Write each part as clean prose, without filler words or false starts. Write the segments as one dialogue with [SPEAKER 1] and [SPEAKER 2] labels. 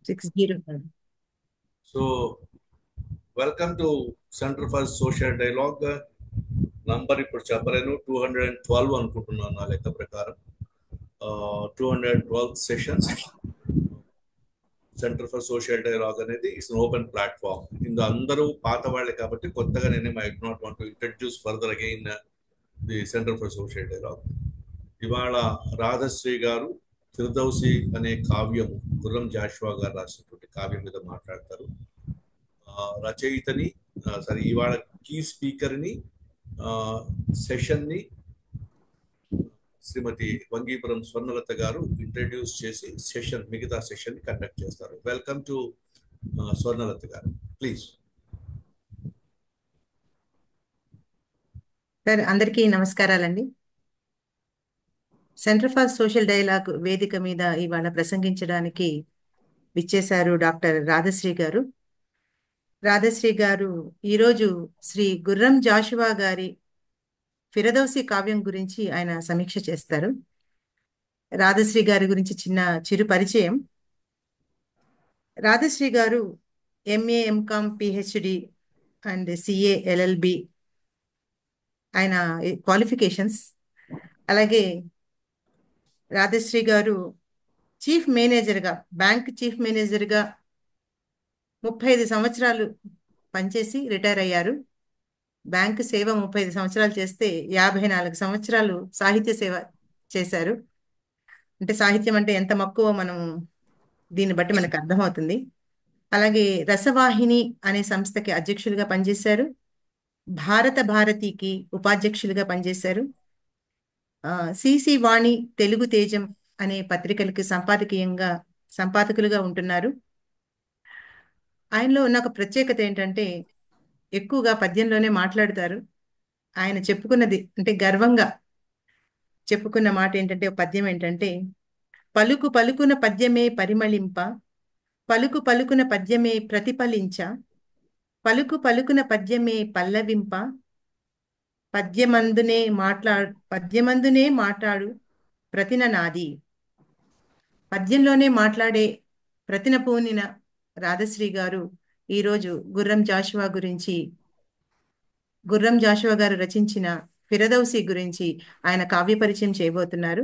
[SPEAKER 1] 605.
[SPEAKER 2] So, welcome to Center for Social Dialogue. Number ఇప్పుడు చెప్పలేను, 212 అనుకుంటున్నాను నా లెక్క ప్రకారం. 212 session centre for social dialogue అనేది ఇట్స్ ఓపెన్ ప్లాట్ఫామ్. ఇందులో అందరూ పాత వాళ్ళే కాబట్టి కొత్తగా నేనే I do not want to introduce further again the centre for social dialogue. ఇవాళ రాధశ్రీ గారు ఫిర్దౌసి అనే కావ్యం గుర్రం జాషువా గారు రాసినటువంటి కావ్యం మీద మాట్లాడతారు. రచయితని ఇవాళ కీ స్పీకర్ని సెషన్ని శ్రీమతి వంగీపురం స్వర్ణలత గారు ఇంట్రడ్యూస్ చేసి మిగతా సెషన్ కండక్ట్ చేస్తారు. వెల్కమ్ టు స్వర్ణలత గారు, ప్లీజ్.
[SPEAKER 1] సార్, అందరికీ నమస్కారాలండి. సెంటర్ ఫర్ సోషల్ డైలాగ్ వేదిక మీద ఇవాళ ప్రసంగించడానికి విచ్చేశారు డాక్టర్ రాధశ్రీ గారు. రాధశ్రీ గారు ఈరోజు శ్రీ గుర్రం జాషువా గారి ఫిరదౌసి కావ్యం గురించి ఆయన సమీక్ష చేస్తారు. రాధశ్రీ గారి గురించి చిరు పరిచయం. రాధశ్రీ గారు MA, MCom, PhD and CA, LLB ఆయన క్వాలిఫికేషన్స్. అలాగే రాధశ్రీ గారు బ్యాంక్ చీఫ్ మేనేజర్గా 35 సంవత్సరాలు పనిచేసి రిటైర్ అయ్యారు. బ్యాంకు సేవ 35 సంవత్సరాలు చేస్తే 54 సంవత్సరాలు సాహిత్య సేవ చేశారు. అంటే సాహిత్యం అంటే ఎంత మక్కువ మనం దీన్ని బట్టి మనకు అర్థమవుతుంది. అలాగే రసవాహిని అనే సంస్థకి అధ్యక్షులుగా పనిచేశారు. భారత భారతికి ఉపాధ్యక్షులుగా పనిచేశారు. సిసి వాణి, తెలుగు తేజం అనే పత్రికలకి సంపాదకులుగా ఉంటున్నారు. ఆయనలో ఉన్న ఒక ప్రత్యేకత ఏంటంటే ఎక్కువగా పద్యంలోనే మాట్లాడతారు. ఆయన చెప్పుకున్నది అంటే గర్వంగా చెప్పుకున్న మాట ఏంటంటే, ఒక పద్యం ఏంటంటే, పలుకు పలుకున పద్యమే పరిమళింప, పలుకు పలుకున పద్యమే ప్రతిఫలించ, పలుకు పలుకున పద్యమే పల్లవింప, పద్యమందునే మాట్లాడు ప్రతిన నాది. పద్యంలోనే మాట్లాడే ప్రతిన పూనిన రాధశ్రీ గారు ఈరోజు గుర్రం జాషువా గారు రచించిన ఫిరదౌసి గురించి ఆయన కావ్య పరిచయం చేయబోతున్నారు.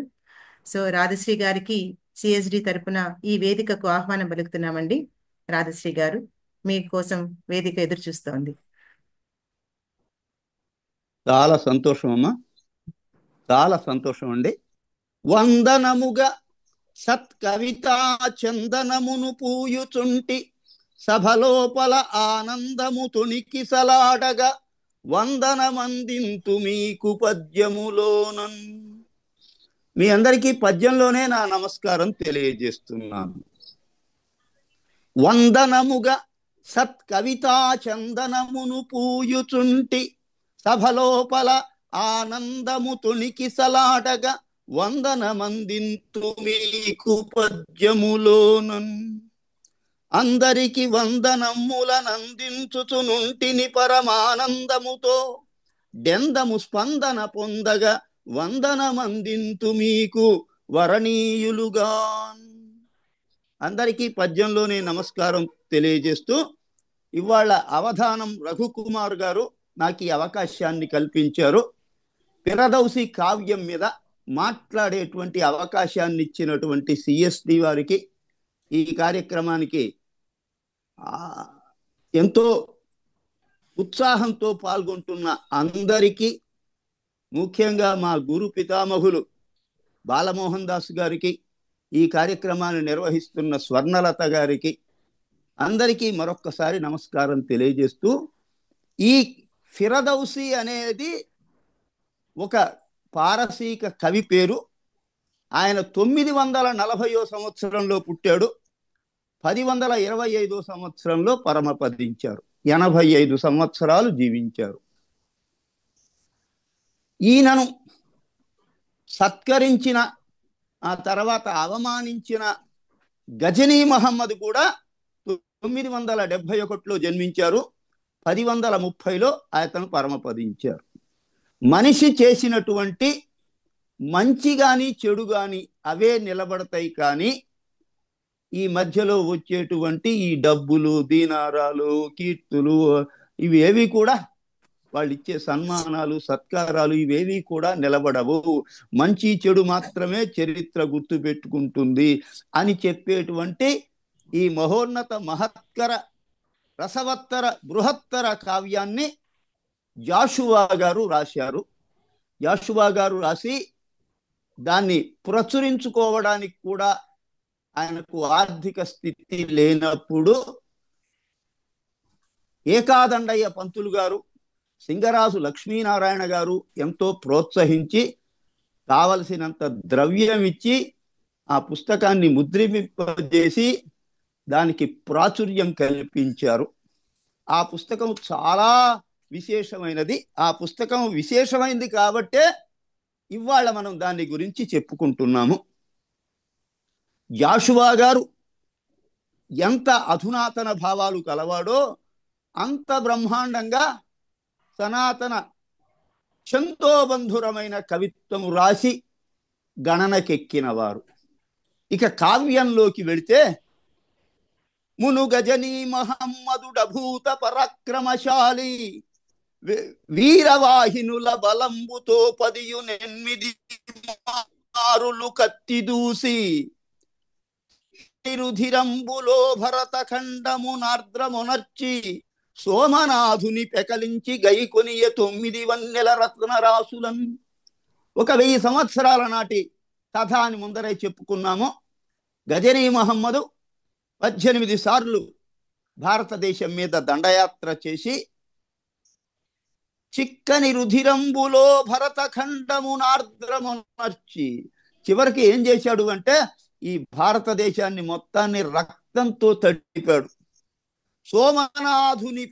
[SPEAKER 1] సో రాధశ్రీ గారికి సిఎస్డి తరపున ఈ వేదికకు ఆహ్వానం పలుకుతున్నామండి. రాధశ్రీ గారు, మీకోసం వేదిక ఎదురు చూస్తోంది.
[SPEAKER 3] చాలా సంతోషం అమ్మా, చాలా సంతోషం అండి. వందనముగా సత్కవితా చందనమును పూయుచుంటి సభలోపల ఆనందము తొణికిసలాడగా వందనమందింతు మీకు పద్యములోనన్. మీ అందరికీ పద్యంలోనే నా నమస్కారం తెలియజేస్తున్నాను. వందనముగా సత్కవితా చందనమును పూయుచుంటి సభలోపల ఆనందము తొణికిసలాడగా వందనమందింతు మీకు పద్యములోనన్. అందరికి వందనమ్ములనందించుచునుంటిని పరమానందముతో డెందము స్పందన పొందగా వందనమందింతు మీకు వరణీయులుగా. అందరికీ పద్యంలోనే నమస్కారం తెలియజేస్తూ ఇవాళ అవధానం రఘుకుమార్ గారు నాకు ఈ అవకాశాన్ని కల్పించారు. ఫిరదౌసి కావ్యం మీద మాట్లాడేటువంటి అవకాశాన్ని ఇచ్చినటువంటి సిఎస్డి వారికి, ఈ కార్యక్రమానికి ఎంతో ఉత్సాహంతో పాల్గొంటున్న అందరికీ, ముఖ్యంగా మా గురు పితామహులు బాలమోహన్ దాస్ గారికి, ఈ కార్యక్రమాన్ని నిర్వహిస్తున్న స్వర్ణలత గారికి, అందరికీ మరొక్కసారి నమస్కారం తెలియజేస్తూ, ఈ ఫిరదౌసి అనేది ఒక పారసీక కవి పేరు. ఆయన 940వ సంవత్సరంలో పుట్టాడు, 1025వ సంవత్సరంలో పరమపదించారు. 85 సంవత్సరాలు జీవించారు. ఈయనను సత్కరించిన, ఆ తర్వాత అవమానించిన గజనీ మహమ్మద్ కూడా 971లో జన్మించారు. 1030లో ఆయనను పరమపదించారు. మనిషి మంచి గాని చెడు గాని అవే నిలబడతాయి, కానీ ఈ మధ్యలో వచ్చేటువంటి ఈ డబ్బులు, దీనారాలు, కీర్తులు ఇవేవి కూడా, వాళ్ళు ఇచ్చే సన్మానాలు, సత్కారాలు ఇవేవి కూడా నిలబడవు. మంచి చెడు మాత్రమే చరిత్ర గుర్తు పెట్టుకుంటుంది అని చెప్పేటువంటి ఈ మహోన్నత మహత్కర రసవత్తర బృహత్తర కావ్యాన్ని జాషువా గారు రాశారు. జాషువా గారు రాసి దాన్ని ప్రచురించుకోవడానికి కూడా ఆయనకు ఆర్థిక స్థితి లేనప్పుడు ఏకాదండయ్య పంతులు గారు, సింగరాజు లక్ష్మీనారాయణ గారు ఎంతో ప్రోత్సహించి కావలసినంత ద్రవ్యం ఇచ్చి ఆ పుస్తకాన్ని ముద్రింపజేసి దానికి ప్రాచుర్యం కల్పించారు. ఆ పుస్తకం చాలా విశేషమైనది. ఆ పుస్తకం విశేషమైంది కాబట్టే ఇవాళ మనం దాని గురించి చెప్పుకుంటున్నాము. జాషువా గారు ఎంత అధునాతన భావాలు కలవాడో అంత బ్రహ్మాండంగా సనాతన ఛందోబంధురమైన కవిత్వము రాసి గణనకెక్కినవారు. ఇక కావ్యంలోకి వెళితే, మును గజనీ మహమ్మదుడభూత పరాక్రమశాలి, వీరవాహినుల బలంబుతో 18 మారులు కత్తి దూసి, రుధిరంబులో భరత ఖండమునార్ద్రమునర్చి, సోమనాథుని పెకలించి గైకొనియ 9 వన్నెల రత్నరాసులను. 1000 సంవత్సరాల నాటి కథ అని ముందరే చెప్పుకున్నాము. గజనీ మహమ్మదు 18 సార్లు భారతదేశం మీద దండయాత్ర చేసి, చిక్కని రుధిరంబులో భరత ఖండమునార్ద్రమునర్చి, చివరికి ఏం చేశాడు అంటే ఈ భారతదేశాన్ని మొత్తాన్ని రక్తంతో తడిపాడు. సోమనాథుని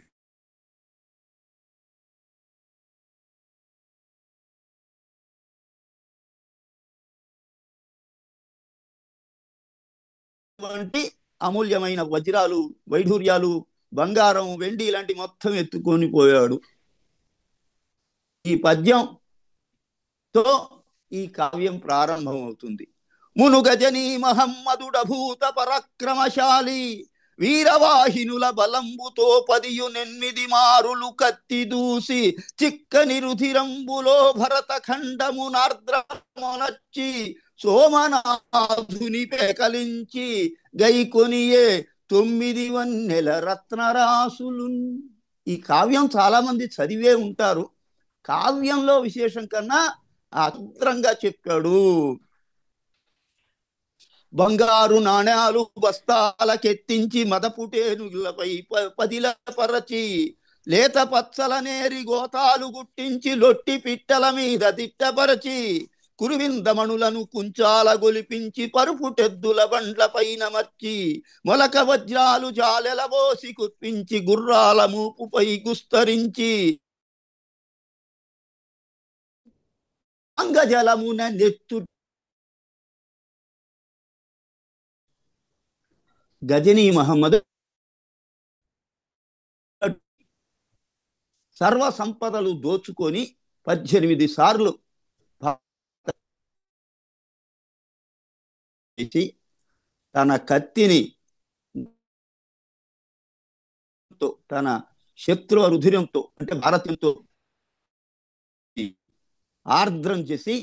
[SPEAKER 3] వంటి అమూల్యమైన వజ్రాలు, వైఢూర్యాలు, బంగారం, వెండి ఇలాంటి మొత్తం ఎత్తుకొని పోయాడు. ఈ పద్యంతో ఈ కావ్యం ప్రారంభమవుతుంది. మును గజనీ మహమ్మదుడభూత పరాక్రమశాలి, వీరవాహినుల బలంబుతో 18 మారులు కత్తి దూసి, చిక్కని రుధిరంబులో భరత ఖండమునార్ద్రమునర్చి, సోమనాథుని పెకలించి గైకొనియే 9 వన్నెల రత్నరాసులు. ఈ కావ్యం చాలా మంది చదివే ఉంటారు. కావ్యంలో విశేషం కన్నా అద్భుతంగా చెప్పాడు. బంగారు నాణ్యాలు బస్తాలకెత్తించి మదపుటేనులపై పదిలపరచి, లేత పచ్చల నేరి గోతాలు గుట్టించి లొట్టి పిట్టల మీద తిట్టపరచి, కురువిందమణులను కుంచాల గొలిపించి పరుపుటెద్దుల బండ్లపైన మర్చి, మొలక వజ్రాలు జాలెల బోసి కుప్పించి గుర్రాల మూపుపై గుస్తరించి, అంగజలమున నెత్తు. గజనీ మహమ్మద్ సర్వ సంపదలు దోచుకొని 18 సార్లు తన కత్తిని తన శత్రు రుధిరంతో అంటే భారతంతో ఆర్ద్రం చేసి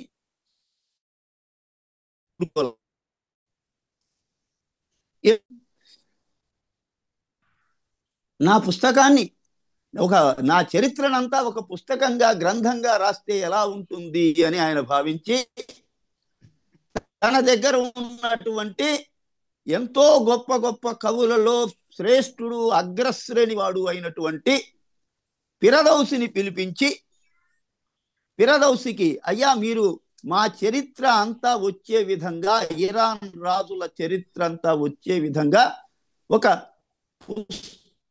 [SPEAKER 3] నా పుస్తకాన్ని నా చరిత్రనంతా ఒక పుస్తకంగా గ్రంథంగా రాస్తే ఎలా ఉంటుంది అని ఆయన భావించి తన దగ్గర ఉన్నటువంటి ఎంతో గొప్ప గొప్ప కవులలో శ్రేష్ఠుడు అగ్రశ్రేణి వాడు అయినటువంటి పిరదౌసిని పిలిపించి, పిరదౌసికి అయ్యా మీరు మా చరిత్ర అంతా వచ్చే విధంగా, ఇరాన్ రాజుల చరిత్ర అంతా వచ్చే విధంగా ఒక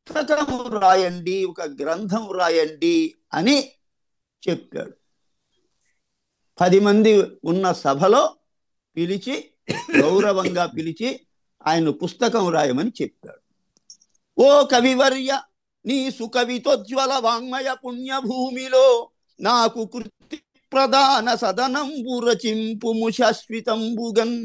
[SPEAKER 3] పుస్తకం రాయండి, ఒక గ్రంథం రాయండి అని చెప్పాడు. 10 మంది ఉన్న సభలో పిలిచి గౌరవంగా పిలిచి ఆయన పుస్తకం రాయమని చెప్పాడు. ఓ కవివర్య, నీ సుకవితోజ్వల వాంగ్మయ పుణ్యభూమిలో నాకు కృతి ప్రధాన సదనంబు రచింపుము శాశ్వతంబుగన్.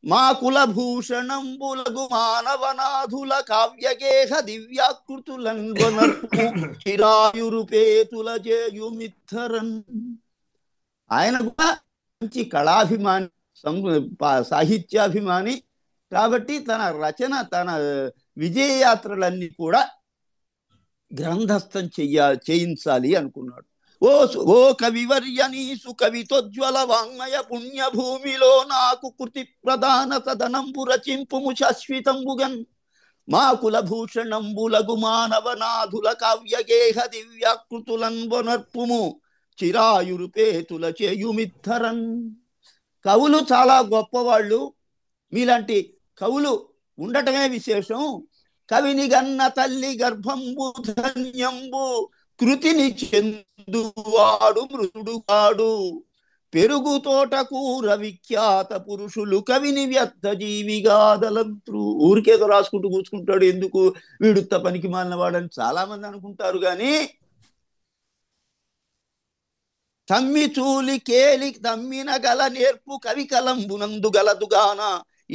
[SPEAKER 3] మా కులభూషణంబులగు మానవనాథుల కావ్యగేహ దివ్యాకృతులన్వనర్పు చిరాయురుపేతుల చేయుమిత్తరన్. ఆయన కూడా మంచి కళాభిమాని, సాహిత్యాభిమాని కాబట్టి తన రచన, తన విజయయాత్రలన్నీ కూడా గ్రంథస్థం చేయించాలి అనుకున్నాడు. ఓ కవివర్య నీసు కవితోజ్వల వాంగ్మయ పుణ్యభూమిలో నాకు కృతి ప్రధాన సదనంబు రచింపుము శాశ్వతంబుగన్. మా కులభూషణంబులగు మానవనాథుల కావ్యగేహ దివ్యాకృతులన్వనర్పుము చిరాయురుపేతుల చేయుమిత్తరన్. కవులు చాలా గొప్పవాళ్ళు, మీలాంటి కవులు ఉండటమే విశేషం. కవిని గన్న తల్లి గర్భంబు ధన్యంబు కృతిని చెందువాడు మృదుడు కాడు. పెరుగు తోటకూర విఖ్యాత పురుషులు కవిని వ్యర్థ జీవిగాదలంత్రు. ఊరికేదో రాసుకుంటూ కూర్చుకుంటాడు, ఎందుకు వీడుత్త పనికి మాలినవాడని చాలా మంది అనుకుంటారు. కానీ తమ్మి చూలి కేలి తమ్మిన గల నేర్పు కవి కలంబునందు గలదుగాన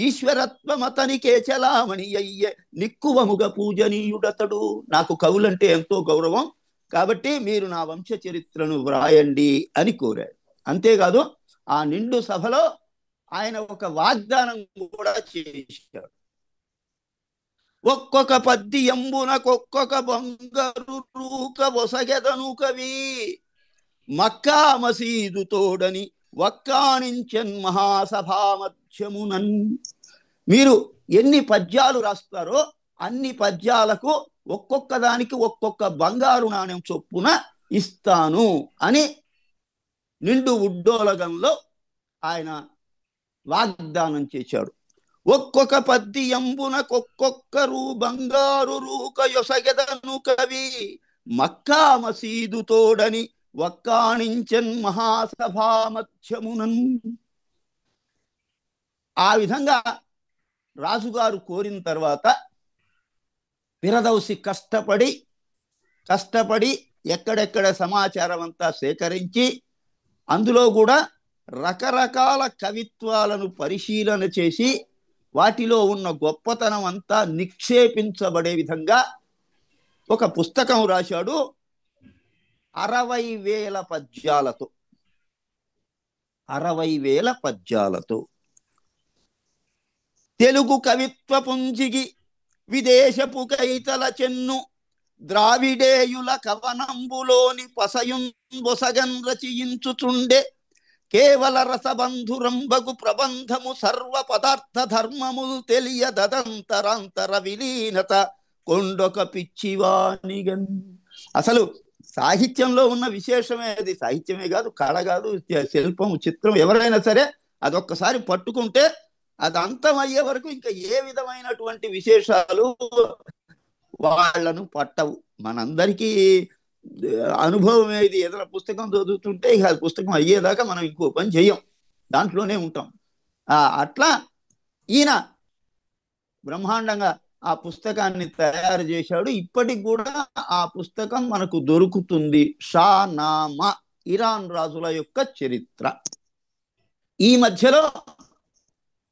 [SPEAKER 3] ఈశ్వరత్వమతనికే చలామణి అయ్యే నిక్కువముగ పూజనీయుడతడు. నాకు కవులంటే ఎంతో గౌరవం, కాబట్టి మీరు నా వంశ చరిత్రను వ్రాయండి అని కోరాడు. అంతేకాదు ఆ నిండు సభలో ఆయన ఒక వాగ్దానం కూడా చేశాడు. ఒక్కొక్క పద్యంబునకొక్కొక్క బంగారు రూక ఒసగెదను కవి మక్కా మసీదు తోడని వక్కాణించన్ మహాసభామధ్యమునన్. మీరు ఎన్ని పద్యాలు రాస్తారో అన్ని పద్యాలకు ఒక్కొక్క దానికి ఒక్కొక్క బంగారు నాణ్యం చొప్పున ఇస్తాను అని నిండు ఉడ్డోలగంలో ఆయన వాగ్దానం చేశాడు. ఒక్కొక్క పద్యంబునకొక్కొక్కరు బంగారు రూక యొసగెదను కవి మక్కా మసీదు తోడని వక్కాణించన్ మహాసభామధ్యమునన్. ఆ విధంగా రాజుగారు కోరిన తర్వాత పిరదౌసి కష్టపడి ఎక్కడెక్కడ సమాచారం అంతా సేకరించి అందులో కూడా రకరకాల కవిత్వాలను పరిశీలన చేసి వాటిలో ఉన్న గొప్పతనం అంతా నిక్షేపించబడే విధంగా ఒక పుస్తకం రాశాడు. 60,000 పద్యాలతో 60,000 పద్యాలతో తెలుగు కవిత్వ పుంజిగి విదేశపు కైతల చెన్ను ద్రావిడేయుల కవనంబులోని పసయున్ బొసగన్ రచయించుచుండే కేవల రసబంధురంబగు ప్రబంధము సర్వ పదార్థ ధర్మములు తెలియదంతరాంతర విలీనత కొండొక పిచ్చివానిగన్. అసలు సాహిత్యంలో ఉన్న విశేషమే అది. సాహిత్యమే కాదు, కళ కాదు, శిల్పం, చిత్రం, ఎవరైనా సరే అదొక్కసారి పట్టుకుంటే అది అంతమయ్యే వరకు ఇంకా ఏ విధమైనటువంటి విశేషాలు వాళ్ళను పట్టవు. మనందరికీ అనుభవం ఏది, ఏదైనా పుస్తకం చదువుతుంటే ఇక పుస్తకం అయ్యేదాకా మనం ఇంకో పని చెయ్యం, దాంట్లోనే ఉంటాం. అట్లా ఈయన బ్రహ్మాండంగా ఆ పుస్తకాన్ని తయారు చేశాడు. ఇప్పటికి కూడా ఆ పుస్తకం మనకు దొరుకుతుంది. షానామా, ఇరాన్ రాజుల యొక్క చరిత్ర. ఈ మధ్యలో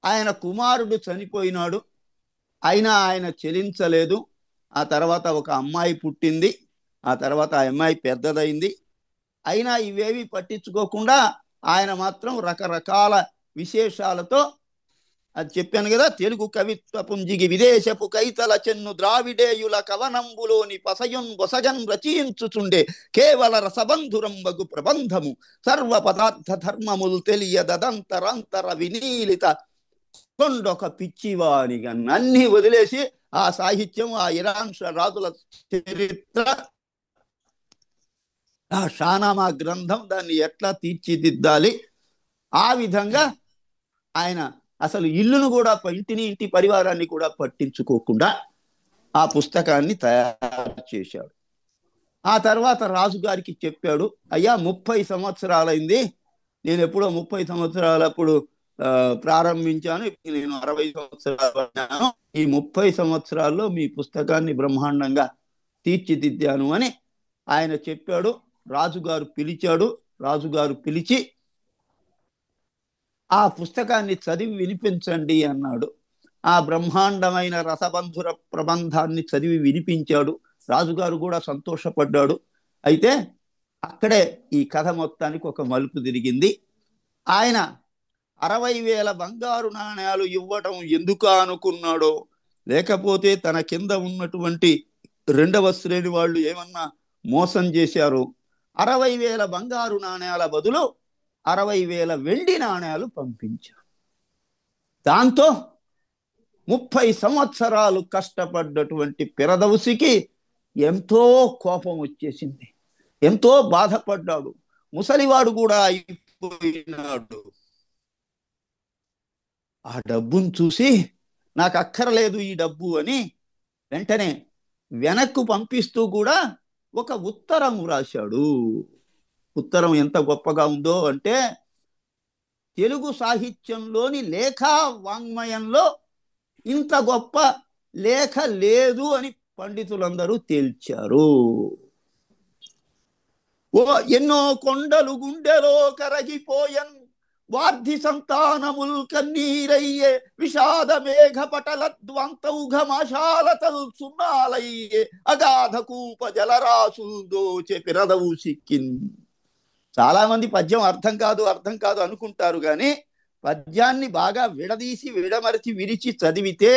[SPEAKER 3] ఆయన కుమారుడు చనిపోయినాడు, అయినా ఆయన చెలించలేదు. ఆ తర్వాత ఒక అమ్మాయి పుట్టింది, ఆ తర్వాత ఆ అమ్మాయి పెద్దదైంది. అయినా ఇవేవి పట్టించుకోకుండా ఆయన మాత్రం రకరకాల విశేషాలతో, అది చెప్పాను కదా, తెలుగు కవిత్వ పుంజిగి విదేశపు కైతల చెన్ను ద్రావిడేయుల కవనంబులోని పసయున్ బొసగన్ రచయించుచుండే కేవల రసబంధురంబగు ప్రబంధము సర్వ పదార్థ ధర్మములు తెలియదంతరాంతర వినీలిత కొండొక పిచ్చివానిగా అన్ని వదిలేసి ఆ సాహిత్యం, ఆ ఇరాన్ రాజుల చరిత్ర, ఆ షానామా గ్రంథం, దాన్ని ఎట్లా తీర్చిదిద్దాలి, ఆ విధంగా ఆయన అసలు ఇల్లును కూడా, ఇంటి పరివారాన్ని కూడా పట్టించుకోకుండా ఆ పుస్తకాన్ని తయారు చేశాడు. ఆ తర్వాత రాజుగారికి చెప్పాడు, అయ్యా 30 సంవత్సరాలైంది, నేను ఎప్పుడో 30 సంవత్సరాలప్పుడు ప్రారంభించాను, నేను 60 సంవత్సరాలు. ఈ 30 సంవత్సరాల్లో మీ పుస్తకాన్ని బ్రహ్మాండంగా తీర్చిదిద్దాను అని ఆయన చెప్పాడు. రాజుగారు పిలిచాడు. రాజుగారు పిలిచి ఆ పుస్తకాన్ని చదివి వినిపించండి అన్నాడు. ఆ బ్రహ్మాండమైన రసబంధుర ప్రబంధాన్ని చదివి వినిపించాడు. రాజుగారు కూడా సంతోషపడ్డాడు. అయితే అక్కడే ఈ కథ మొత్తానికి ఒక మలుపు తిరిగింది. ఆయన 60,000 బంగారు నాణ్యాలు ఇవ్వటం ఎందుకు అనుకున్నాడో, లేకపోతే తన కింద ఉన్నటువంటి రెండవ శ్రేణి వాళ్ళు ఏమన్నా మోసం చేశారు. 60,000 బంగారు నాణ్యాల బదులు 60,000 వెండి నాణ్యాలు పంపించారు. దాంతో 30 సంవత్సరాలు కష్టపడ్డటువంటి పిరదౌసికి ఎంతో కోపం వచ్చేసింది. ఎంతో బాధపడ్డాడు. ముసలివాడు కూడా అయిపోయినాడు. ఆ డబ్బును చూసి నాకు అక్కర్లేదు ఈ డబ్బు అని వెంటనే వెనక్కు పంపిస్తూ కూడా ఒక ఉత్తరం రాశాడు. ఉత్తరం ఎంత గొప్పగా ఉందో అంటే, తెలుగు సాహిత్యంలోని లేఖా వాంగ్మయంలో ఇంత గొప్ప లేఖ లేదు అని పండితులందరూ తేల్చారు. ఓ ఎన్నో కొండలు గుండెలో కరగిపోయన్, వార్ధి సంతానముల్ కన్నీరయ్యే, విషాద మేఘ పటల ద్వంతౌఘమాశాలతల్ సున్నాలయ్యే, అగాధ కూప జలరాసుల్ దోచె పిరదౌసికిన్. చాలా మంది పద్యం అర్థం కాదు అనుకుంటారు, కానీ పద్యాన్ని బాగా విడదీసి విడమరిచి విరిచి చదివితే,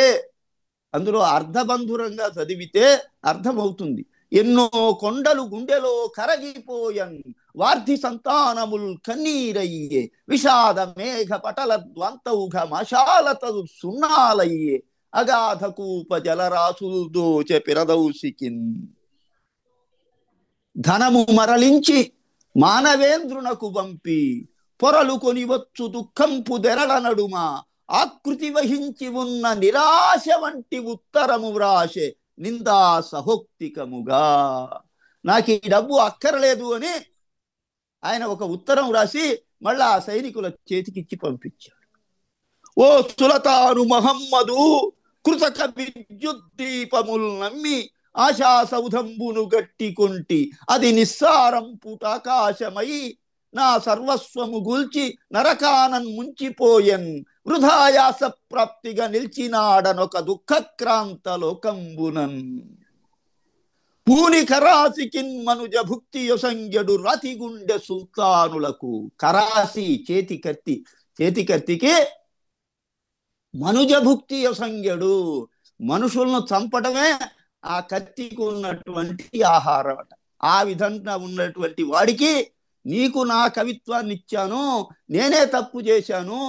[SPEAKER 3] అందులో అర్థబంధురంగా చదివితే అర్థమవుతుంది. ఎన్నో కొండలు గుండెలో కరగిపోయన్, వార్ధి సంతానముల్ కన్నీరయ్యే, విషాద మేఘ పటల ద్వంతౌఘమాశాలతల్ సున్నాలయ్యే, అగాధ కూప జలరాసుల్ దోచె పిరదౌసికిన్. ధనము మరలించి మానవేంద్రునకు పంపి, పొరలు కొనివచ్చు దుఃఖంపు దెరల నడుమ, ఆకృతి వహించి ఉన్న నిరాశ వంటి ఉత్తరము వ్రాసే నిందా సహోక్తికముగా. నాకు ఈ డబ్బు అక్కర్లేదు అని ఆయన ఒక ఉత్తరం రాసి మళ్ళా ఆ సైనికుల చేతికిచ్చి పంపించాడు. ఓ సులతాను మహమ్మదు, కృతక విద్యుద్దీపముల్ నమ్మి ఆశా సౌధంబును గట్టికొంటి, అది నిస్సారం పుటాకాశమై నా సర్వస్వము గూల్చి నరకానన్ ముంచిపోయన్, వృధాయాస ప్రాప్తిగా నిలిచినాడనొక దుఃఖక్రాంత లోకంబునన్. పూని కరాసికిన్ మనుజ భుక్తి యొసంగడు రాతిగుండె సుల్తానులకు. కరాసి చేతికత్తికి మనుజ భుక్తి యొసంగడు, మనుషులను చంపడమే ఆ కత్తికి ఉన్నటువంటి ఆహారం అట. ఆ విధంగా ఉన్నటువంటి వాడికి నీకు నా కవిత్వాన్ని ఇచ్చాను, నేనే తప్పు చేశాను.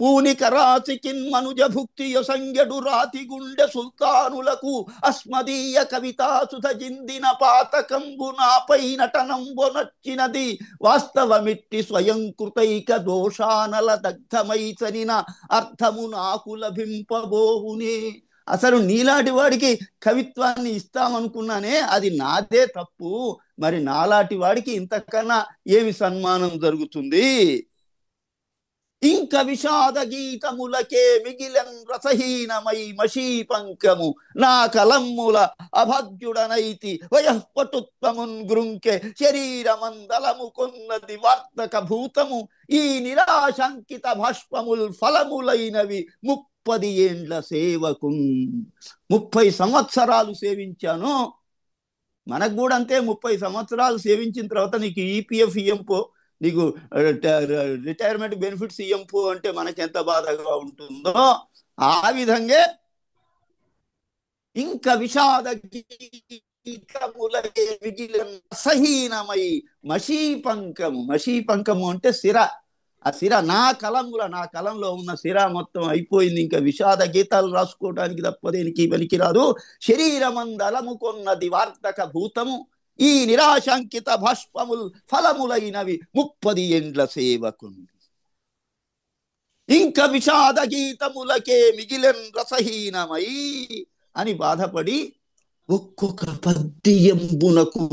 [SPEAKER 3] పూనిక రాసికిన్ మనుజ భుక్తి యొసంగడు రాతి గుండె సుల్తానులకు, అస్మదీయ కవితా సుధ జిందిన పాతకంబు నాపై నటనంబు నచ్చినది, వాస్తవమిట్టి స్వయం కృతైక దోషానల దగ్ధమై చనిన అర్థము నాకు లభింపబోవునే. అసలు నీలాంటి వాడికి కవిత్వాన్ని ఇస్తామనుకున్నానే, అది నాదే తప్పు. మరి నాలాంటి వాడికి ఇంతకన్నా ఏమి సన్మానం జరుగుతుంది? ఇంక విషాద గీతములకే మిగిలెన్ రసహీనమై మషీ పంకము, నా కలమ్ముల అభాగ్యుడనైతి వయఃపటుత్వమున్ గృంకె, శరీరమందలము కొన్నది వార్తక భూతము, ఈ నిరాశంకిత భాష్పముల్ ఫలములైనవి 30 ఏండ్ల సేవకు. 30 సంవత్సరాలు సేవించాను. మనకు కూడా అంతే. 30 సంవత్సరాలు సేవించిన తర్వాత నీకు ఈపీఎఫ్ ఇఎంపో, నీకు రిటైర్మెంట్ బెనిఫిట్స్ ఇఎంపో అంటే మనకి ఎంత బాధగా ఉంటుందో, ఆ విధంగా ఇంక విషాద సహీనమై మషీపంకము అంటే సిర. ఆ సిర నా కలంలో ఉన్న సిర మొత్తం అయిపోయింది. ఇంకా విషాద గీతాలు రాసుకోవడానికి తప్ప దేనికి పనికిరాదు. శరీరమందలము కొన్నది వార్తక భూతము, ఈ నిరాశంకిత భాష్పముల్ ఫలములైనవి 30 ఏండ్ల సేవకు. ఇంక విషాద గీతములకే మిగిలెన్ రసహీనమై అని బాధపడి ఒక్కొక్క పద్యంబునకు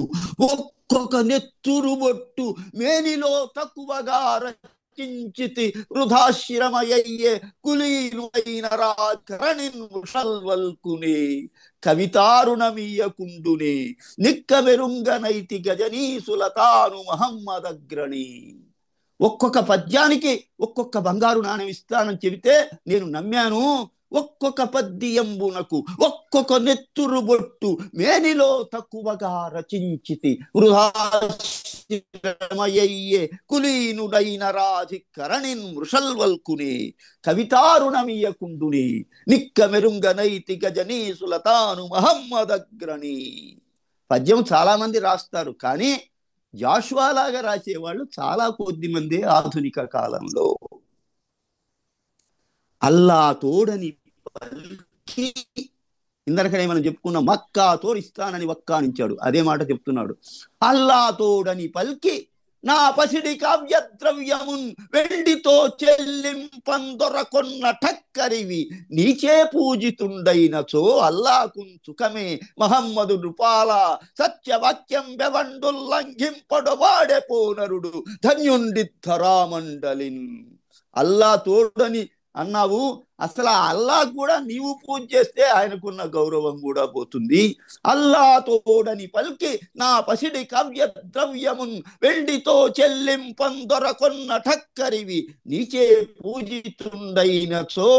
[SPEAKER 3] ఒక్కొక్క నెత్తురు బొట్టు మేనిలో తక్కువగా రచించితి, వృధాశ్రమయ్యే కులీనులైన రాకరణిన్ ముషల్వల్కునే, కవితారుణమీయకుండునే నిక్క మెరుంగనైతి గజనీ సులతాను మహమ్మదగ్రణి. ఒక్కొక్క పద్యానికి ఒక్కొక్క బంగారు నాణెం ఇస్తానని చెబితే నేను నమ్మాను. ఒక్కొక్క పద్యంబునకు ఒక్కొక్క నెత్తురు బొట్టు మేనిలో తక్కువగా రచించితి వృధాశ్రమయ్యే కులీనుడైన రాధికరణిన్ మృషల్వల్కునే కవితారుణమియకుండునే నిక్క మెరుంగ నైతి గజనీసులతాను మహమ్మదగ్రణి. పద్యం చాలా మంది రాస్తారు, కానీ జాషువా లాగా రాసేవాళ్ళు చాలా కొద్ది మంది ఆధునిక కాలంలో. అల్లా తోడని పలికి, ఇందరికనే మనం చెప్పుకున్న మక్కా తోడిస్తానని వక్కానించాడు, అదే మాట చెప్తున్నాడు. అల్లా తోడని పలికి నా పసిడి కావ్యద్రవ్యమున్ వెండితో చెల్లింపందొరకొన్న ఠక్కరివి నీచే పూజితుండైనచో అల్లాకున్ సుఖమే మహమ్మదు నృపాల సత్యవాక్యం బెవండుల్లంఘింపడవాడే పోనరుడు ధన్యుండి ధరామండలిన్. అల్లా తోడని అన్నావు, అసలు ఆ అల్లా కూడా నీవు పూజ చేస్తే ఆయనకున్న గౌరవం కూడా పోతుంది. అల్లా తోడని పలికి నా పసిడి కావ్య ద్రవ్యమున్ వెండితో చెల్లింపందొరకొన్న ఠక్కరివి నీచే పూజితుండైనచో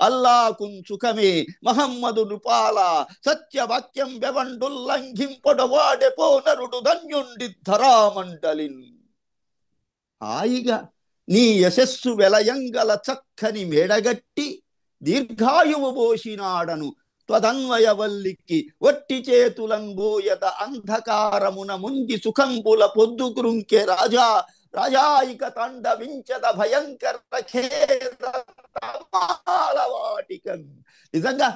[SPEAKER 3] అల్లాకున్ సుఖమే మహమ్మదు నృపాల సత్యవాక్యం బెవండుల్లంఘింపడవాడే పోనరుడు ధన్యుండి ధరామండలిన్. హాయిగా నీ యశస్సు వెలయంగల చక్కని మేడగట్టి దీర్ఘాయువు పోసినాడను త్వదన్వయవల్లికి వట్టి చేతులంబోయత అంధకారమున ముంగి సుఖంబుల పొద్దుగురుంకె రాజా రాజాయిక తండవించద భయంకర వాటికన్. నిజంగా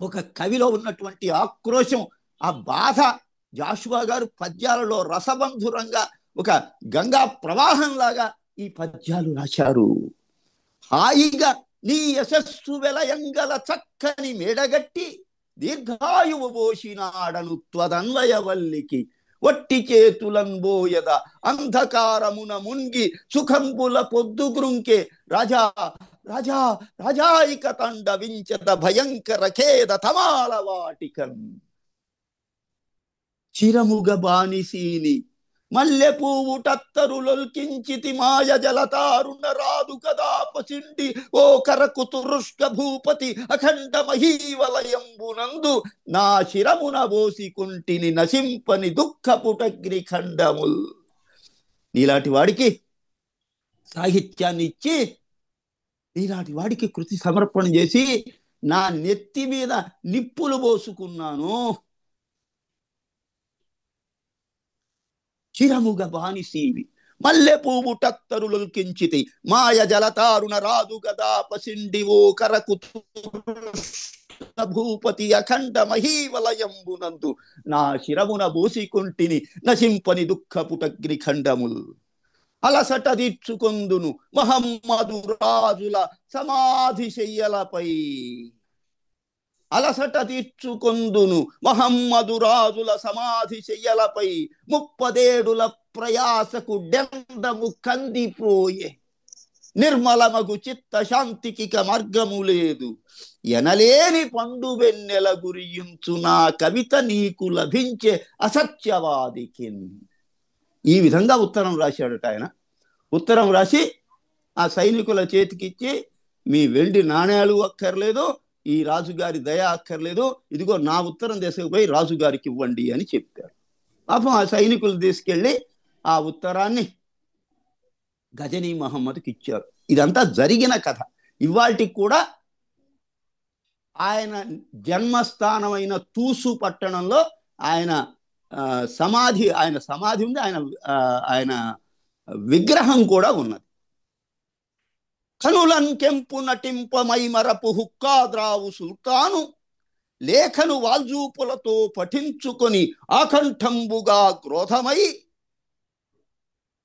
[SPEAKER 3] ఒక కవిలో ఉన్నటువంటి ఆక్రోశం, ఆ బాధ జాషువా గారు పద్యాలలో రసబంధురంగా ఒక గంగా ప్రవాహంలాగా ఈ పద్యాలు రాశారు. హాయిగా నీ యశస్సు వెలయంగల చక్కని మేడగట్టి దీర్ఘాయువు పోసినాడను త్వదన్వయవల్లికి వట్టి చేతులంబోయద అంధకారమున మున్గి సుఖంబుల పొద్దుగురుంకే రాజా రాజా రాజాయిక తండవించద భయంకర ఖేద తమాల వాటికన్. చిరముగ బానిసీని మల్లె పువ్వు టత్తరులొల్కించితి మాయ జలతారుణ రాదు కదా పసిండి ఓ కరకు తురుష్క భూపతి అఖండ మహీవలయంబునందు నా శిరమున బోసికుంటిని నశింపని దుఃఖపుటగ్ని ఖండముల్. నీలాంటి వాడికి సాహిత్యాన్ని ఇచ్చి నీలాంటి వాడికి కృతి సమర్పణ చేసి నా నెత్తి మీద నిప్పులు పోసుకున్నాను. చిరముగ బానిసీవి మల్లె పువ్వు టత్తరులొల్కించితి మాయ జలతారుణ రాదు గదా పసిండి ఓ కరకు భూపతి అఖండ మహీవలయంబునందు నా శిరమున బోసికుంటిని నశింపని దుఃఖపుటగ్ని ఖండముల్. అలసట తీర్చుకొందును మహమ్మదు రాజుల సమాధి శయ్యలపై అలసట తీర్చుకొందును మహమ్మదు రాజుల సమాధి శయ్యలపై 30 ఏడుల ప్రయాసకు డెందము కందిపోయే నిర్మలమగు చిత్త శాంతికి మార్గము లేదు ఎనలేని పండు వెన్నెల గురియుంచు నా కవిత నీకు లభించే అసత్యవాదికి. ఈ విధంగా ఉత్తరం రాశాడట ఆయన. ఉత్తరం రాసి ఆ సైనికుల చేతికిచ్చి మీ వెండి నాణ్యాలు అక్కర్లేదు, ఈ రాజుగారి దయ అక్కర్లేదు, ఇదిగో నా ఉత్తరం తీసుకుపోయి రాజుగారికి ఇవ్వండి అని చెప్పారు. పాపం ఆ సైనికులు తీసుకెళ్ళి ఆ ఉత్తరాన్ని గజనీ మహమ్మద్కి ఇచ్చారు. ఇదంతా జరిగిన కథ. ఇవాళకి కూడా ఆయన జన్మస్థానమైన తూసు పట్టణంలో ఆయన సమాధి ఉంది, ఆయన విగ్రహం కూడా ఉన్నది. కనులన్ కెంపు నటింపమై మరపు హుక్కాద్రావు సుల్తాను లేఖను వాల్జూపులతో పఠించుకొని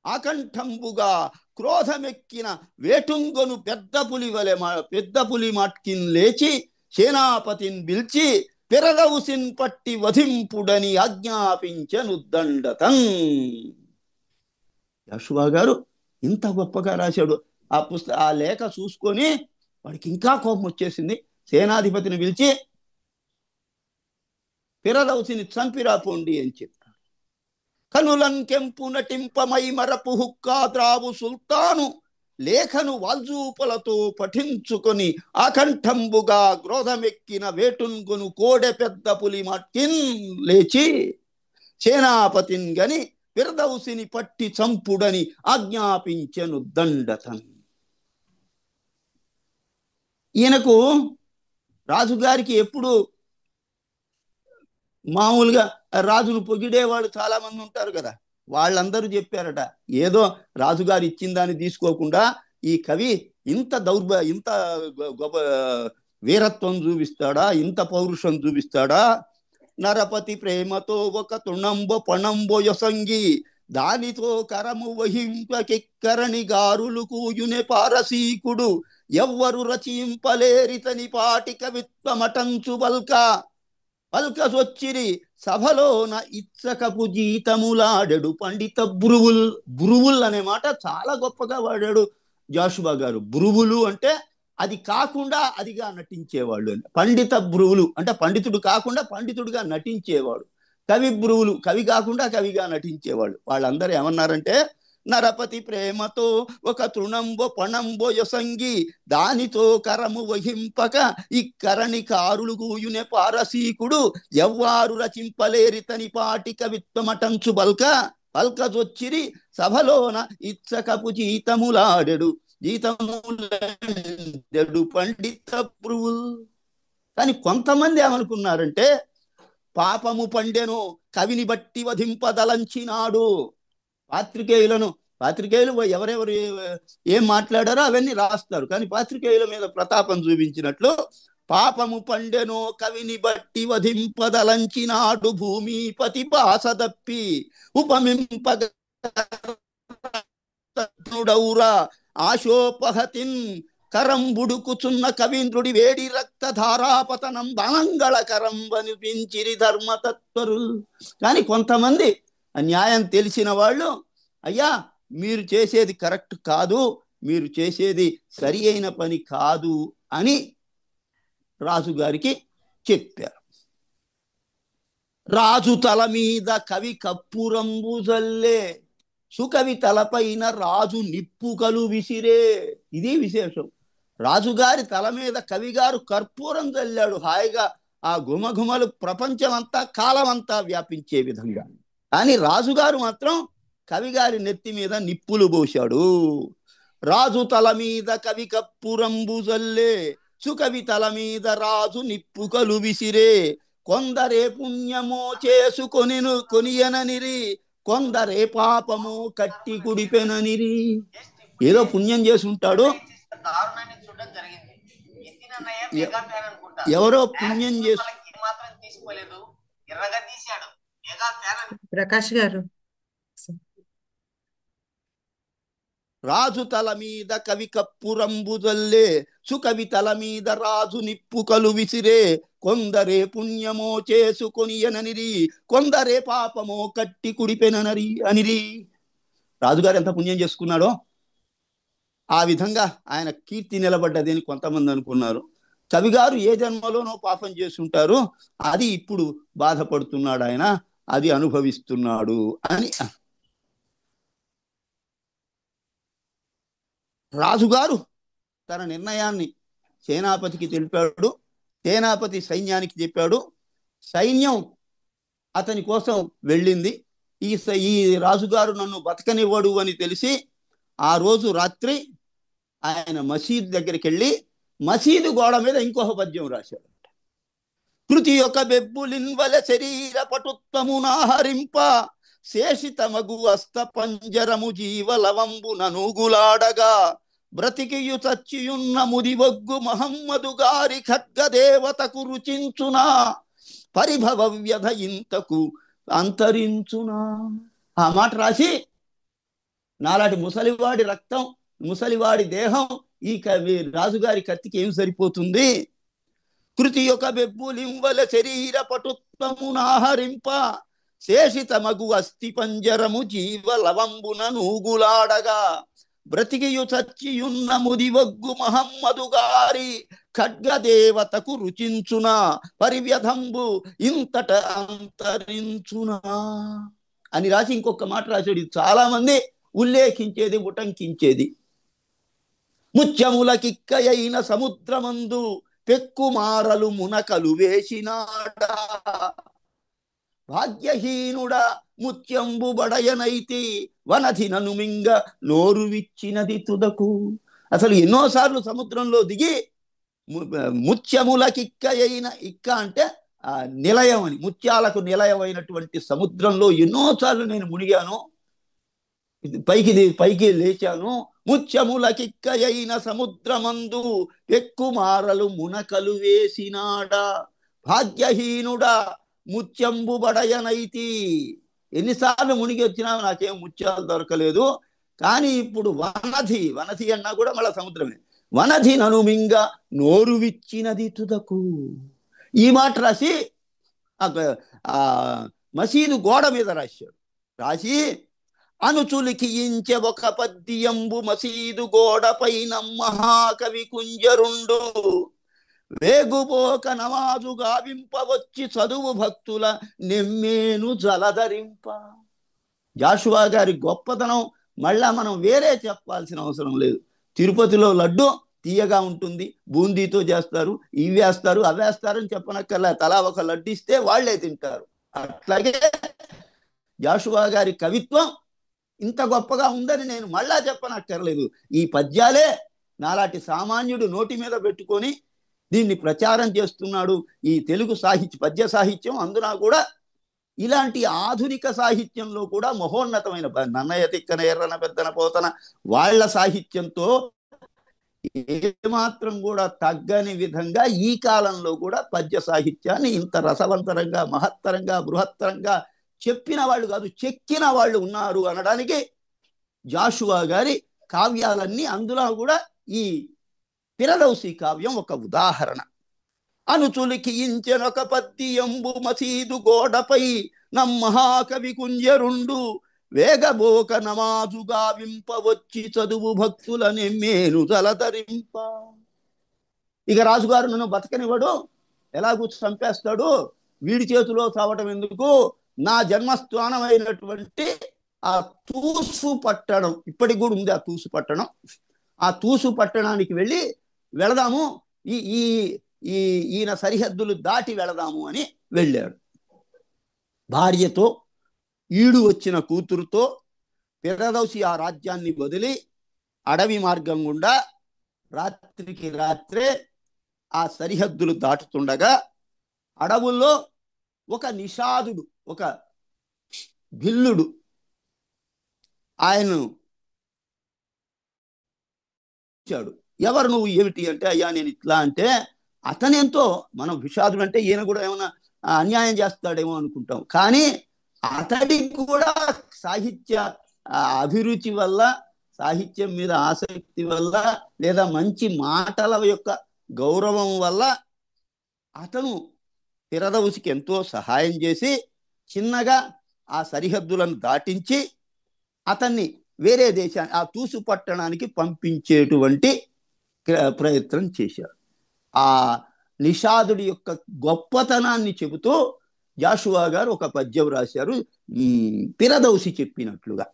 [SPEAKER 3] ఆకంఠంబుగా క్రోధమెక్కిన వేటుంగొను పెద్ద పులి మట్కిన్ లేచి సేనాపతిని పిలిచి పెరదవుసిన్ పట్టి వధింపుడని ఆజ్ఞాపించను దండతన్. జాషువా గారు ఇంత గొప్పగా రాశాడు. ఆ లేఖ చూసుకొని వాడికి ఇంకా కోపం వచ్చేసింది. సేనాధిపతిని పిలిచి ఫిరదౌసిని చంపిరా పోండి అని చెప్తాడు. కనులం కెంపు నటింపమై మరపు హుక్కా ద్రావు సుల్తాను లేఖను వాల్జూపులతో పఠించుకొని ఆకంఠంబుగా క్రోధమెక్కిన వేటున్గును కోడె పెద్ద పులి మట్కిన్ లేచి సేనాపతిన్ గని ఫిర్దౌసిని పట్టి చంపుడని ఆజ్ఞాపించెను దండతన్. ఈయనకు రాజుగారికి ఎప్పుడు మామూలుగా రాజును పొగిడేవాళ్ళు చాలా మంది ఉంటారు కదా, వాళ్ళందరూ చెప్పారట, ఏదో రాజుగారు ఇచ్చిన దాన్ని తీసుకోకుండా ఈ కవి ఇంత ఇంత వీరత్వం చూపిస్తాడా, ఇంత పౌరుషం చూపిస్తాడా. నరపతి ప్రేమతో ఒక తుణంబో పణంబో యొసంగి దానితో కరము వహింపకెక్కరణి గారులు కూయునే పారసీకుడు ఎవ్వరు రచింపలేరితని పాటి కవిత్వమటంచు పల్కసొచ్చిరి సభలోన ఇచ్చకపు జీతములాడెడు పండిత బురువుల్. బురువుల్ అనే మాట చాలా గొప్పగా వాడాడు జాషువా గారు. బురువులు అంటే అది కాకుండా అదిగా నటించేవాళ్ళు. పండిత బురువులు అంటే పండితుడు కాకుండా పండితుడిగా నటించేవాడు. కవి బురువులు కవి కాకుండా కవిగా నటించేవాళ్ళు. వాళ్ళందరూ ఏమన్నారంటే, నరపతి ప్రేమతో ఒక తృణంబో పణంబో యొసంగి దానితో కరము వహింపక ఇక్కరణి కారులు కూయునే పారసీకుడు ఎవ్వారు రచింపలేరితని పాటి కవిత్వమటంచు పల్కజొచ్చిరి సభలోన ఇచ్చకపు జీతములాడెడు పండిత బురువుల్. కానీ కొంతమంది ఏమనుకున్నారంటే, పాపము పండెను కవిని బట్టి వధింపదలంచినాడు. పాత్రికేయులు ఎవరెవరు ఏం మాట్లాడారో అవన్నీ రాస్తారు, కానీ పాత్రికేయుల మీద ప్రతాపం చూపించినట్లు పాపము పండెను కవిని బట్టి వధింపదలంచినాడు భూమిపతి బాసదప్పి ఉపమింపగౌరా ఆశోపహతిన్ కరంబుడుకుచున్న కవీంద్రుడి వేడి రక్తధారాపతనం బాంగళకరం వనిపించిరి ధర్మతత్వరుల్. కానీ కొంతమంది న్యాయం తెలిసిన వాళ్ళు, అయ్యా మీరు చేసేది కరెక్ట్ కాదు, మీరు చేసేది సరి అయిన పని కాదు అని రాజుగారికి చెప్పారు. రాజు తల మీద కవి కప్పురంబు జల్లే సుకవి తలపైన రాజు నిప్పుకలు విసిరే. ఇది విశేషం. రాజుగారి తల మీద కవిగారు కర్పూరం చల్లాడు హాయిగా, ఆ గుమగుమలు ప్రపంచమంతా కాలమంతా వ్యాపించే విధంగా. కానీ రాజుగారు మాత్రం కవిగారి నెత్తి మీద నిప్పులు పోశాడు. రాజు తల మీద కవి కప్పురంబు జల్లే సుకవి తల మీద రాజు నిప్పుకలు విసిరే కొందరే పుణ్యమో కొనియననిరి కొందరే పాపము కట్టి కుడిపెననిరి. ఏదో పుణ్యం చేసి ఉంటాడు, ఎవరో పుణ్యం చేసి.
[SPEAKER 1] ప్రకాష్ గారు,
[SPEAKER 3] రాజు తల మీద కవి కప్పురంబు జల్లే సుకవి తల మీద రాజు నిప్పుకలు విసిరే కొందరే పుణ్యమో చేసుకొనియననిరి కొందరే పాపమో కట్టి కుడిపెననరి అనిరి. రాజుగారు ఎంత పుణ్యం చేసుకున్నాడో ఆ విధంగా ఆయన కీర్తి నిలబడ్డది అని కొంతమంది అనుకున్నారు. కవిగారు ఏ జన్మలోనో పాపం చేస్తుంటారు, అది ఇప్పుడు బాధపడుతున్నాడు ఆయన, అది అనుభవిస్తున్నాడు అని. రాజుగారు తన నిర్ణయాన్ని సేనాపతికి తెలిపాడు. సేనాపతి సైన్యానికి చెప్పాడు. సైన్యం అతని కోసం వెళ్ళింది. ఈ రాజుగారు నన్ను బతకనివ్వడు అని తెలిసి ఆ రోజు రాత్రి ఆయన మసీదు దగ్గరికి వెళ్ళి మసీదు గోడ మీద ఇంకొక పద్యం రాశాడు. కృతి యొక్క బెబ్బులిన్వల శరీర పటుత్వమునాహరింప శేషితమగు అస్త పంజరము జీవలవంబు ననుగులాడగా బ్రతికియు చచ్చియున్న ముదివొగ్గు మహమ్మదు గారి ఖడ్గదేవతకు రుచించునా పరిభవ వ్యధ ఇంతకు అంతరించునా. ఆ మాట రాసి, నాలాంటి ముసలివాడి రక్తం, ముసలివాడి దేహం ఈ రాజుగారి కత్తికి ఏం సరిపోతుంది? కృతి యొక్క బెబ్బులింవల శరీర పటుత్వమునాహరింప శేషితమగు అస్థి పంజరము జీవలవంబున నూగులాడగా బ్రతికియు చచ్చియున్న ముదివొగ్గు మహమ్మదు గారి ఖడ్గదేవతకు రుచించునా పరివ్యధంబు ఇంతట అంతరించునా అని రాసి ఇంకొక మాట రాశాడు. ఇది చాలా మంది ఉల్లేఖించేది, ఉటంకించేది. ముత్యములకిక్కయైన సముద్రమందు పెక్కుమారలు మునకలు వేసినాడా, భాగ్యహీనుడా ముత్యంబు బడయనైతి వనధి ననుమింగ నోరు విచ్చినది తుదకు. అసలు ఎన్నోసార్లు సముద్రంలో దిగి ముత్యములకిక్కయైన, ఇక్క అంటే నిలయం అని, ముత్యాలకు నిలయమైనటువంటి సముద్రంలో ఎన్నోసార్లు నేను మునిగాను, పైకి లేచాను. ముత్యములకిక్కయైన సముద్రమందు ఎక్కుమారలు మునకలు వేసినాడా, భాగ్యహీనుడా ముత్యంబు బడయనైతి. ఎన్నిసార్లు మునిగి వచ్చినా నాకేం ముత్యాలు దొరకలేదు. కానీ ఇప్పుడు వనధి అన్నా కూడా మళ్ళా సముద్రమే. వనధి ననుమింగ నోరు విచ్చినది తుదకు. ఈ మాట రాసి ఆ మసీదు గోడ మీద రాశాడు. రాసి అనుచులికియించే ఒక పద్యంబు మసీదు గోడపైన మహాకవి కుంజరుండు, వేగుపోక నమాజు గావింపవచ్చి చదువు భక్తుల నెమ్మేను జలధరింప. జాషువా గారి గొప్పతనం మళ్ళా మనం వేరే చెప్పాల్సిన అవసరం లేదు. తిరుపతిలో లడ్డు తీయగా ఉంటుంది, బూందీతో చేస్తారు, ఇవి వేస్తారు అవి వేస్తారని చెప్పనక్కర్లే. తలా ఒక లడ్డు ఇస్తే వాళ్లే తింటారు. అట్లాగే జాషువా గారి కవిత్వం ఇంత గొప్పగా ఉందని నేను మళ్ళా చెప్పనక్కర్లేదు. ఈ పద్యాలే నాలాంటి సామాన్యుడు నోటి మీద పెట్టుకొని దీన్ని ప్రచారం చేస్తున్నాడు. ఈ తెలుగు పద్య సాహిత్యం అందున కూడా ఇలాంటి ఆధునిక సాహిత్యంలో కూడా మహోన్నతమైన నన్నయ్య తిక్కన ఎర్రన పెద్దన పోతన వాళ్ళ సాహిత్యంతో ఏమాత్రం కూడా తగ్గని విధంగా ఈ కాలంలో కూడా పద్య సాహిత్యాన్ని ఇంత రసవంతరంగా, మహత్తరంగా, బృహత్తరంగా చెప్పిన వాళ్ళు కాదు, చెక్కిన వాళ్ళు ఉన్నారు అనడానికి జాషువా గారి కావ్యాలన్నీ, అందులో కూడా ఈ పిరదౌసి కావ్యం ఒక ఉదాహరణ. అనుచులికియించెనొక పద్యంబు మసీదు గోడపై నమ్మహాకవి కుంజరుండు, వేగబోక నమాజుగా వింపవచ్చి చదువు భక్తుల నెమ్మేను జలధరింప. ఇక రాజుగారు నన్ను బతకనివ్వడు, ఎలాగూ చంపేస్తాడు, వీడి చేతిలో చావటం ఎందుకు, నా జన్మస్థానమైనటువంటి ఆ తూసు పట్టణం, ఇప్పటికి కూడా ఉంది ఆ తూసు పట్టణం, ఆ తూసు పట్టణానికి వెళదాము, ఈయన సరిహద్దులు దాటి వెళదాము అని వెళ్ళాడు. భార్యతో, ఈడు వచ్చిన కూతురుతో పిరదౌసి ఆ రాజ్యాన్ని వదిలి అడవి మార్గం గుండా రాత్రికి రాత్రే ఆ సరిహద్దులు దాటుతుండగా అడవుల్లో ఒక నిషాదుడు, ఒక భిల్లుడు ఆయన్ను వచ్చాడు. ఎవరు నువ్వు, ఏమిటి అంటే, అయ్యా నేను ఇట్లా అంటే, అతనెంతో, మనం విషాదుడు అంటే ఈయన కూడా ఏమైనా అన్యాయం చేస్తాడేమో అనుకుంటాం. కానీ అతడికి కూడా సాహిత్య అభిరుచి వల్ల, సాహిత్యం మీద ఆసక్తి వల్ల, లేదా మంచి మాటల యొక్క గౌరవం వల్ల అతను పిరదౌసికి ఎంతో సహాయం చేసి చిన్నగా ఆ సరిహద్దులను దాటించి అతన్ని వేరే దేశాన్ని, ఆ తూసు పట్టణానికి పంపించేటువంటి ప్రయత్నం చేశారు. ఆ నిషాదుడి యొక్క గొప్పతనాన్ని చెబుతూ జాషువా గారు ఒక పద్యం రాశారు, పిరదౌసి చెప్పినట్లుగా.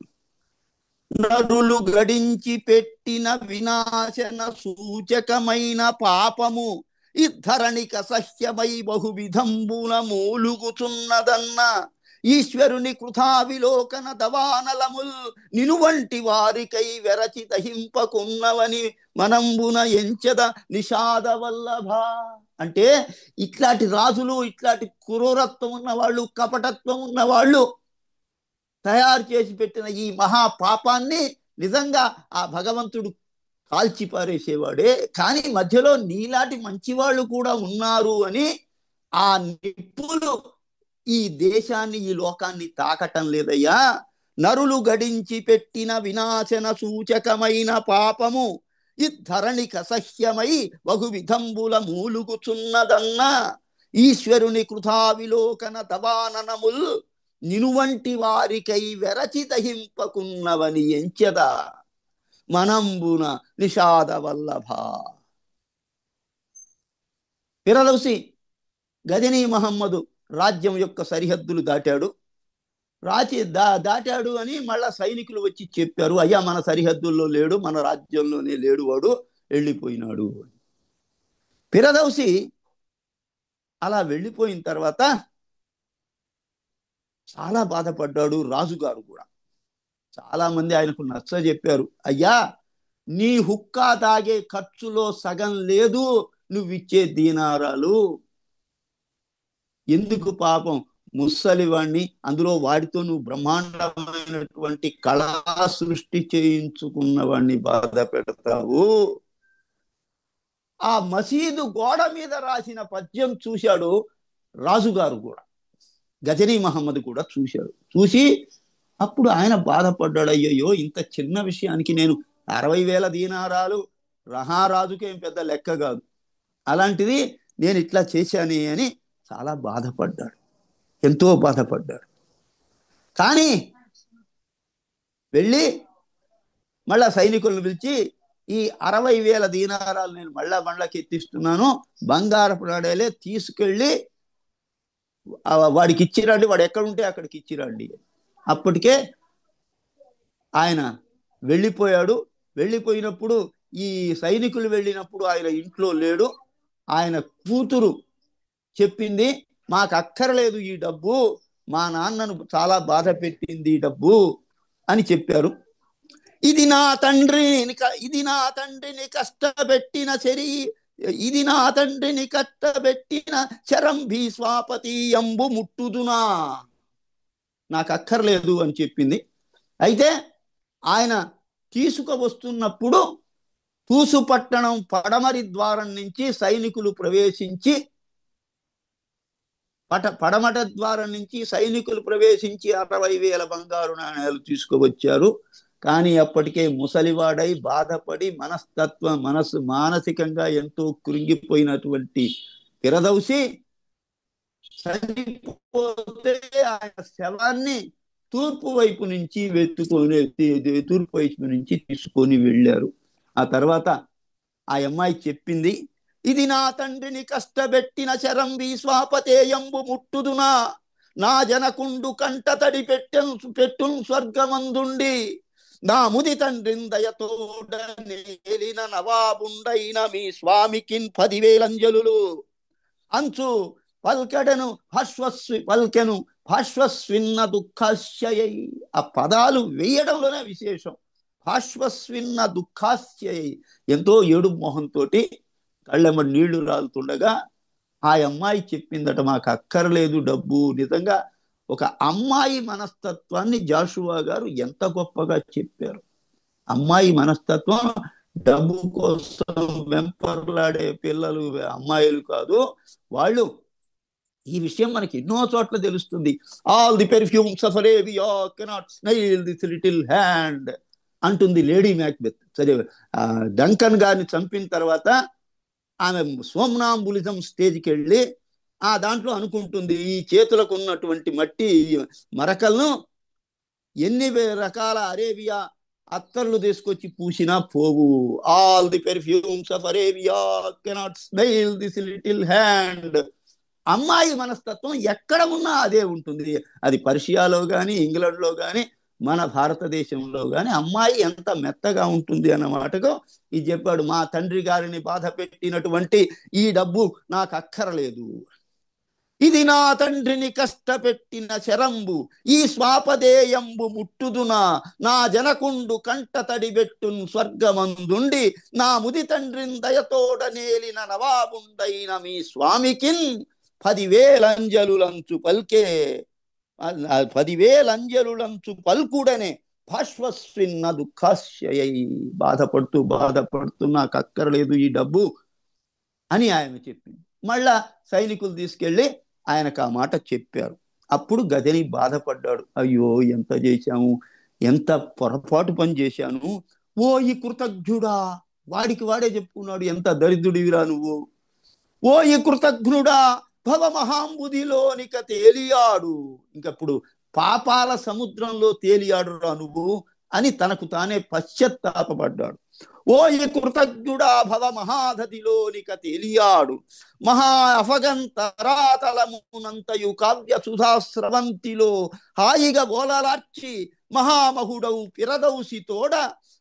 [SPEAKER 3] నరులు గడించి పెట్టిన వినాశన సూచకమైన పాపము ఇద్ధరణిక సహ్యమై బహువిధంబున మూలుగుచున్నదన్న, ఈశ్వరుని కృతావిలోకన దవానలముల్ నిను వంటి వారికై వెరచి దహింపకున్నవని మనంబున ఎంచెద నిషాద వల్లభ. అంటే ఇట్లాంటి రాజులు, ఇట్లాంటి క్రూరత్వం ఉన్నవాళ్ళు, కపటత్వం ఉన్నవాళ్ళు తయారు చేసి పెట్టిన ఈ మహాపాపాన్ని నిజంగా ఆ భగవంతుడు కాల్చిపారేసేవాడే. కానీ మధ్యలో నీలాంటి మంచివాళ్ళు కూడా ఉన్నారు అని ఆ నిప్పులు ఈ దేశాన్ని, ఈ లోకాన్ని తాకటం లేదయ్యా. నరులు గడించి పెట్టిన వినాశన సూచకమైన పాపము ఇద్ధరణికి అసహ్యమై బహువిధంబుల మూలుగుచున్నదన్న, ఈశ్వరుని కృతావిలోకన దవాననముల్ నినువంటి వారికై వెరచి దహింపకున్నవని ఎంచెద మనంబున నిషాద వల్లభ. పిరదౌసి గజనీ మహమ్మదు రాజ్యం యొక్క సరిహద్దులు దాటాడు. దాటాడు అని మళ్ళా సైనికులు వచ్చి చెప్పారు, అయ్యా మన సరిహద్దుల్లో లేడు, మన రాజ్యంలోనే లేడు, వాడు వెళ్ళిపోయినాడు. పిరదౌసి అలా వెళ్ళిపోయిన తర్వాత చాలా బాధపడ్డాడు. రాజుగారు కూడా చాలా మంది ఆయనకు నచ్చ చెప్పారు, అయ్యా నీ హుక్కా తాగే ఖర్చులో సగం లేదు నువ్విచ్చే దీనారాలు, ఎందుకు పాపం ముసలివాణ్ణి, అందులో వాడితో నువ్వు బ్రహ్మాండమైనటువంటి కళా సృష్టి చేయించుకున్న వాడిని బాధ పెడతావు. ఆ మసీదు గోడ మీద రాసిన పద్యం చూశాడు రాజుగారు కూడా, గజనీ మహమ్మద్ కూడా చూశాడు. చూసి అప్పుడు ఆయన బాధపడ్డాడు, అయ్యయ్యో ఇంత చిన్న విషయానికి నేను 60,000 దీనారాలు మహారాజుకేం పెద్ద లెక్క కాదు, అలాంటిది నేను ఇట్లా చేశానే అని చాలా బాధపడ్డాడు, ఎంతో బాధపడ్డాడు. కానీ వెళ్ళి మళ్ళా సైనికులను పిలిచి, ఈ 60,000 దీనారాలు నేను మళ్ళాకి ఎత్తిస్తున్నాను, బంగారపు నాణేలే తీసుకెళ్ళి వాడికి ఇచ్చిరండి, వాడు ఎక్కడుంటే అక్కడికి ఇచ్చిరండి. అప్పటికే ఆయన వెళ్ళిపోయాడు. వెళ్ళిపోయినప్పుడు ఈ సైనికులు వెళ్ళినప్పుడు ఆయన ఇంట్లో లేడు. ఆయన కూతురు చెప్పింది, మాకు అక్కర్లేదు ఈ డబ్బు, మా నాన్నను చాలా బాధ పెట్టింది ఈ డబ్బు అని చెప్పారు. ఇది నా తండ్రిని కష్టపెట్టిన ఇది నా తండ్రిని కష్టపెట్టిన చరంభీ స్వాపతి అంబు ముట్టుదునా, నాకు అక్కర్లేదు అని చెప్పింది. అయితే ఆయన తీసుకువస్తున్నప్పుడు తూసు పట్టణం పడమరి ద్వారం నుంచి సైనికులు ప్రవేశించి పడమట ద్వారం నుంచి సైనికులు ప్రవేశించి 60,000 బంగారు నాణేలు తీసుకువచ్చారు. కానీ అప్పటికే ముసలివాడై బాధపడి మానసికంగా ఎంతో కృంగిపోయినటువంటి పిరదౌసి చనిపోతే ఆయన శవాన్ని తూర్పు వైపు నుంచి తీసుకొని వెళ్ళారు. ఆ తర్వాత ఆ అమ్మాయి చెప్పింది, ఇది నా తండ్రిని కష్టపెట్టిన చరంబీ స్వాపతేయంబు ముట్టుదునా, నా జనకుండు కంట తడి పెట్టున్ స్వర్గమందుండి, నా ముది తండ్రిన్ దయతోడ నేలిన నవాబుండైన మీ స్వామికిన్ 10,000 అంజలులు అంచు పల్కెను భాష్వస్విన్న దుఃఖాశ్చయై. ఆ పదాలు వేయడంలోనే విశేషం. భాష్వస్విన్న దుఃఖాశ్చయై, ఎంతో ఏడు మొహంతో కళ్ళెమ్మడి నీళ్లు రాలుతుండగా ఆ అమ్మాయి చెప్పిందట, మాకు అక్కర్లేదు డబ్బు. నిజంగా ఒక అమ్మాయి మనస్తత్వాన్ని జాషువా గారు ఎంత గొప్పగా చెప్పారు. అమ్మాయి మనస్తత్వం డబ్బు కోసం వెంపర్లాడే పిల్లలు అమ్మాయిలు కాదు వాళ్ళు. ఈ విషయం మనకి ఎన్నో చోట్ల తెలుస్తుంది. All the perfumes of Arabia cannot smile this little hand అంటుంది లేడీ మ్యాక్బెత్. సరే, డంకన్ గారిని చంపిన తర్వాత ఆమె సోమ్నాంబులిజం స్టేజ్కి వెళ్ళి దాంట్లో అనుకుంటుంది, ఈ చేతులకు ఉన్నటువంటి మట్టి మరకలను ఎన్ని రకాల అరేబియా అత్తర్లు తీసుకొచ్చి పూసినా పోవు. All the perfumes of Arabia cannot smile this little hand. అమ్మాయి మనస్తత్వం ఎక్కడ ఉన్నా అదే ఉంటుంది. అది పర్షియాలో కానీ ఇంగ్లాండ్లో కానీ మన భారతదేశంలో కానీ అమ్మాయి ఎంత మెత్తగా ఉంటుంది అన్న మాటకు ఇది చెప్పాడు. మా తండ్రి గారిని బాధ పెట్టినటువంటి ఈ డబ్బు నాకు అక్కరలేదు, ఇది నా తండ్రిని కష్టపెట్టిన శరంబు, ఈ స్వాపదేయంబు ముట్టుదునా, నా జనకుండు కంట తడిబెట్టున్ స్వర్గమందుండి, నా ముది తండ్రిని దయతోడ నేలిన నవాబుండైన మీ స్వామికిన్ 10,000 అంజలులంచు పల్కే. 10,000 అంజలులంచు పల్కుడనే భాష్వస్విన్న దుఃఖాశ్చయై. బాధపడుతూ నాకు అక్కర్లేదు ఈ డబ్బు అని ఆయన చెప్పింది. మళ్ళా సైనికులు తీసుకెళ్ళి ఆయనకు ఆ మాట చెప్పారు. అప్పుడు గజని బాధపడ్డాడు, అయ్యో ఎంత చేశాము, ఎంత పొరపాటు పని చేశాను, ఓ ఈ కృతజ్ఞుడా. వాడికి వాడే చెప్పుకున్నాడు, ఎంత దరిద్రుడివిరా నువ్వు, ఓ ఈ కృతజ్ఞుడా భవ మహాంబుధిలోనిక తేలియాడు. ఇంకప్పుడు పాపాల సముద్రంలో తేలియాడురా నువ్వు, అని తనకు తానే పశ్చాత్తాపడ్డాడు. ఓ ఈ కృతజ్ఞుడా భవ మహాదతిలోనిక తేలియాడు, మహా అఫగంతరాతలమునంతయు కావ్య సుధాస్రవంతిలో హాయిగా ఓలలార్చి మహామహుడవు పిరదౌసి తోడ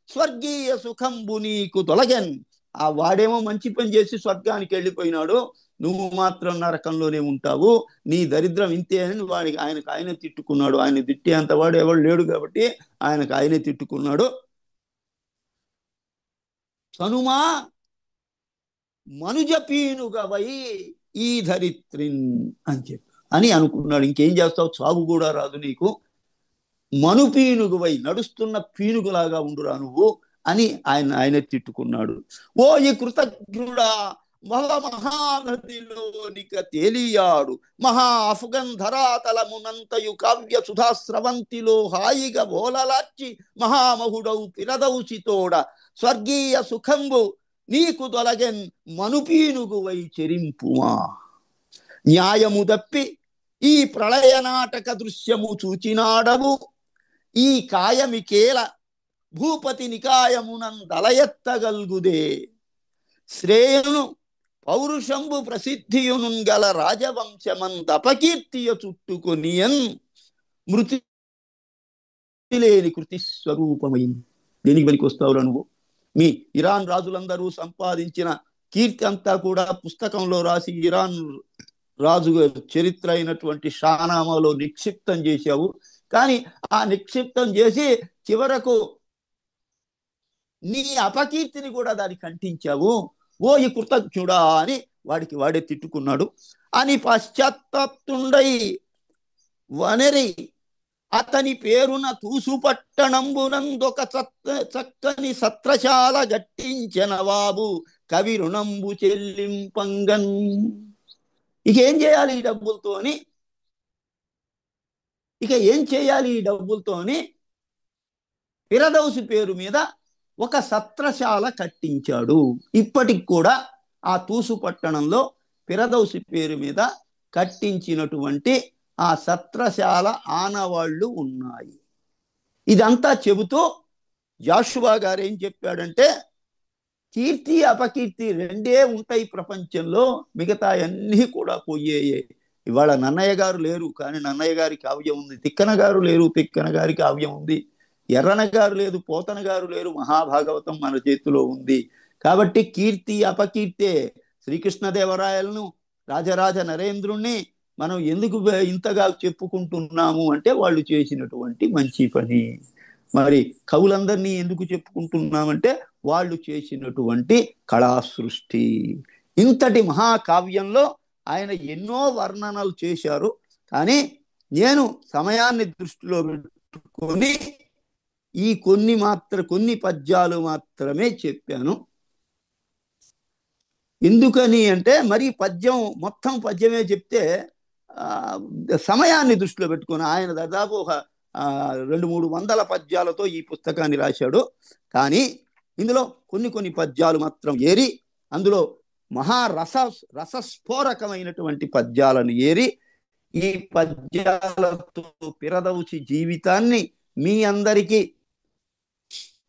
[SPEAKER 3] స్వర్గీయ సుఖంబు నీకు తొలగన్. ఆ వాడేమో మంచి పని చేసి స్వర్గానికి వెళ్ళిపోయినాడు, నువ్వు మాత్రం నరకంలోనే ఉంటావు, నీ దరిద్రం ఇంతే అని వాడికి ఆయనే తిట్టుకున్నాడు. ఆయన తిట్టేంత వాడు ఎవడు లేడు కాబట్టి ఆయనకు ఆయనే తిట్టుకున్నాడు. తనుమా మనుజపీనుగవై ఈ ధరిత్రిన్ అని అనుకున్నాడు. ఇంకేం చేస్తావు, చావు కూడా రాదు నీకు, మనుపీనుగువై నడుస్తున్న పీనుగులాగా ఉండురా నువ్వు అని ఆయనే తిట్టుకున్నాడు. ఓ ఈ కృతజ్ఞుడా మహ మహానదిలోనిక తేలియాడు, మహా అఫ్గన్ ధరాతలమునంతయు కావ్య సుధాస్రవంతిలో హాయిగా ఓలలార్చి మహామహుడవు పిరదౌసితోడ స్వర్గీయ సుఖంబు నీకు తొలగెన్ మనుపీనుగువై చెరింపుమా. న్యాయము దప్పి ఈ ప్రళయ నాటక దృశ్యము చూచినాడవు, ఈ కాయమికేల భూపతి నికాయమునందలయెత్తగల్గుదే. శ్రేయును పౌరుషంబు ప్రసిద్ధియును గల రాజవంశమందపకీర్తియ చుట్టుకొనియన్ మృతి లేని కృతి స్వరూపమైంది. దేనికి పనికి వస్తావురా నువ్వు? మీ ఇరాన్ రాజులందరూ సంపాదించిన కీర్తి అంతా కూడా పుస్తకంలో రాసి ఇరాన్ రాజు చరిత్ర అయినటువంటి షానామాలో నిక్షిప్తం చేశావు. కానీ ఆ నిక్షిప్తం చేసి చివరకు నీ అపకీర్తిని కూడా దానికి అంటించావు. ఓ ఈ కృతజ్ఞుడా అని వాడికి వాడే తిట్టుకున్నాడు. అని పశ్చాత్తాప్తుండై వనరి అతని పేరున తూసుపట్టణంబునందొక చక్కని సత్రశాల గట్టించె నవాబు కవి రుణంబు చెల్లింపంగన్. ఇక ఏం చేయాలి ఈ డబ్బులతోని, ఫిరదౌసి పేరు మీద ఒక సత్రశాల కట్టించాడు. ఇప్పటికి కూడా ఆ తూసు పట్టణంలో ఫిరదౌసి పేరు మీద కట్టించినటువంటి ఆ సత్రశాల ఆనవాళ్లు ఉన్నాయి. ఇదంతా చెబుతూ జాషువా గారు ఏం చెప్పాడంటే, కీర్తి అపకీర్తి రెండే ఉంటాయి ప్రపంచంలో, మిగతా అన్నీ కూడా పోయేయే. ఇవాళ నన్నయ్య గారు లేరు, కానీ నన్నయ్య గారి కావ్యం ఉంది. తిక్కన గారు లేరు, తిక్కన గారి కావ్యం ఉంది. ఎర్రన గారు లేదు, పోతన గారు లేరు, మహాభాగవతం మన చేతిలో ఉంది. కాబట్టి కీర్తి అపకీర్తే. శ్రీకృష్ణదేవరాయలను, రాజరాజ నరేంద్రుణ్ణి మనం ఎందుకు ఇంతగా చెప్పుకుంటున్నాము అంటే వాళ్ళు చేసినటువంటి మంచి పని. మరి కవులందరినీ ఎందుకు చెప్పుకుంటున్నామంటే వాళ్ళు చేసినటువంటి కళా సృష్టి. ఇంతటి మహాకావ్యంలో ఆయన ఎన్నో వర్ణనలు చేశారు. కానీ నేను సమయాన్ని దృష్టిలో పెట్టుకొని ఈ కొన్ని పద్యాలు మాత్రమే చెప్పాను. ఎందుకని అంటే మరి మొత్తం పద్యమే చెప్తే సమయాన్ని దృష్టిలో పెట్టుకొని ఆయన దాదాపు ఒక 200-300 పద్యాలతో ఈ పుస్తకాన్ని రాశాడు. కానీ ఇందులో కొన్ని పద్యాలు మాత్రం ఏరి, అందులో రసస్ఫోరకమైనటువంటి పద్యాలను ఏరి ఈ పద్యాలతో ఫిరదౌసి జీవితాన్ని మీ అందరికీ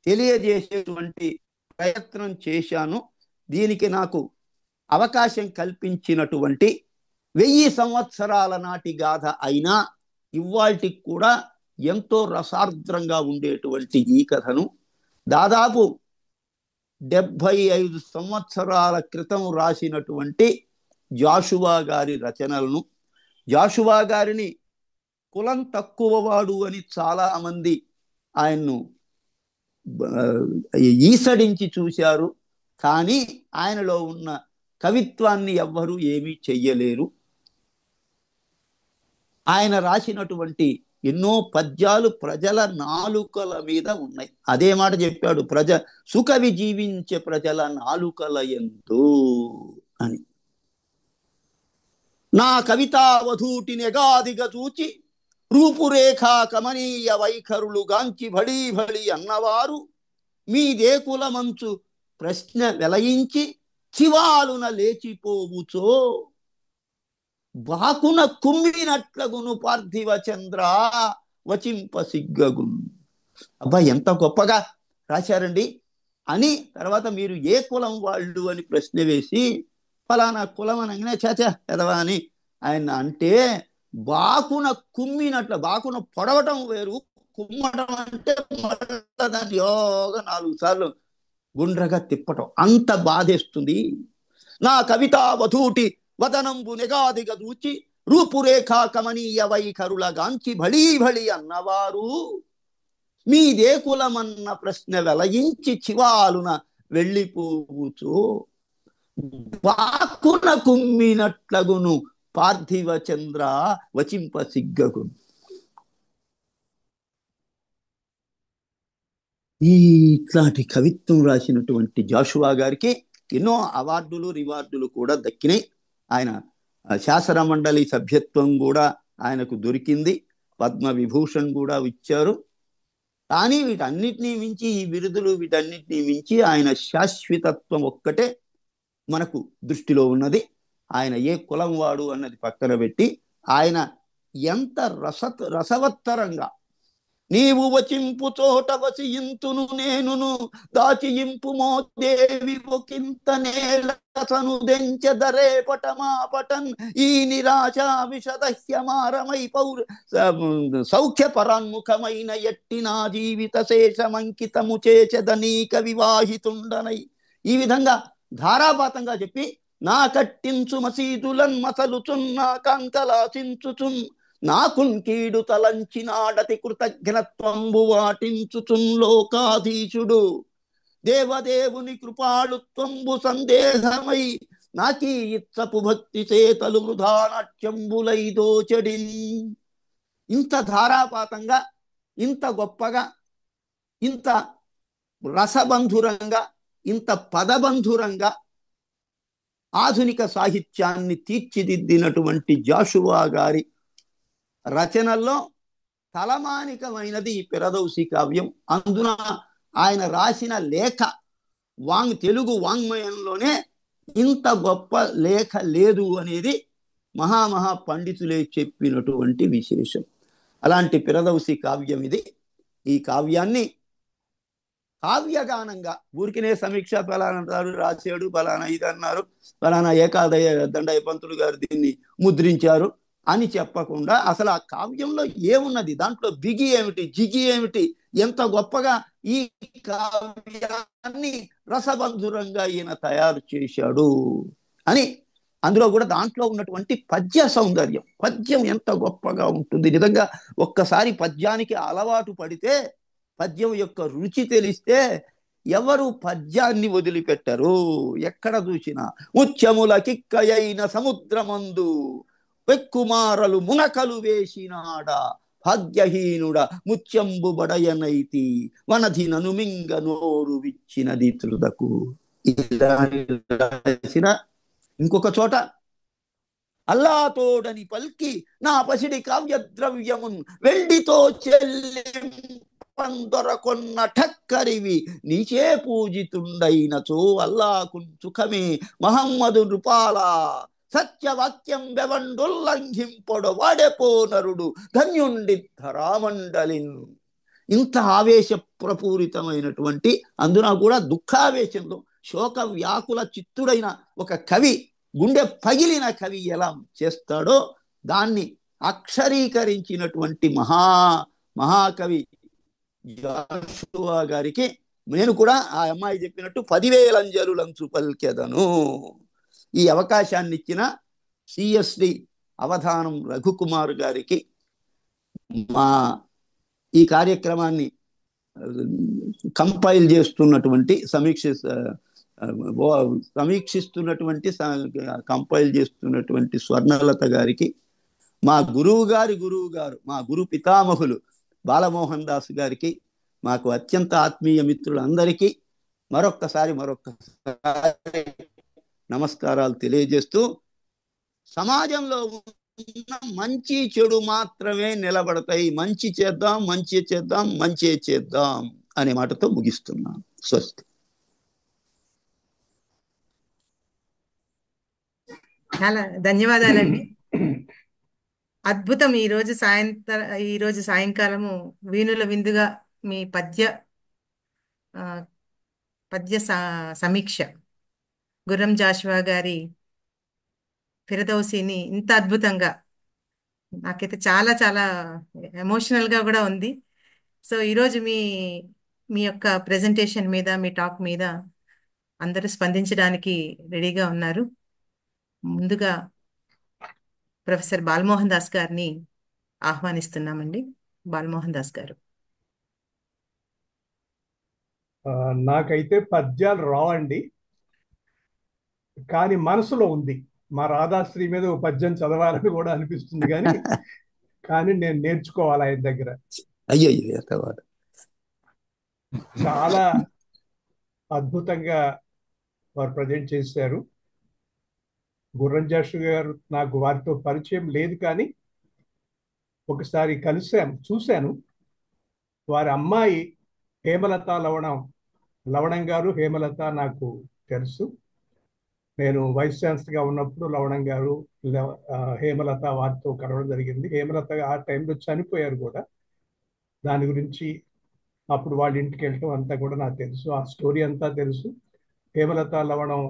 [SPEAKER 3] తెలియజేసేటువంటి ప్రయత్నం చేశాను. దీనికి నాకు అవకాశం కల్పించినటువంటి 1000 సంవత్సరాల నాటి గాథ అయినా ఇవాల్టికి కూడా ఎంతో రసార్ద్రంగా ఉండేటువంటి ఈ కథను దాదాపు 75 సంవత్సరాల క్రితం రాసినటువంటి జాషువా గారి రచనలను, జాషువా గారిని కులం తక్కువవాడు అని చాలా మంది ఆయన్ను ఈసడించి చూశారు. కానీ ఆయనలో ఉన్న కవిత్వాన్ని ఎవ్వరూ ఏమీ చెయ్యలేరు. ఆయన రాసినటువంటి ఎన్నో పద్యాలు ప్రజల నాలుకల మీద ఉన్నాయి. అదే మాట చెప్పాడు, సుకవి జీవించే ప్రజల నాలుకల ఎందు అని. నా కవితావధూటి నెగాదిగా చూచి రూపురేఖా కమనీయ వైఖరులు గాంచి భళీ భళీ అన్నవారు మీ దేకుల మంచు ప్రశ్న వెలయించి చివాలున లేచిపోవుచో బాకున కుమ్మినట్లగును పార్థివ చంద్ర వచింప సిగ్గగును. అబ్బా ఎంత గొప్పగా రాశారండి అని. తర్వాత మీరు ఏ కులం వాళ్ళు అని ప్రశ్న వేసి ఫలానా కులం అనగానే చాచా ఎదవా అని ఆయన అంటే బాకున కుమ్మినట్లు, బాకున పొడవటం వేరు, కుమ్మటం అంటే దాన్ని యోగా 4 సార్లు గుండ్రగా తిప్పటం అంత బాధేస్తుంది. నా కవితా వధూటి వదనంబు నెగాదిగ దూచి రూపురేఖా కమనీయ వైఖరుల గాంచి భళీ భళీ అన్నవారు మీదే కులమన్న ప్రశ్న వెలయించి చివాలున వెళ్ళిపోవచ్చు వాకున కుమ్మినట్లగును పార్థివ చంద్ర వచింప సిగ్గగును. ఇట్లాంటి కవిత్వం రాసినటువంటి జాషువా గారికి ఎన్నో అవార్డులు రివార్డులు కూడా దక్కినాయి. ఆయన శాసన మండలి సభ్యత్వం కూడా ఆయనకు దొరికింది, పద్మ విభూషణ్ కూడా ఇచ్చారు. కానీ వీటన్నిటినీ మించి, ఈ బిరుదులు వీటన్నిటినీ మించి ఆయన శాశ్వతత్వం ఒక్కటే మనకు దృష్టిలో ఉన్నది. ఆయన ఏ కులం వాడు అన్నది పక్కన పెట్టి ఆయన ఎంత రసవత్తరంగా నీవు వచింపు చోట వసియింతును నేనును దాచియింపు మోదేవి ఒకంత నేలను దెంచెదరే పటమాపటన్ ఈ నిరాశ విషదహ్యమారమై సౌఖ్య పరాన్ముఖమైన ఎట్టి నా జీవిత శేషమంకితము చేచెదనీక వివాహితుండనై. ఈ విధంగా ధారాపాతంగా చెప్పి నా కట్టించు మసీదులన్ మసలుచున్నా కంకలాచించుచున్ నాకున్ కీడు తలంచినాడతి కృతజ్ఞత్వంబు వాటించుచున్ లోకాధీశుడు దేవదేవుని కృపాళుత్వంబు సందేహమై నాకీ ఇచ్చపు భక్తి చేతలు వృధానాట్యంబులై దోచడిన్. ఇంత ధారాపాతంగా, ఇంత గొప్పగా, ఇంత రసబంధురంగా, ఇంత పదబంధురంగా ఆధునిక సాహిత్యాన్ని తీర్చిదిద్దినటువంటి జాషువా గారి రచనల్లో తలమానికమైనది ఈ పిరదౌసి కావ్యం. అందున ఆయన రాసిన లేఖ తెలుగు వాంగ్మయంలోనే ఇంత గొప్ప లేఖ లేదు అనేది మహామహా పండితులే చెప్పినటువంటి విశేషం. అలాంటి పిరదౌసి కావ్యం ఇది. ఈ కావ్యాన్ని కావ్యగానంగా ఊరికినే సమీక్ష ఫలానా రాశాడు, ఫలానా ఇది అన్నారు, ఫలానా ఏకాదయ దండయ్య పంతులు గారు దీన్ని ముద్రించారు అని చెప్పకుండా అసలు ఆ కావ్యంలో ఏమున్నది, దాంట్లో బిగి ఏమిటి, జిగి ఏమిటి, ఎంత గొప్పగా ఈ కావ్యాన్ని రసబంధురంగా ఈయన తయారు చేశాడు అని. అందులో కూడా దాంట్లో ఉన్నటువంటి పద్య సౌందర్యం, పద్యం ఎంత గొప్పగా ఉంటుంది. నిజంగా ఒక్కసారి పద్యానికి అలవాటు పడితే, పద్యం యొక్క రుచి తెలిస్తే ఎవరు పద్యాన్ని వదిలిపెట్టరు. ఎక్కడ చూసినా ముత్యముల కిక్కయైన సముద్రమందు వెక్కుమారలు మునకలు వేసినాడ భాగ్యహీనుడ ముత్యంబు బడయనైతి వనధి ననుమింగ నోరు విచ్చినది తృదకు. ఇంకొక చోట అల్లాతోడని పల్కి నా పసిడి కావ్య ద్రవ్యమున్ వెండితో చెల్లిందొరకొన్న ఠక్కరివి నీచే పూజితుండైనచో అల్లాకు సుఖమే మహమ్మదు నృపాల సత్యవాక్యం బెవండుల్లంఘింపడు వాడెపో నరుడు ధన్యుండి ధరామండలిన్. ఇంత ఆవేశప్రపూరితమైనటువంటి, అందున కూడా దుఃఖావేశంలో శోక వ్యాకుల చిత్తుడైన ఒక కవి, గుండె పగిలిన కవి ఎలా చేస్తాడో దాన్ని అక్షరీకరించినటువంటి మహాకవి జాషువా గారికి నేను కూడా ఆ అమ్మాయి చెప్పినట్టు 10,000 అంజలులంచు పల్కెదను. ఈ అవకాశాన్ని ఇచ్చిన సిఎస్డి అవధానం రఘుకుమార్ గారికి, మా ఈ కార్యక్రమాన్ని కంపైల్ చేస్తున్నటువంటి సమీక్షిస్తున్నటువంటి కంపైల్ చేస్తున్నటువంటి స్వర్ణలత గారికి, మా గురువు గారు మా గురు పితామహులు బాలమోహన్ దాస్ గారికి, మాకు అత్యంత ఆత్మీయ మిత్రులందరికీ మరొక్కసారి నమస్కారాలు తెలియజేస్తూ, సమాజంలో ఉన్న మంచి చెడు మాత్రమే నిలబడతాయి. మంచి చేద్దాం మంచి చేద్దాం అనే మాటతో ముగిస్తున్నాను. స్వస్తి.
[SPEAKER 1] చాలా ధన్యవాదాలండి. అద్భుతం. ఈ రోజు సాయంకాలము వీణుల విందుగా మీ ఆ, పద్య సమీక్ష, గుర్రం జాషువా గారి ఫిరదౌసిని ఇంత అద్భుతంగా, నాకైతే చాలా చాలా ఎమోషనల్గా కూడా ఉంది. సో ఈరోజు మీ యొక్క ప్రెజెంటేషన్ మీద, మీ టాక్ మీద అందరూ స్పందించడానికి రెడీగా ఉన్నారు. ముందుగా ప్రొఫెసర్ బాలమోహన్ దాస్ గారిని ఆహ్వానిస్తున్నామండి. బాలమోహన్ దాస్ గారు.
[SPEAKER 4] నాకైతే పద్యాలు రావండి, కానీ మనసులో ఉంది. మా రాధాశ్రీ మీద ఓ పద్యం చదవాలని కూడా అనిపిస్తుంది, కానీ నేను నేర్చుకోవాలి ఆయన దగ్గర.
[SPEAKER 3] అయ్యో,
[SPEAKER 4] చాలా అద్భుతంగా వారు ప్రజెంట్ చేశారు. గుర్రం జాషు గారు, నాకు వారితో పరిచయం లేదు, కానీ ఒకసారి చూశాను. వారి అమ్మాయి హేమలత లవణం గారు, హేమలత నాకు తెలుసు. నేను వైస్ ఛాన్సలర్గా ఉన్నప్పుడు లవణం గారు, హేమలత వారితో కలవడం జరిగింది. హేమలత ఆ టైంలో చనిపోయారు కూడా. దాని గురించి అప్పుడు వాళ్ళ ఇంటికి వెళ్ళటం అంతా కూడా నాకు తెలుసు, ఆ స్టోరీ అంతా తెలుసు. హేమలత లవణం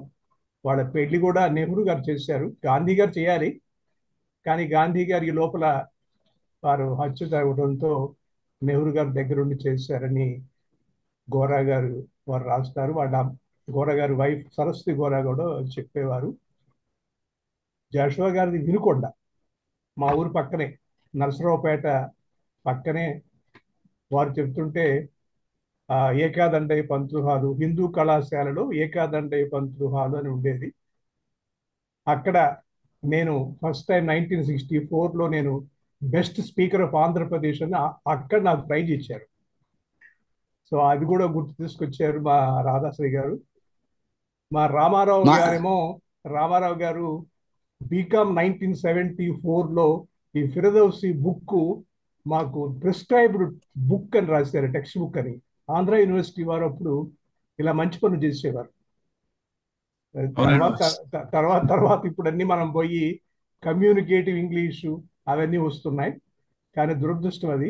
[SPEAKER 4] వాళ్ళ పెళ్లి కూడా నెహ్రూ గారు చేశారు. గాంధీ గారు చేయాలి, కానీ గాంధీ గారి లోపల వారు హత్య జరగడంతో నెహ్రూ గారు దగ్గరుండి చేశారని గోరా గారు వారు రాస్తారు. గోరా గారి వైఫ్ సరస్వతి గోరా కూడా చెప్పేవారు. జాషువా గారిది వినుకొండ, మా ఊరు పక్కనే, నరసరావుపేట పక్కనే. వారు చెప్తుంటే ఏకాదండయ పంతులు హాలు, హిందూ కళాశాలలో ఏకాదండయ పంతులు హాలు అని ఉండేది. అక్కడ నేను ఫస్ట్ టైం 1964లో నేను బెస్ట్ స్పీకర్ ఆఫ్ ఆంధ్రప్రదేశ్ అని అక్కడ నాకు ప్రైజ్ ఇచ్చారు. సో అది కూడా గుర్తు తీసుకొచ్చారు మా రాధాశ్రీ గారు. మా రామారావు గారు బీకామ్ 1974లో ఈ ఫిరదౌసి బుక్ మాకు ప్రిస్క్రైబ్డ్ బుక్ అని రాశారు, టెక్స్ట్ బుక్ అని. ఆంధ్ర యూనివర్సిటీ వారు అప్పుడు ఇలా మంచి పనులు చేసేవారు. తర్వాత ఇప్పుడు అన్ని మనం పోయి కమ్యూనికేటివ్ ఇంగ్లీషు అవన్నీ వస్తున్నాయి. కానీ దురదృష్టం అది,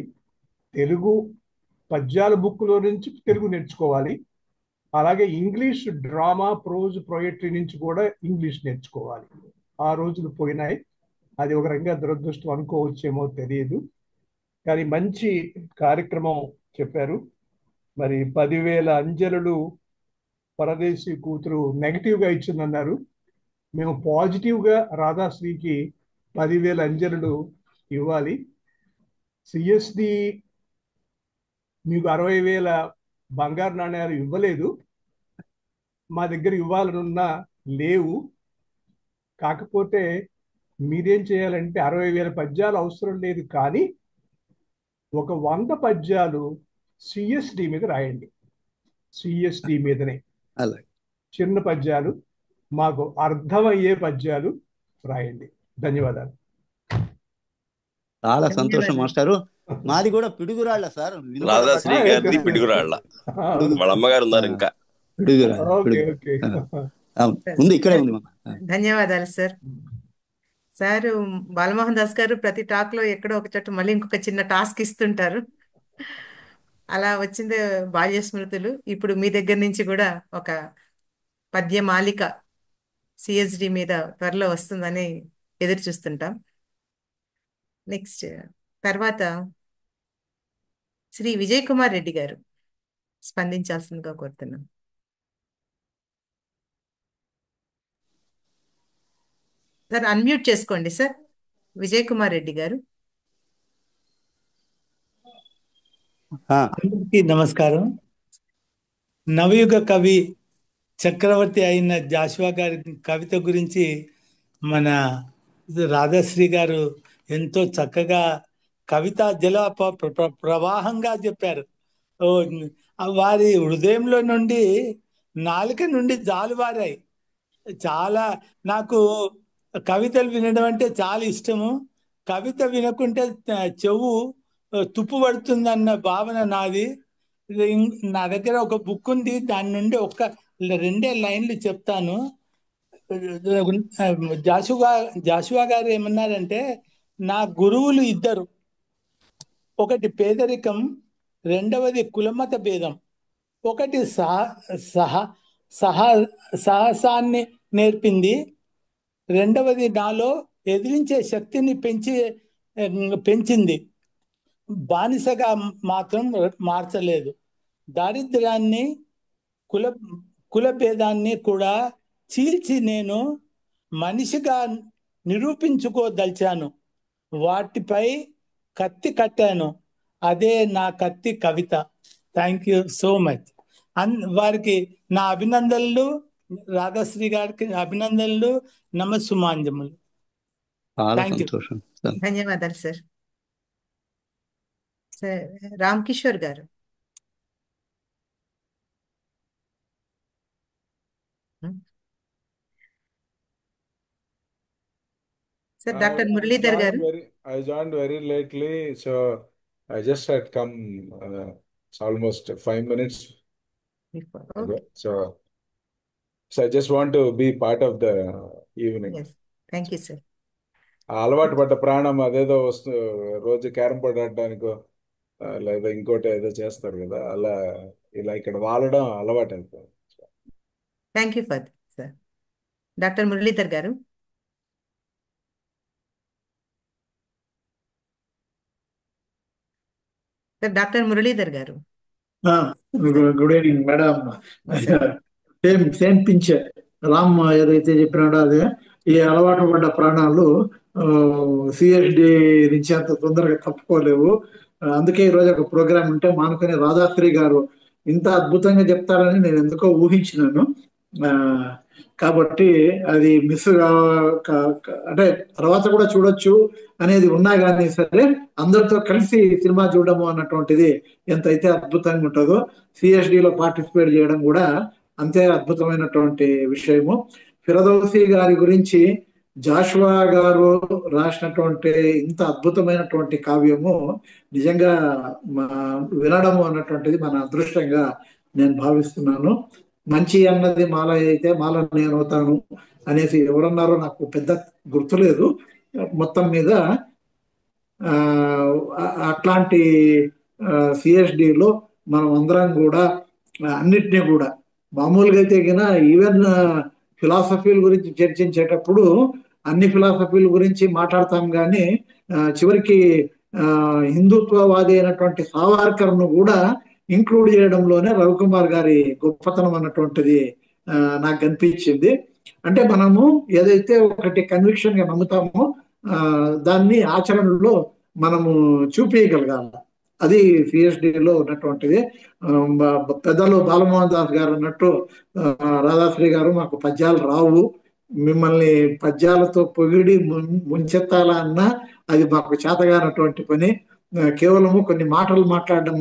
[SPEAKER 4] తెలుగు పద్యాల బుక్లో నుంచి తెలుగు నేర్చుకోవాలి. అలాగే ఇంగ్లీష్ డ్రామా, ప్రోజ్, పోయట్రీ నుంచి కూడా ఇంగ్లీష్ నేర్చుకోవాలి. ఆ రోజులు పోయినాయి. అది ఒక రకంగా దురదృష్టం అనుకోవచ్చేమో తెలియదు, కానీ మంచి కార్యక్రమం చెప్పారు. మరి 10,000 అంజలులు పరదేశీ కూతురు నెగిటివ్గా ఇచ్చిందన్నారు. మేము పాజిటివ్గా రాధాశ్రీకి 10,000 అంజలులు ఇవ్వాలి. సిఎస్డి మీకు 60,000 బంగారు నాణ్యాలు ఇవ్వలేదు, మా దగ్గర ఇవ్వాలనున్నా లేవు. కాకపోతే మీరేం చేయాలంటే 60,000 పద్యాలు అవసరం లేదు, కానీ ఒక 100 పద్యాలు సిఎస్డి మీద రాయండి. సిఎస్డి మీదనే చిన్న పద్యాలు, మాకు అర్థమయ్యే పద్యాలు రాయండి. ధన్యవాదాలు.
[SPEAKER 3] చాలా సంతోషం మాస్టారు. మాది కూడా పిడుగురాళ్ళ సార్,
[SPEAKER 5] రాధాశ్రీ గారిది పిడుగురాళ్ళ. వాళ్ళ అమ్మగారు ఉన్నారు ఇంకా.
[SPEAKER 3] ఉంది, ఇక్కడే ఉంది.
[SPEAKER 1] ధన్యవాదాలు సార్. సార్ బాలమోహన్ దాస్ గారు ప్రతి టాక్ లో ఎక్కడో ఒక చోట మళ్ళీ ఇంకొక చిన్న టాస్క్ ఇస్తుంటారు. అలా వచ్చిందే బాల్య స్మృతులు. ఇప్పుడు మీ దగ్గర నుంచి కూడా ఒక పద్యమాలిక సిఎస్డి మీద త్వరలో వస్తుందని ఎదురు చూస్తుంటాం. నెక్స్ట్ తర్వాత శ్రీ విజయ్ కుమార్ రెడ్డి గారు స్పందించాల్సిందిగా కోరుతున్నాం. సార్ అన్మ్యూట్ చేసుకోండి సార్. విజయ్ కుమార్ రెడ్డి గారు.
[SPEAKER 6] అందరికీ నమస్కారం. నవయుగ కవి చక్రవర్తి అయిన జాషువా గారి కవిత గురించి మన రాధాశ్రీ గారు ఎంతో చక్కగా కవితా జల ప్రవాహంగా చెప్పారు. వారి హృదయంలో నుండి, నాలుక నుండి జాలువారాయి. చాలా నాకు కవితలు వినడం అంటే చాలా ఇష్టము. కవిత వినకుంటే చెవు తుప్పు పడుతుందన్న భావన నాది. నా దగ్గర ఒక బుక్ ఉంది, దాని నుండి 2 లైన్లు చెప్తాను. జాషువా గారు ఏమన్నారంటే, నా గురువులు 2, ఒకటి పేదరికం, రెండవది కులమత భేదం, ఒకటి సహ సహ సాహసాన్ని నేర్పింది, రెండవది నాలో ఎదిరించే శక్తిని పెంచింది. బానిసగా మాత్రం మార్చలేదు. దారిద్ర్యాన్ని, కుల కుల భేదాన్ని కూడా చీల్చి నేను మనిషిగా నిరూపించుకోదలిచాను. వాటిపై కత్తి కట్టాను. అదే నా కత్తి కవిత. Thank you so much. వారికి నా అభినందనలు, రాధాశ్రీ గారికి అభినందనలు, నమస్సుమాంజములు.
[SPEAKER 3] చాలా
[SPEAKER 6] థ్యాంక్ యూ.
[SPEAKER 3] సంతోషం సార్.
[SPEAKER 1] ధన్యవాదాలు సార్. సార్ రామ్ కిషోర్ గారు. సార్ డాక్టర్ మురళీధర్ గారు.
[SPEAKER 7] I joined very lately, so I just had come. It's almost 5 minutes ago.
[SPEAKER 1] Okay.
[SPEAKER 7] So I just want to be part of the evening.
[SPEAKER 1] Yes. Thank you, sir.
[SPEAKER 7] ఆ అలవాటు పడ్డ ప్రాణం అదేదో రోజు carrom board ఆడడానికో లేదా ఇంకోటి ఏదో చేస్తారు కదా, అలా ఇలా ఇక్కడ వాలడం అలవాటు అయిపోయింది.
[SPEAKER 1] Thank you for sir. Doctor Muralidhar గారు. సార్ డాక్టర్ మురళీధర్ గారు.
[SPEAKER 8] Good evening madam. Same pinch Ram ఏదైతే చెప్పినాడో అదే, ఈ అలవాటు పడ్డ ప్రాణాలు సిఎస్డి నుంచి అంత తొందరగా తప్పుకోలేవు. అందుకే ఈరోజు ఒక ప్రోగ్రామ్ ఉంటే మానుకుని రాధాశ్రీ గారు ఇంత అద్భుతంగా చెప్తారని నేను ఎందుకో ఊహించినాను. కాబట్టి అది మిస్ అంటే తర్వాత కూడా చూడొచ్చు అనేది ఉన్నా కానీ సరే, అందరితో కలిసి సినిమా చూడము అన్నటువంటిది ఎంతైతే అద్భుతంగా ఉంటుందో, సిఎస్డిలో పార్టిసిపేట్ చేయడం కూడా అంతే అద్భుతమైనటువంటి విషయము. ఫిరదౌసి గారి గురించి జాషువా గారు రాసినటువంటి ఇంత అద్భుతమైనటువంటి కావ్యము నిజంగా వినడము అన్నటువంటిది మన అదృష్టంగా నేను భావిస్తున్నాను. మంచి అన్నది మాల అయితే మాల నేను అవుతాను అనేసి ఎవరన్నారో నాకు పెద్ద గుర్తులేదు. మొత్తం మీద అట్లాంటి సిఎస్డిలో మనం అందరం కూడా అన్నిటినీ కూడా మామూలుగా అయితే ఈవెన్ ఫిలాసఫీల గురించి చర్చించేటప్పుడు అన్ని ఫిలాసఫీల గురించి మాట్లాడతాం, కానీ చివరికి హిందుత్వవాది అయినటువంటి సావర్కర్ను కూడా ఇంక్లూడ్ చేయడంలోనే రవికుమార్ గారి గొప్పతనం అన్నటువంటిది నాకు కనిపించింది. అంటే మనము ఏదైతే ఒకటి కన్విక్షన్ గా నమ్ముతామో దాన్ని ఆచరణలో మనము చూపించగలగాలి. అది సిఎస్డిలో ఉన్నటువంటిది. పెద్దలు బాలమోహన్ దాస్ గారు అన్నట్టు, రాధాశ్రీ గారు మాకు పద్యాలు రావు, మిమ్మల్ని పద్యాలతో పొగిడి ముంచెత్తాలా అన్నా అది మాకు చేతగానటువంటి పని, కేవలము కొన్ని మాటలు మాట్లాడడం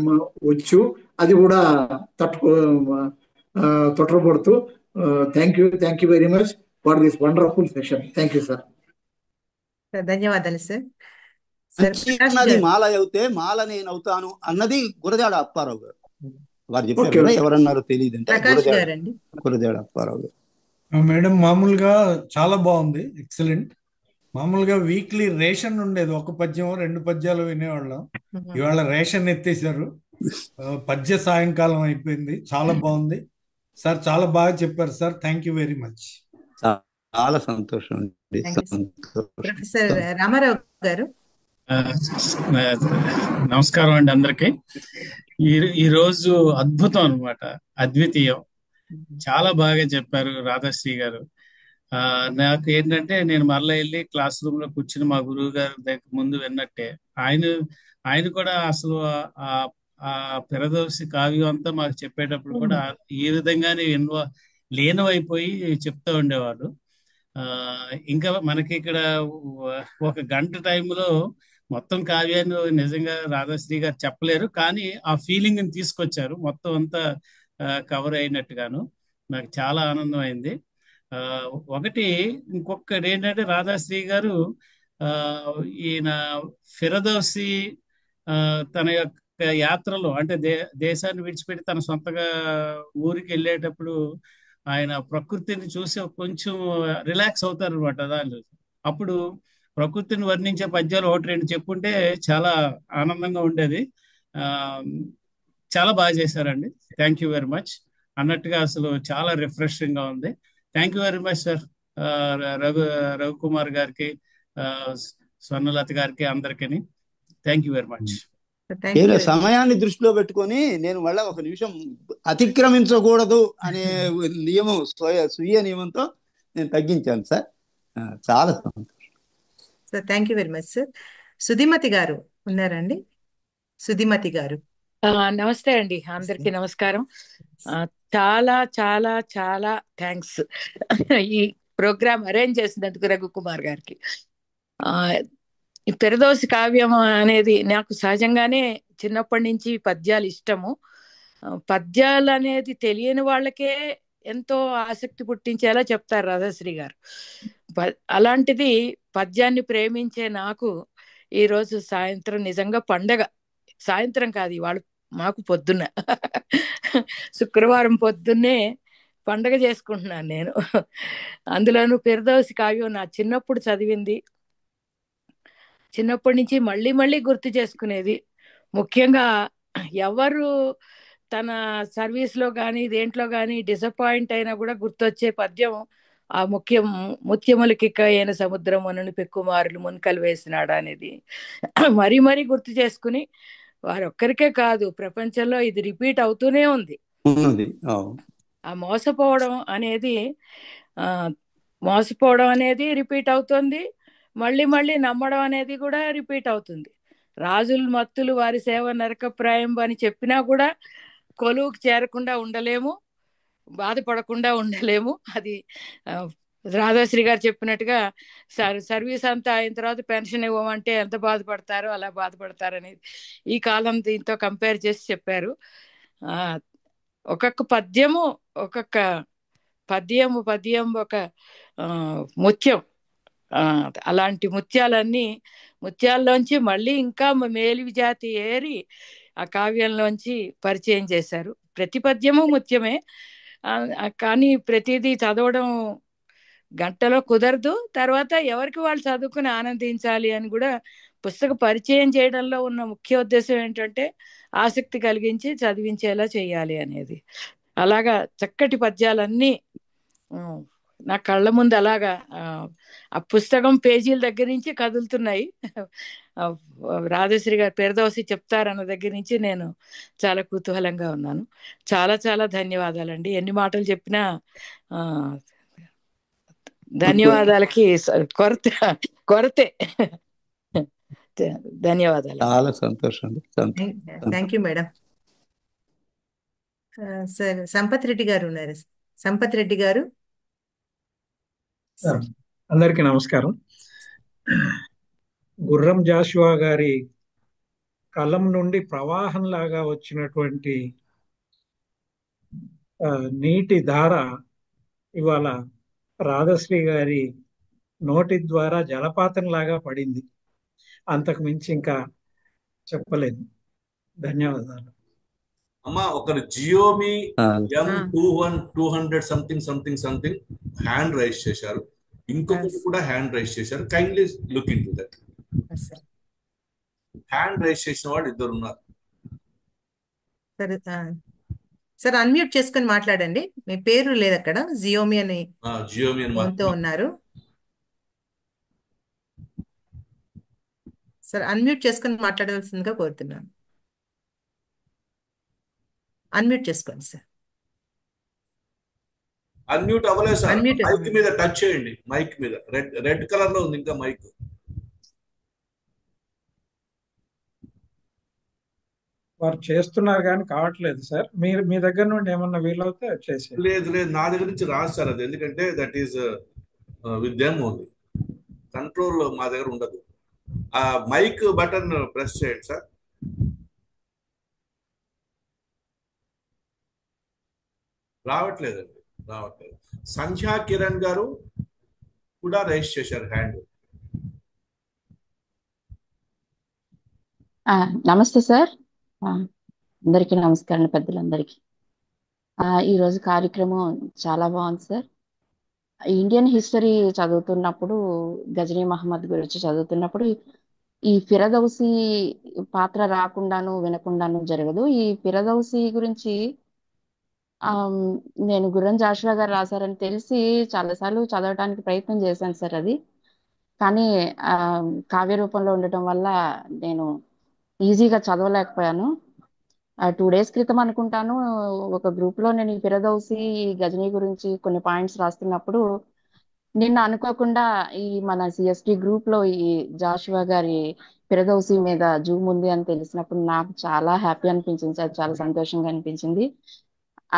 [SPEAKER 8] వచ్చు, అది కూడా తొట్టబడుతూ. Thank you very much for this wonderful session. Thank you sir.
[SPEAKER 1] ధన్యవాదాలు సార్.
[SPEAKER 3] అన్నది మాల అవుతే మాల నేను అవుతాను అన్నది గురజాడ అప్పారావు గారు వారు చెప్పారు. ఎవరన్నారో తెలియదు, గురజాడ అప్పారావు గారు.
[SPEAKER 9] మేడం మామూలుగా చాలా బాగుంది, ఎక్సలెంట్. మామూలుగా వీక్లీ రేషన్ ఉండేది, ఒక పద్యం 2 పద్యాలు వినేవాళ్ళం. ఇవాళ రేషన్ ఎత్తేసారు, పద్య సాయంకాలం అయిపోయింది. చాలా బాగుంది సార్, చాలా బాగా చెప్పారు sir. Thank you very much.
[SPEAKER 3] చాలా సంతోషం అండి.
[SPEAKER 1] ప్రొఫెసర్ రామారావు గారు.
[SPEAKER 10] నమస్కారం అండి అందరికి. ఈరోజు అద్భుతం అన్నమాట, అద్వితీయం. చాలా బాగా చెప్పారు రాధాశ్రీ గారు. నాకు ఏంటంటే నేను మరలా వెళ్ళి క్లాస్ రూమ్ లో కూర్చుని మా గురువు గారి దగ్గర ముందు విన్నట్టే ఆయన కూడా అసలు ఆ ఫిరదౌసి కావ్యం అంతా మాకు చెప్పేటప్పుడు కూడా ఈ విధంగానే లీనమైపోయి చెప్తూ ఉండేవాడు. ఇంకా మనకి ఇక్కడ 1 గంట టైంలో మొత్తం కావ్యాన్ని నిజంగా రాధాశ్రీ గారు చెప్పలేరు, కానీ ఆ ఫీలింగ్ ని తీసుకొచ్చారు, మొత్తం అంతా కవర్ అయినట్టుగాను. నాకు చాలా ఆనందం అయింది. ఇంకొకటి ఏంటంటే రాధాశ్రీ గారు ఈయన ఫిరదౌసి తన యొక్క యాత్రలో అంటే దేశాన్ని విడిచిపెట్టి తన సొంతగా ఊరికి వెళ్ళేటప్పుడు ఆయన ప్రకృతిని చూసి కొంచెం రిలాక్స్ అవుతారు అనమాట. దానిలో అప్పుడు ప్రకృతిని వర్ణించే పద్యాలు 1-2 చెప్పుంటే చాలా ఆనందంగా ఉండేది. చాలా బాగా చేశారండి. Thank you very much. అన్నట్టుగా అసలు చాలా రిఫ్రెషింగ్ గా ఉంది. Thank you very much sir. Raghu Ravikumar గారికి, ఆ, స్వర్ణలత గారికి, అందరికీ థ్యాంక్ యూ వెరీ మచ్.
[SPEAKER 3] నేను సమయాన్ని దృష్టిలో పెట్టుకొని నేను మళ్ళా ఒక నిమిషం అతిక్రమించకూడదు అనే నియమం, స్వీయ నియమంతో నేను తగ్గించాను సార్. చాలా సంతోషం
[SPEAKER 1] sir. Thank you very much sir. Sudhimati గారు ఉన్నారండి? సుధిమతి గారు.
[SPEAKER 11] నమస్తే అండి, అందరికీ నమస్కారం. చాలా చాలా చాలా థ్యాంక్స్ ఈ ప్రోగ్రామ్ అరేంజ్ చేసినందుకు రఘుకుమార్ గారికి. ఈ పెరదోసి కావ్యం అనేది నాకు సహజంగానే చిన్నప్పటి నుంచి పద్యాలు ఇష్టము. పద్యాలు అనేది తెలియని వాళ్ళకే ఎంతో ఆసక్తి పుట్టించేలా చెప్తారు రాధాశ్రీ గారు. అలాంటిది పద్యాన్ని ప్రేమించే నాకు ఈరోజు సాయంత్రం నిజంగా పండగ. సాయంత్రం కాదు, ఇవాళ మాకు పొద్దున్న శుక్రవారం పొద్దున్నే పండగ చేసుకుంటున్నాను నేను. అందులోనూ పెరదోసి కావ్యం నా చిన్నప్పుడు చదివింది, చిన్నప్పటి నుంచి మళ్ళీ మళ్ళీ గుర్తు చేసుకునేది. ముఖ్యంగా ఎవరు తన సర్వీస్లో కానీ దేంట్లో కానీ డిసప్పాయింట్ అయినా కూడా గుర్తొచ్చే పద్యం ఆ ముత్యములకిక్క అయిన సముద్రం అనని పెక్కుమారులు మున్కలు వేసినాడు అనేది మరీ మరీ గుర్తు చేసుకుని, వారొక్కరికే కాదు ప్రపంచంలో ఇది రిపీట్ అవుతూనే ఉంది. ఆ మోసపోవడం అనేది రిపీట్ అవుతుంది, మళ్ళీ మళ్ళీ నమ్మడం అనేది కూడా రిపీట్ అవుతుంది. రాజులు మత్తులు వారి సేవ నరకప్రాయం అని చెప్పినా కూడా కొలువుకు చేరకుండా ఉండలేము, బాధపడకుండా ఉండలేము. అది రాధాశ్రీ గారు చెప్పినట్టుగా సర్వీస్ అంతా అయిన తర్వాత పెన్షన్ ఇవ్వమంటే ఎంత బాధపడతారో అలా బాధపడతారనేది ఈ కాలం దీంతో కంపేర్ చేసి చెప్పారు. ఒక్కొక్క పద్యము పద్యం ఒక ముత్యం. అలాంటి ముత్యాల్లోంచి మళ్ళీ ఇంకా మేలివి జాతి ఏరి ఆ కావ్యంలోంచి పరిచయం చేశారు. ప్రతి పద్యము ముత్యమే, కానీ ప్రతిదీ చదవడం గంటలో కుదరదు. తర్వాత ఎవరికి వాళ్ళు చదువుకుని ఆనందించాలి అని కూడా పుస్తక పరిచయం చేయడంలో ఉన్న ముఖ్య ఉద్దేశం ఏంటంటే ఆసక్తి కలిగించి చదివించేలా చేయాలి అనేది. అలాగా చక్కటి పద్యాలన్నీ నా కళ్ళ ముందు అలాగా ఆ పుస్తకం పేజీల దగ్గర నుంచి కదులుతున్నాయి. రాధాశ్రీ గారు పెరదోసి చెప్తారన్న దగ్గర నుంచి నేను చాలా కుతూహలంగా ఉన్నాను. చాలా చాలా ధన్యవాదాలండి. ఎన్ని మాటలు చెప్పినా ధన్యవాదాలకి కొరతే. ధన్యవాదాలు.
[SPEAKER 3] చాలా సంతోషం.
[SPEAKER 1] Thank you madam. Sir Sampath Reddy గారు ఉన్నారు. సంపత్ రెడ్డి గారు.
[SPEAKER 4] అందరికీ నమస్కారం. గుర్రం జాషువా గారి కలం నుండి ప్రవాహంలాగా వచ్చినటువంటి నీటి ధార ఇవాళ రాధాశ్రీ గారి నోటి ద్వారా జలపాతంలాగా పడింది. అంతకు మించి ఇంకా చెప్పలేదు. ధన్యవాదాలు.
[SPEAKER 2] అమ్మా, ఒకరు Xiaomi M200 something hand raise చేశారు, ఇంకొకరు కూడా హ్యాండ్ రైజ్ చేశారు. Kindly look in to that. Hand raise చేసిన వాళ్ళు ఇద్దరు ఉన్నారు.
[SPEAKER 1] సార్ అన్మ్యూట్ చేసుకొని మాట్లాడండి. మీ పేరు లేదు అక్కడ. జియోమి అని ఉన్నారు. సార్ అన్మ్యూట్ చేసుకొని మాట్లాడవలసిందిగా కోరుతున్నాను. అన్మ్యూట్ చేసుకోండి సార్.
[SPEAKER 2] అన్మ్యూట్ అవ్వలేదు సార్. మైక్ మీద టచ్ చేయండి. మైక్ మీద రెడ్ కలర్ లో ఉంది ఇంకా మైక్.
[SPEAKER 4] వారు చేస్తున్నారు కానీ కావట్లేదు సార్. మీరు మీ దగ్గర నుండి ఏమన్నా వీలవుతే చేసి.
[SPEAKER 2] లేదు, నా దగ్గర నుంచి రాదు సార్ అది. ఎందుకంటే that is with them only. Control మా దగ్గర ఉండదు. ఆ మైక్ బటన్ ప్రెస్ చేయండి సార్. రావట్లేదు. సంధ్యా కిరణ్ గారు కూడా రైజ్ చేశారు హ్యాండ్.
[SPEAKER 12] నమస్తే సార్. అందరికీ నమస్కారం, పెద్దలందరికీ. ఈరోజు కార్యక్రమం చాలా బాగుంది సార్. ఇండియన్ హిస్టరీ చదువుతున్నప్పుడు, గజనీ మహమ్మద్ గురించి చదువుతున్నప్పుడు ఈ ఫిరదౌసి పాత్ర రాకుండాను వినకుండాను జరగదు. ఈ ఫిరదౌసి గురించి ఆమ్, నేను గుర్రం జాషువా గారు రాశారని తెలిసి చాలాసార్లు చదవడానికి ప్రయత్నం చేశాను సార్ అది. కానీ ఆ కావ్య రూపంలో ఉండటం వల్ల నేను ఈజీగా చదవలేకపోయాను. 2 days క్రితం అనుకుంటాను ఒక గ్రూప్ లో నేను ఈ ఫిరదౌసి గజనీ గురించి కొన్ని పాయింట్స్ రాస్తున్నప్పుడు నిన్న అనుకోకుండా ఈ మన సిఎస్టి గ్రూప్ లో ఈ జాషువా గారి ఫిరదౌసి మీద జూమ్ ఉంది అని తెలిసినప్పుడు నాకు చాలా హ్యాపీ అనిపించింది సార్, చాలా సంతోషంగా అనిపించింది.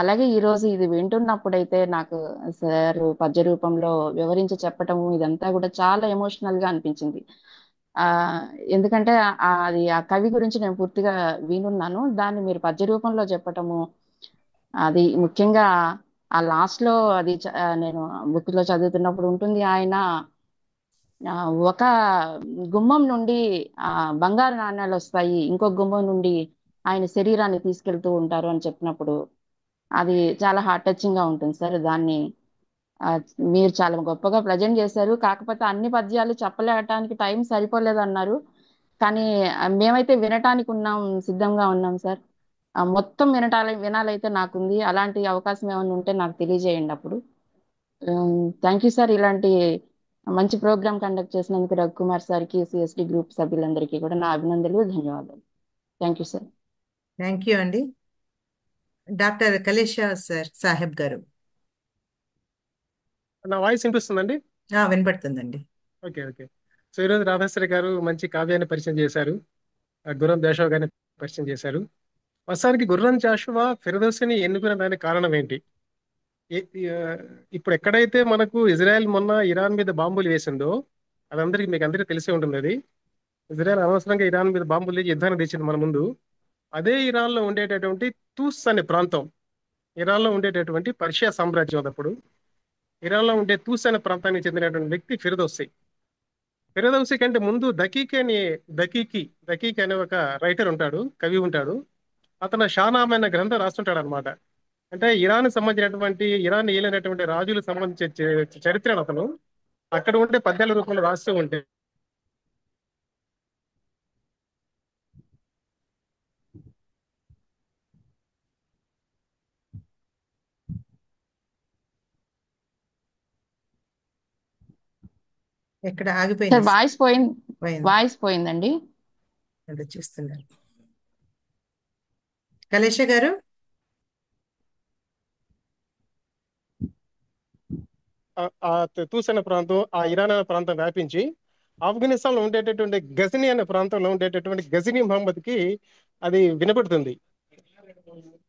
[SPEAKER 12] అలాగే ఈ రోజు ఇది వింటున్నప్పుడైతే నాకు సార్ పద్య రూపంలో వివరించి చెప్పటము ఇదంతా కూడా చాలా ఎమోషనల్ గా అనిపించింది. ఆ ఎందుకంటే అది ఆ కవి గురించి నేను పూర్తిగా వినున్నాను, దాన్ని మీరు పద్య రూపంలో చెప్పటము అది ముఖ్యంగా ఆ లాస్ట్ లో అది నేను బుక్ లో చదువుతున్నప్పుడు ఉంటుంది. ఆయన ఆ, ఒక గుమ్మం నుండి ఆ బంగారు నాణ్యాలు వస్తాయి, ఇంకో గుమ్మం నుండి ఆయన శరీరాన్ని తీసుకెళ్తూ ఉంటారు అని చెప్పినప్పుడు అది చాలా హార్ట్ టచింగ్ గా ఉంటుంది సార్. దాన్ని ఆ, మీరు చాలా గొప్పగా ప్రజెంట్ చేశారు. కాకపోతే అన్ని పద్యాలు చెప్పలేటానికి టైం సరిపోలేదు అన్నారు. కానీ మేమైతే వినటానికి ఉన్నాం, సిద్ధంగా ఉన్నాం సార్. మొత్తం వినాలైతే నాకుంది. అలాంటి అవకాశం ఏమైనా ఉంటే నాకు తెలియజేయండి అప్పుడు. Thank you sir. ఇలాంటి మంచి ప్రోగ్రామ్ కండక్ట్ చేసినందుకు రఘుకుమార్ సార్కి, సిఎస్డి గ్రూప్ సభ్యులందరికీ కూడా నా అభినందనలు, ధన్యవాదాలు. Thank you sir.
[SPEAKER 1] Thank you అండి. డాక్టర్ కలేషా సాహెబ్ గారు.
[SPEAKER 13] నా వాయిస్ వినిపిస్తుందండి?
[SPEAKER 1] వినపడుతుందండి.
[SPEAKER 13] Okay okay. సో ఈరోజు రాధాశ్రీ గారు మంచి కావ్యాన్ని పరిచయం చేశారు, గుర్రం జాషువా గారిని పరిచయం చేశారు. ప్రస్తుతానికి గుర్రం జాషువా ఫిరదౌసిని ఎన్నుకునే దానికి కారణం ఏంటి? ఇప్పుడు ఎక్కడైతే మనకు ఇజ్రాయెల్ మొన్న ఇరాన్ మీద బాంబులు వేసిందో మీకు అందరికీ తెలిసే ఉంటుంది. అది ఇజ్రాయెల్ అనవసరంగా ఇరాన్ మీద బాంబులు వేసి యుద్ధాన్ని తెచ్చింది మన ముందు. అదే ఇరాన్ లో ఉండేటటువంటి తూస్ అనే ప్రాంతం, ఇరాన్ లో ఉండేటటువంటి పర్షియా సామ్రాజ్యం. అప్పుడు ఇరాన్ లో ఉండే తూస్ అనే ప్రాంతానికి చెందినటువంటి వ్యక్తి ఫిరదౌసి. ఫిరదౌసి కంటే ముందు దకీకి అనే ఒక రైటర్ ఉంటాడు, కవి ఉంటాడు. అతను షానామా అనే గ్రంథం రాస్తుంటాడు అనమాట. అంటే ఇరాన్ సంబంధించినటువంటి ఇరాన్ ఏలినటువంటి రాజులకు సంబంధించిన చరిత్రను అతను అక్కడ ఉండే పద్యాల రూపంలో రాస్తూ ఉంటే
[SPEAKER 1] ఎక్కడ ఆగిపోయింది?
[SPEAKER 12] వాయిస్ పోయిందండి.
[SPEAKER 1] చూస్తున్నారు కలేష గారు.
[SPEAKER 13] ఆ తూస్ అనే ప్రాంతం, ఆ ఇరాన్ అనే ప్రాంతం వ్యాపించి ఆఫ్ఘనిస్తాన్ లో ఉండేటటువంటి గజనీ అనే ప్రాంతంలో ఉండేటటువంటి గజనీ మహమ్మద్ కి అది వినపడుతుంది.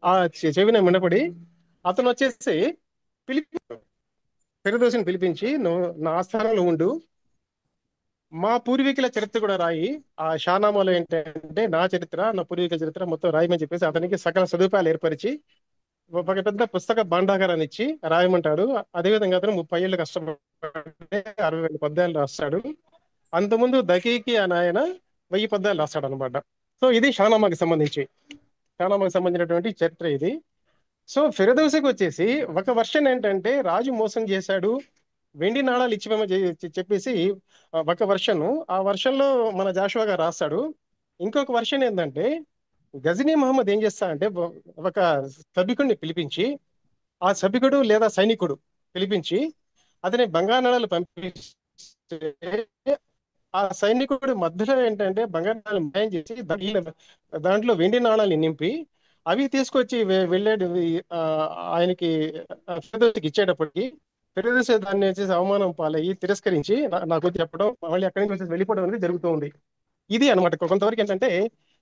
[SPEAKER 13] ఆ చెవిన వినపడి అతను వచ్చేసి ఫిరదౌసిని పిలిపించి, నువ్వు నా ఆస్థానంలో ఉండు, మా పూర్వీకుల చరిత్ర కూడా రాయి. ఆ షానామాలో ఏంటంటే నా చరిత్ర, నా పూర్వీకుల చరిత్ర మొత్తం రాయమని చెప్పేసి అతనికి సకల సదుపాయాలు ఏర్పరిచి ఒక పెద్ద పుస్తక భాండాగారాన్ని ఇచ్చి రాయమంటాడు. అదేవిధంగా అతను 30 ఏళ్ళు కష్టపడి 60,000 పద్యాలు రాస్తాడు. అంతకుముందు దకీకి అని ఆయన 1000 పద్యాలు రాస్తాడు అనమాట. సో ఇది షానామాకి సంబంధించినటువంటి చరిత్ర ఇది. సో ఫిరదౌసికి వచ్చేసి ఒక వర్షన్ ఏంటంటే రాజు మోసం చేశాడు, వెండి నాణాలు ఇచ్చిపోమని చెప్పేసి ఒక వర్షన్. ఆ వర్షన్ లో మన జాషువా గారు రాస్తాడు. ఇంకొక వర్షన్ ఏంటంటే గజనీ మహమ్మద్ ఏం చేస్తాడంటే ఒక సభికుడిని పిలిపించి, ఆ సభికుడు లేదా సైనికుడు పిలిపించి అతని బంగారు నాణాలు పంపిస్తే ఆ సైనికుడు మధ్యలో ఏంటంటే బంగారు నాణాలు మాయం చేసి దాంట్లో వెండి నాణాలు నింపి అవి తీసుకొచ్చి వెళ్ళాడు ఆయనకి ఫిరదౌసికి ఇచ్చేటప్పటికి ఫిరదౌసి దాన్ని వచ్చేసి అవమానం పాలయ్యి తిరస్కరించి నాకు చెప్పడం, మళ్ళీ అక్కడి నుంచి వచ్చేసి వెళ్ళిపోవడం అనేది జరుగుతూ ఉంది. ఇది అనమాట. కొంతవరకు ఏంటంటే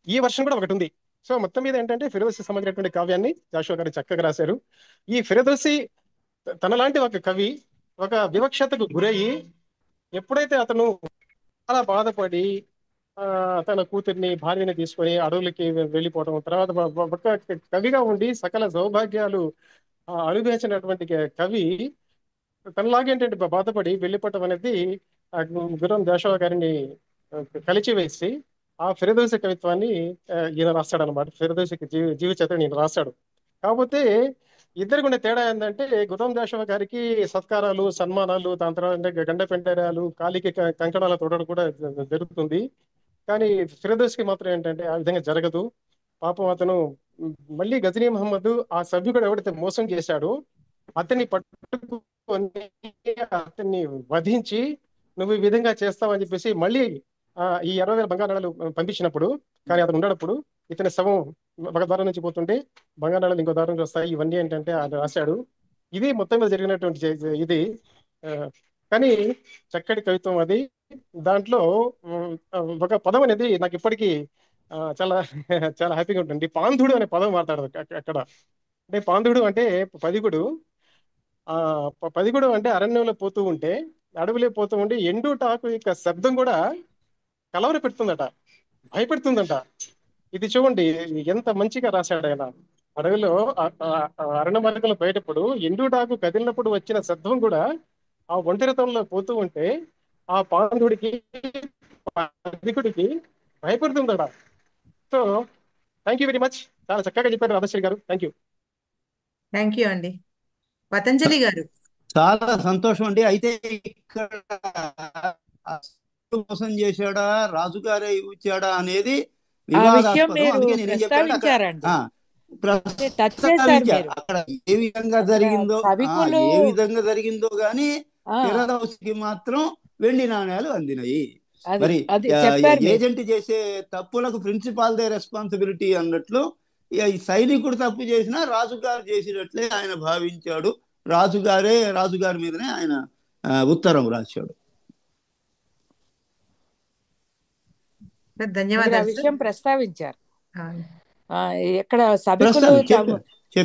[SPEAKER 13] ఈ వర్షన్ కూడా ఒకటి ఉంది. సో మొత్తం మీద ఏంటంటే ఫిరదౌసి సంబంధించినటువంటి కావ్యాన్ని జాషువా గారు చక్కగా రాశారు. ఈ ఫిరదౌసి తనలాంటి ఒక కవి ఒక వివక్షతకు గురయ్యి ఎప్పుడైతే అతను చాలా బాధపడి తన కూతుర్ని భార్యని తీసుకొని అడవులకి వెళ్ళిపోవడం, తర్వాత ఒక కవిగా ఉండి సకల సౌభాగ్యాలు అనుభవించినటువంటి కవి తనలాగేంటంటే బాధపడి వెళ్ళిపోవటం అనేది గుర్రం జాషువా గారిని కలిచివేసి ఆ ఫిరదౌసి కవిత్వాన్ని ఈయన రాస్తాడు అనమాట. ఫిరదౌసికి జీవిత చరిత్రని ఈయన రాస్తాడు. కాకపోతే ఇద్దరికి ఉండే తేడా ఏంటంటే గుర్రం జాషువా గారికి సత్కారాలు, సన్మానాలు, దాని తర్వాత గండ పెంటరాలు, కాలికి కంకణాల తోడడం కూడా జరుగుతుంది. కానీ ఫిరదోస్కి మాత్రం ఏంటంటే ఆ విధంగా జరగదు. పాపం అతను మళ్ళీ గజనీ మహమ్మద్ ఆ సభ్యుడు ఎవడైతే మోసం చేశాడో అతన్ని పట్టుకొని అతన్ని వధించి నువ్వు ఈ విధంగా చేస్తావని చెప్పేసి మళ్ళీ ఈ 60,000 బంగారు నాణాలు పంపించినప్పుడు, కానీ అతను ఉండడప్పుడు ఇతని శవం ఒక దారం నుంచి పోతుంటే బంగారు నాణాలు ఇంకో దారం నుంచి వస్తాయి. ఇవన్నీ ఏంటంటే ఆయన రాశాడు. ఇది మొత్తం మీద జరిగినటువంటి ఇది. కానీ చక్కటి కవిత్వం అది. దాంట్లో ఒక పదం అనేది నాకు ఇప్పటికీ చాలా చాలా హ్యాపీగా ఉంటుంది. పాంధుడు అనే పదం వాడతాడు అక్కడ. అంటే పాంధుడు అంటే పదిగుడు. పదిగుడు అంటే అరణ్యంలో పోతూ ఉంటే, అడవిలో పోతూ ఉంటే ఎండుటాకు యొక్క శబ్దం కూడా కలవర పెడుతుందట, భయపెడుతుందట. ఇది చూడండి ఎంత మంచిగా రాశాడు ఆయన. అడవిలో అరణ్య మార్గంలో పోయేటప్పుడు ఎండుటాకు కదిలినప్పుడు వచ్చిన శబ్దం కూడా ఆ ఒంటరితనంలో పోతూ ఉంటే ఆ పాంధుడికి పదిగుడికి భయపడుతుందట. So thank you very much. చాలా చక్కగా చెప్పారు రాధశ్రీ గారు. Thank you.
[SPEAKER 1] థ్యాంక్ యూ అండి. పతంజలి గారు.
[SPEAKER 3] చాలా సంతోషం అండి. అయితే ఇక్కడ మోసం చేశాడా రాజుగారే ఇచ్చాడా అనేది వివాదాస్పదం. అందుకే నేను చెప్పాను అక్కడ ఏ విధంగా జరిగిందో గానీ ఫిరదౌసికి మాత్రం వెండి నాణ్యాలు అందినాయి. మరి ఏజెంట్ చేసే తప్పులకు ప్రిన్సిపాల్ దే రెస్పాన్సిబిలిటీ అన్నట్లు ఈ సైనికుడు తప్పు చేసినా రాజుగారు చేసినట్లే ఆయన భావించాడు. రాజుగారి మీదనే ఆయన ఉత్తరం రాశాడు.
[SPEAKER 11] ధన్యవాదాలు. విషయం ప్రస్తావించారు. ఎక్కడ సభికులు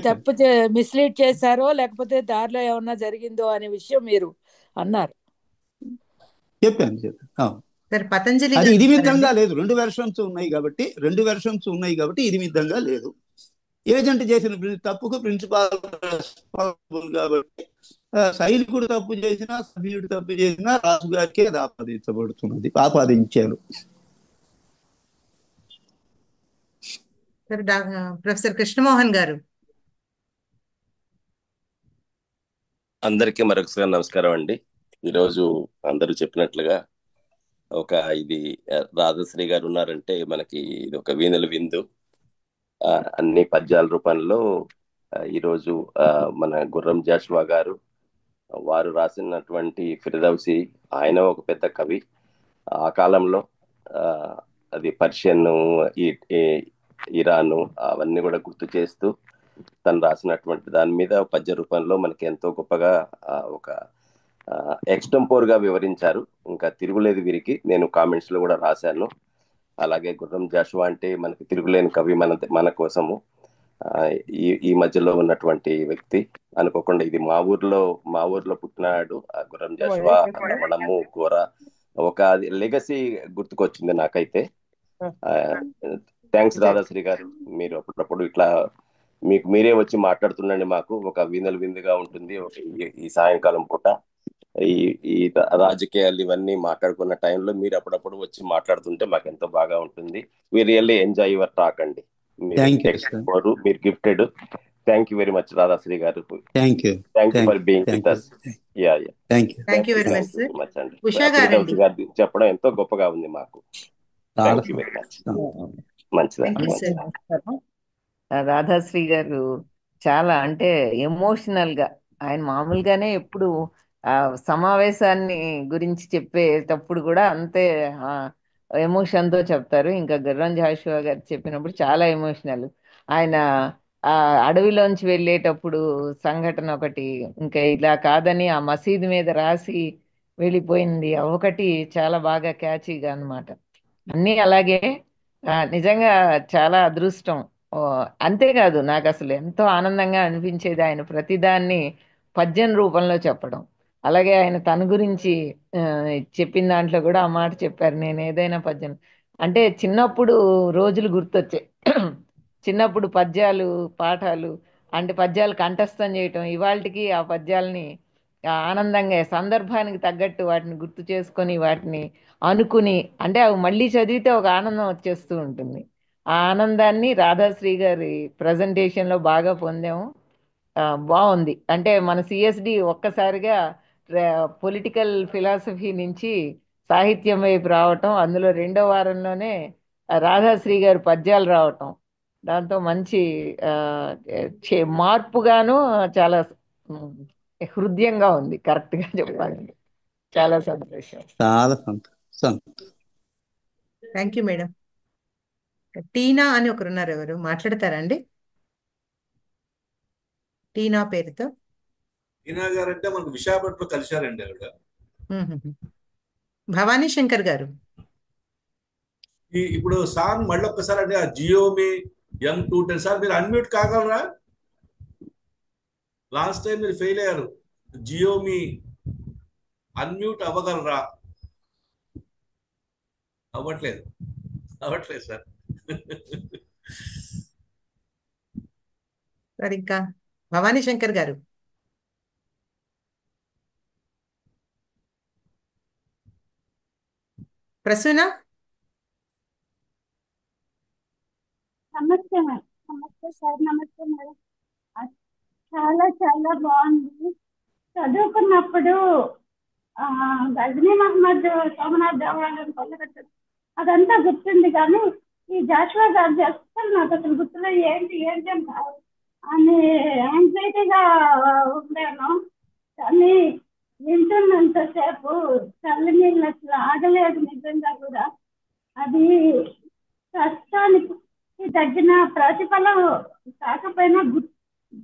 [SPEAKER 11] తప్పు మిస్లీడ్ చేశారో లేకపోతే దారిలో ఏమన్నా జరిగిందో అనే విషయం మీరు అన్నారు.
[SPEAKER 3] చెప్పాను.
[SPEAKER 1] పతంజలి
[SPEAKER 3] అది ఇది విధంగా లేదు. రెండు వెర్షన్స్ ఉన్నాయి కాబట్టి ఇది విధంగా లేదు. ఏజెంట్ చేసిన తప్పుకు ప్రిన్సిపాల్ రెస్పాన్సిబుల్ కాబట్టి సైనికుడు తప్పు చేసినా సభ్యుడు తప్పు చేసినా రాజుగారికి అది ఆపాదించారు.
[SPEAKER 1] ప్రొఫెసర్ కృష్ణమోహన్ గారు.
[SPEAKER 5] అందరికీ మరొకసారి నమస్కారం అండి. ఈరోజు అందరూ చెప్పినట్లుగా ఇది రాధశ్రీ గారు ఉన్నారంటే మనకి ఇది ఒక వీణుల విందు. అన్ని పద్యాల రూపంలో ఈరోజు మన గుర్రం జాషువా గారు వారు రాసినటువంటి ఫిరదౌసి, ఆయన ఒక పెద్ద కవి. ఆ కాలంలో అది పర్షియన్, ఇరాను అవన్నీ కూడా గుర్తు చేస్తూ తను రాసినటువంటి దాని మీద పద్య రూపంలో మనకి ఎంతో గొప్పగా ఒక ఎక్స్టెంపోర్ గా వివరించారు. ఇంకా తిరుగులేదు వీరికి. నేను కామెంట్స్ లో కూడా రాశాను. అలాగే గుర్రం జాషువా అంటే మనకి తిరుగులేని కవి మన కోసము. ఈ మధ్యలో ఉన్నటువంటి వ్యక్తి అనుకోకుండా ఇది మా ఊర్లో పుట్టినాడు గుర్రం జాషువా. నవ్వడము కూర ఒక లెగసీ గుర్తుకొచ్చింది నాకైతే. థ్యాంక్స్ రాధాశ్రీ గారు. మీరు అప్పుడప్పుడు ఇట్లా మీకు మీరే వచ్చి మాట్లాడుతుండండి. మాకు ఒక వీణుల విందుగా ఉంటుంది ఈ సాయంకాలం పూట. ఈ రాజకీయాలు ఇవన్నీ మాట్లాడుకున్న టైంలో మీరు అప్పుడప్పుడు వచ్చి మాట్లాడుతుంటే మాకు ఎంతో బాగా ఉంటుంది. We really enjoy your talk అండి. మీరు gifted. Thank you very much Radhasri గారు. Thank you for being with us.
[SPEAKER 1] Thank you very much అండి. ఉషా
[SPEAKER 5] గారు చెప్పడం ఎంతో గొప్పగా ఉంది మాకు. Thank you very much. మంచిదండి.
[SPEAKER 14] రాధాశ్రీ గారు చాలా అంటే ఎమోషనల్ గా, ఆయన మామూలుగానే ఎప్పుడు సమావేశాన్ని గురించి చెప్పేటప్పుడు కూడా అంతే ఎమోషన్ తో చెప్తారు. ఇంకా గుర్రం జాషువా గారు చెప్పినప్పుడు చాలా ఎమోషనల్. ఆయన అడవిలోంచి వెళ్ళేటప్పుడు సంఘటన ఒకటి, ఇంకా ఇలా కాదని ఆ మసీదు మీద రాసి వెళ్ళిపోయింది ఒకటి చాలా బాగా క్యాచీగా అన్నమాట. అన్నీ అలాగే నిజంగా చాలా అదృష్టం. అంతేకాదు నాకు అసలు ఎంతో ఆనందంగా అనిపించేది ఆయన ప్రతిదాన్ని పద్యం రూపంలో చెప్పడం. అలాగే ఆయన తన గురించి చెప్పిన దాంట్లో కూడా ఆ మాట చెప్పారు, నేను ఏదైనా పద్యం అంటే చిన్నప్పుడు రోజులు గుర్తొచ్చాయి. చిన్నప్పుడు పద్యాలు పాఠాలు అంటే పద్యాలు కంఠస్థం చేయటం, ఇవాళకి ఆ పద్యాలని ఆనందంగా సందర్భానికి తగ్గట్టు వాటిని గుర్తు చేసుకొని వాటిని అనుకుని అంటే అవి మళ్ళీ చదివితే ఒక ఆనందం వచ్చేస్తూ ఉంటుంది. ఆ ఆనందాన్ని రాధాశ్రీ గారి ప్రజెంటేషన్ లో బాగా పొందాము. బాగుంది. అంటే మన సిఎస్డి ఒక్కసారిగా పొలిటికల్ ఫిలాసఫీ నుంచి సాహిత్యం వైపు రావటం, అందులో 2వ వారంలోనే రాధాశ్రీ గారి పద్యాలు రావటం, దాంతో మంచి మార్పుగాను చాలా హృదయంగా ఉంది, కరెక్ట్ గా చెప్పాలండి. చాలా సంతోషం.
[SPEAKER 3] చాలా సంతోషం.
[SPEAKER 1] Thank you madam. టీనా అని ఒకరు ఉన్నారు, ఎవరు మాట్లాడతారా అండి? టీనా పేరుతో.
[SPEAKER 2] ఈనా గారు అంటే మనకు విశాఖపట్నంలో కలిశారండి ఆవిడ.
[SPEAKER 1] భవానీ శంకర్ గారు.
[SPEAKER 2] ఇప్పుడు సార్ మళ్ళీ ఒక్కసారి అండి, ఆ జియోమి M210 సార్ మీరు అన్మ్యూట్ కాగలరా? లాస్ట్ టైం మీరు ఫెయిల్ అయ్యారు. జియోమి అన్మ్యూట్ అవ్వగలరా? అవ్వట్లేదు సార్.
[SPEAKER 1] సార్ ఇంకా భవానీ శంకర్ గారు. ప్రసూన.
[SPEAKER 15] నమస్తే మేడం. నమస్తే సార్. నమస్తే మేడం. చాలా చాలా బాగుంది. చదువుకున్నప్పుడు గజనీ మహమ్మద్, సోమనాథ్ దేవాలయం కొల్లగట్టు అదంతా గుర్తుంది, కానీ ఈ జాషువా గారు అసలు నాకు అసలు గుర్తులో ఏంటి అని యాంగ్జైటీగా ఉండాను. కానీ వింటున్నంతసేపు చల్లి నీళ్ళు అసలు ఆగలేదు నిజంగా కూడా. అది కష్టానికి తగ్గిన ప్రతిఫలం కాకపోయినా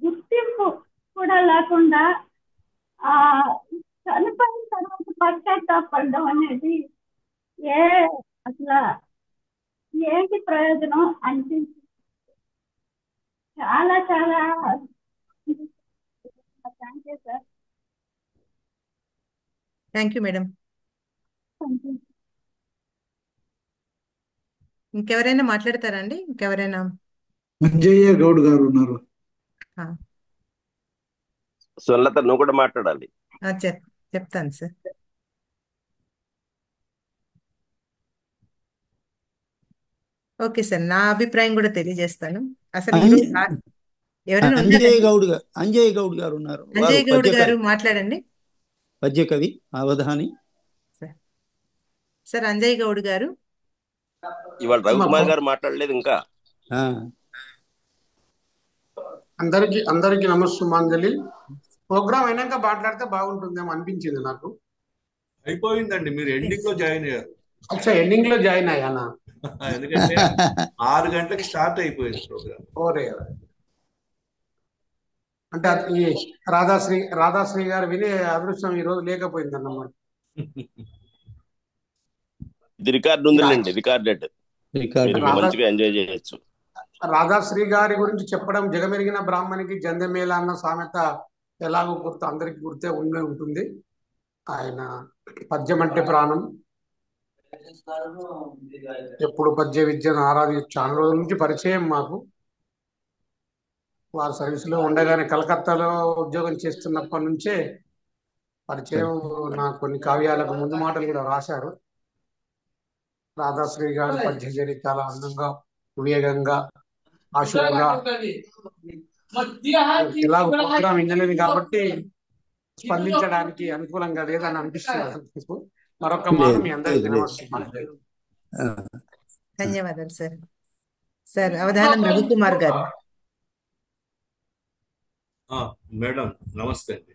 [SPEAKER 15] గుర్తింపు కూడా లేకుండా చనిపోయిన తర్వాత పశ్చాత్తాపడడం అనేది అసలు ఏంటి ప్రయోజనం అనిపించింది. చాలా చాలా thank you sir.
[SPEAKER 1] Thank you madam. ఇంకెవరైనా మాట్లాడతారా అండి? ఇంకెవరైనా?
[SPEAKER 8] అంజయ్య గౌడ్ గారు ఉన్నారు.
[SPEAKER 5] సునలత, నువ్వు కూడా మాట్లాడాలి.
[SPEAKER 1] చెప్తాను సార్. ఓకే సార్, నా అభిప్రాయం కూడా తెలియజేస్తాను. అసలు ఎవరైనా
[SPEAKER 3] అంజయ్య గౌడ్ గారు ఉన్నారు.
[SPEAKER 1] అంజయ్య గౌడ్ గారు మాట్లాడండి.
[SPEAKER 3] పద్య కవి అవధాని
[SPEAKER 1] సార్. అంజయ్య గౌడ్ గారు.
[SPEAKER 5] ఇవాళ రవికుమార్ గారు మాట్లాడలేదు ఇంకా.
[SPEAKER 16] అందరికి నమస్సుమాంజలి. ప్రోగ్రామ్ అయినాక మాట్లాడితే బాగుంటుందేమో అనిపించింది నాకు.
[SPEAKER 2] అయిపోయిందండి, మీరు ఎండింగ్ లో జాయిన్ అయ్యారు.
[SPEAKER 16] అచ్చా, ఎండింగ్ లో జాయిన్ అయ్యానా?
[SPEAKER 2] ఎందుకంటే 6 గంటలకి స్టార్ట్ అయిపోయింది ప్రోగ్రామ్.
[SPEAKER 16] ఓరే, అంటే ఈ రాధాశ్రీ గారు వినే అదృష్టం ఈ రోజు లేకపోయింది అన్నమాట.
[SPEAKER 5] ఇది రికార్డు ఉందిలేండి, రికార్డెడ్. మంచిగా ఎంజాయ్ చేయొచ్చు.
[SPEAKER 16] రాధాశ్రీ గారి గురించి చెప్పడం, జగమెరిగిన బ్రాహ్మణికి జందమేళ అన్న సామెత ఎలాగో గుర్తు, అందరికి గుర్తే ఉండే ఉంటుంది. ఆయన పద్యం అంటే ప్రాణం. ఎప్పుడు పద్య విద్యను చాలా రోజుల నుంచి పరిచయం మాకు. వారు సర్వీస్ లో ఉండగానే కలకత్తాలో ఉద్యోగం చేస్తున్నప్పటి నుంచే పరిచయం. నా కొన్ని కావ్యాలకు ముందు మాటలు కూడా రాశారు. రాధాశ్రీ గారి పద్యచరి చాలా అందంగా, వివేకంగా, ఆశువుగా ఇలా ప్రోగ్రాం వినలేదు కాబట్టి స్పందించడానికి అనుకూలంగా లేదని అనిపిస్తుంది. మరొక మాట మీ అందరికీ నమస్కారం.
[SPEAKER 1] ధన్యవాదాలు సార్. సార్ అవధానం రవికుమార్ గారు.
[SPEAKER 2] మేడం నమస్తే అండి.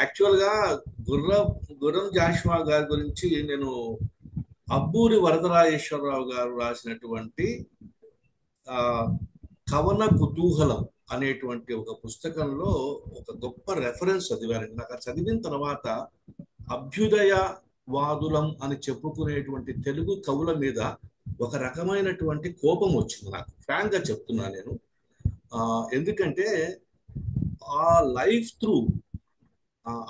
[SPEAKER 2] యాక్చువల్ గా గుర్రం జాషువా గారి గురించి నేను అబ్బూరి వరదరాజేశ్వరరావు గారు రాసినటువంటి కవన కుతూహలం అనేటువంటి ఒక పుస్తకంలో ఒక గొప్ప రెఫరెన్స్ చదివారండి. నాకు చదివిన తర్వాత అభ్యుదయవాదులం అని చెప్పుకునేటువంటి తెలుగు కవుల మీద ఒక రకమైనటువంటి కోపం వచ్చింది నాకు. ఫ్రాంక్ గా చెప్తున్నా నేను. ఎందుకంటే ఆ లైఫ్ త్రూ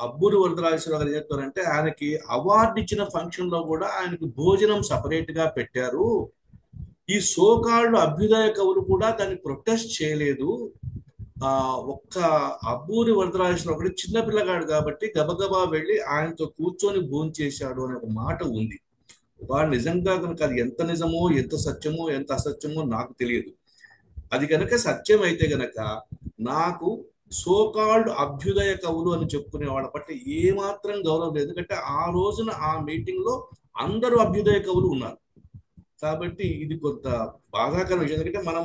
[SPEAKER 2] అబ్బూరి వరదరాజేశ్వరరావు గారు చెప్తారంటే, ఆయనకి అవార్డు ఇచ్చిన ఫంక్షన్ లో కూడా ఆయనకి భోజనం సపరేట్ గా పెట్టారు. ఈ సోకాళ్ళు అభ్యుదయ కవులు కూడా దాన్ని ప్రొటెస్ట్ చేయలేదు. ఒక్క అబ్బూరి వరదరాజేశ్వరరావు ఒకటి చిన్నపిల్లగాడు కాబట్టి గబగబా వెళ్ళి ఆయనతో కూర్చొని భోంచేశాడు అనే ఒక మాట ఉంది. వాడు నిజంగా కనుక అది ఎంత నిజమో, ఎంత సత్యమో, ఎంత అసత్యమో నాకు తెలియదు. అది కనుక సత్యం అయితే గనక నాకు సోకాల్డ్ అభ్యుదయ కవులు అని చెప్పుకునే వాళ్ళ పట్ల ఏమాత్రం గౌరవం లేదు. ఎందుకంటే ఆ రోజున ఆ మీటింగ్ లో అందరూ అభ్యుదయ కవులు ఉన్నారు. కాబట్టి ఇది కొంత బాధాకర విషయం. ఎందుకంటే మనం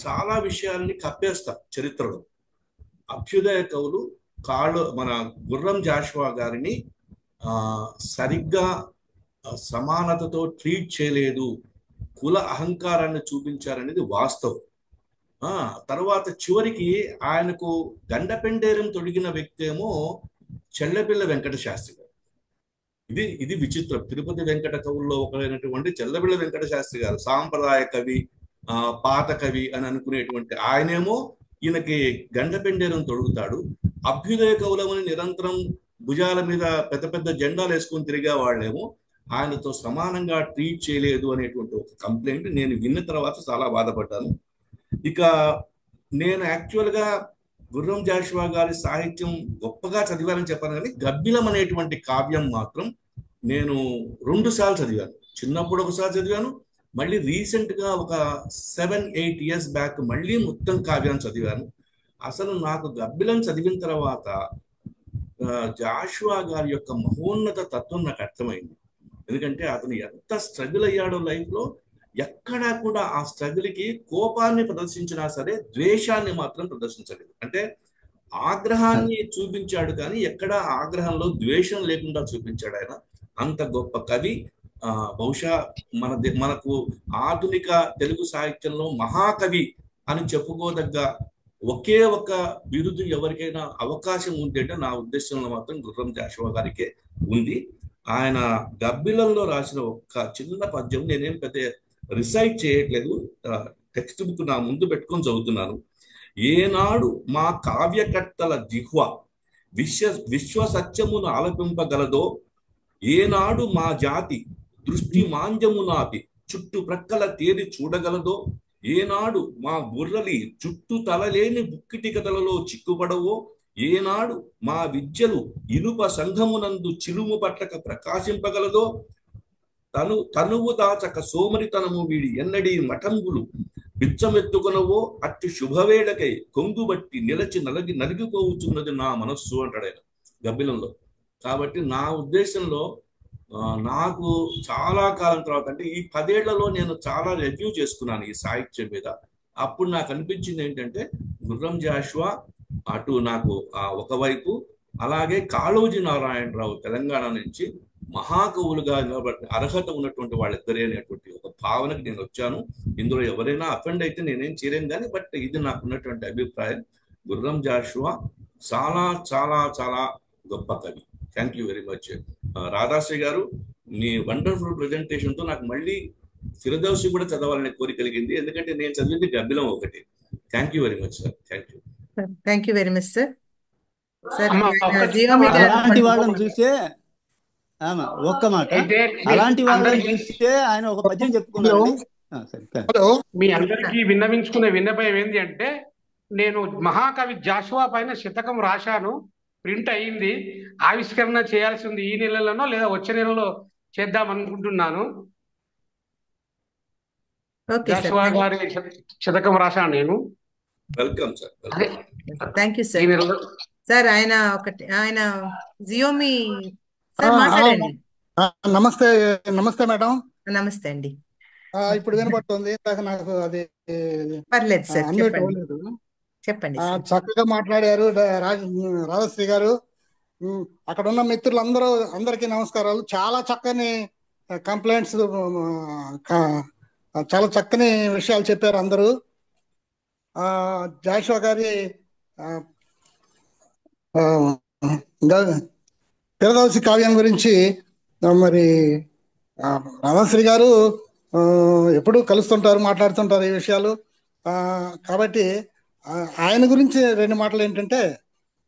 [SPEAKER 2] చాలా విషయాల్ని కప్పేస్తాం చరిత్రలో. అభ్యుదయ కవులు మన గుర్రం జాషువా గారిని సరిగ్గా సమానతతో ట్రీట్ చేయలేదు, కుల అహంకారాన్ని చూపించారనేది వాస్తవం. తర్వాత చివరికి ఆయనకు గండపెండేరం తొడిగిన వ్యక్తి ఏమో చెల్లపిల్ల వెంకట శాస్త్రి గారు. ఇది విచిత్రం. తిరుపతి వెంకట కవుల్లో ఒకరైనటువంటి చెల్లపిల్ల వెంకట శాస్త్రి గారు సాంప్రదాయ కవి, పాత కవి అని అనుకునేటువంటి ఆయనేమో ఈయనకి గండపెండేరం తొడుగుతాడు. అభ్యుదయ కవులమని నిరంతరం భుజాల మీద పెద్ద పెద్ద జెండాలు వేసుకొని తిరిగే వాళ్ళేమో ఆయనతో సమానంగా ట్రీట్ చేయలేదు అనేటువంటి ఒక కంప్లైంట్ నేను విన్న తర్వాత చాలా బాధపడ్డాను. ఇక నేను యాక్చువల్గా గుర్రం జాషువా గారి సాహిత్యం గొప్పగా చదివానని చెప్పాను, కానీ గబ్బిలం అనేటువంటి కావ్యం మాత్రం నేను 2 సార్లు చదివాను. చిన్నప్పుడు ఒకసారి చదివాను, మళ్ళీ రీసెంట్గా ఒక 7-8 years బ్యాక్ మళ్ళీ మొత్తం కావ్యాన్ని చదివాను. అసలు నాకు గబ్బిలం చదివిన తర్వాత జాషువా గారి యొక్క మహోన్నత తత్వం నాకు అర్థమైంది. ఎందుకంటే అతను ఎంత స్ట్రగుల్ అయ్యాడో లైఫ్లో, ఎక్కడా కూడా ఆ స్ట్రగుల్కి కోపాన్ని ప్రదర్శించినా సరే ద్వేషాన్ని మాత్రం ప్రదర్శించలేదు. అంటే ఆగ్రహాన్ని చూపించాడు కానీ ఎక్కడా ఆగ్రహంలో ద్వేషం లేకుండా చూపించాడు ఆయన. అంత గొప్ప కవి. బహుశా మనకు ఆధునిక తెలుగు సాహిత్యంలో మహాకవి అని చెప్పుకోదగ్గ ఒకే ఒక బిరుదు ఎవరికైనా అవకాశం ఉందంటే నా ఉద్దేశంలో మాత్రం గుర్రం జాషువా గారికే ఉంది. ఆయన గబ్బిలంలో రాసిన ఒక్క చిన్న పద్యం నేనేం పెద్ద రిసైట్ చేయట్లేదు, టెక్స్ట్ బుక్ నా ముందు పెట్టుకొని చదువుతున్నాను. ఏనాడు మా కావ్యకర్తల జిహ్వ విశ్వ సత్యమును ఆలపింపగలదో, ఏనాడు మా జాతి దృష్టి మాంజమునాపి చుట్టుప్రక్కల తేరి చూడగలదో, ఏనాడు మా బుర్రలి చుట్టూ తలలేని బుక్కిటి కథలలో చిక్కుపడవో, ఏనాడు మా విద్యలు ఇనుప సంఘమునందు చిలుము పట్లక ప్రకాశింపగలదో, తనువు దాచక సోమరితనము వీడి ఎన్నడీ మఠంబులు బిచ్చమెత్తుకొనవో, అట్టి శుభవేళకై కొంగుబట్టి నిలచి నలిగిపోవచ్చున్నది నా మనస్సు అంటాడు ఆయన గబ్బిలంలో. కాబట్టి నా ఉద్దేశంలో నాకు చాలా కాలం తర్వాత, అంటే ఈ 10 ఏళ్లలో నేను చాలా రివ్యూ చేసుకున్నాను ఈ సాహిత్యం మీద. అప్పుడు నాకు అనిపించింది ఏంటంటే గుర్రం జాషువా అటు నాకు ఒకవైపు, అలాగే కాళోజీ నారాయణరావు తెలంగాణ నుంచి మహాకవులుగా నిలబడి అర్హత ఉన్నటువంటి వాళ్ళిద్దరే అనేటువంటి ఒక భావనకి నేను వచ్చాను. ఇందులో ఎవరైనా అఫెండ్ అయితే నేనేం చేయలేను కానీ, బట్ ఇది నాకు ఉన్నటువంటి అభిప్రాయం. గుర్రం జాషువా చాలా చాలా చాలా గొప్ప కవి. Thank you very much Radhasri గారు. మీ వండర్ఫుల్ ప్రెజెంటేషన్ తో నాకు మళ్ళీ ఫిరదౌసి కూడా చదవాలనే కోరిక కలిగింది, ఎందుకంటే నేను చదివింది గబ్బిలం ఒకటి. Thank you very much sir.
[SPEAKER 1] Thank you very much sir.
[SPEAKER 3] అలాంటి వాళ్ళని చూస్తే ఒక్క మాట, అలాంటి వాళ్ళని చూస్తే ఆయన ఒక పద్యం చెప్పుకున్నాడు.
[SPEAKER 16] హలో, మీ అందరికీ విన్నవించుకునే విన్నపం ఏంటి అంటే, నేను మహాకవి జాషువా పైన శతకం రాశాను, ప్రింట్ అయ్యింది, ఆవిష్కరణ చేయాల్సి ఉంది ఈ నెలలోనో లేదా వచ్చే నెలలో చేద్దాం అనుకుంటున్నాను. జాషువా గారి శతకం రాశాను నేను.
[SPEAKER 2] Welcome sir.
[SPEAKER 1] Thank you sir. Sir ఆయన జియోమి సార్ మాట్లాడండి.
[SPEAKER 17] నమస్తే మేడం.
[SPEAKER 1] నమస్తే అండి.
[SPEAKER 17] ఇప్పుడు వినపడుతుంది, నాకు అది
[SPEAKER 1] పర్లేదు సార్, చెప్పండి.
[SPEAKER 17] చక్కగా మాట్లాడారు రాధశ్రీ గారు. అక్కడ ఉన్న అందరికీ నమస్కారాలు. చాలా చక్కని కంప్లైంట్స్, చాలా చక్కని విషయాలు చెప్పారు అందరూ. జాషువా గారి ఫిరదౌసి కావ్యం గురించి మరి రాధశ్రీ గారు ఎప్పుడూ కలుస్తుంటారు, మాట్లాడుతుంటారు ఈ విషయాలు. కాబట్టి ఆయన గురించి 2 మాటలు ఏంటంటే,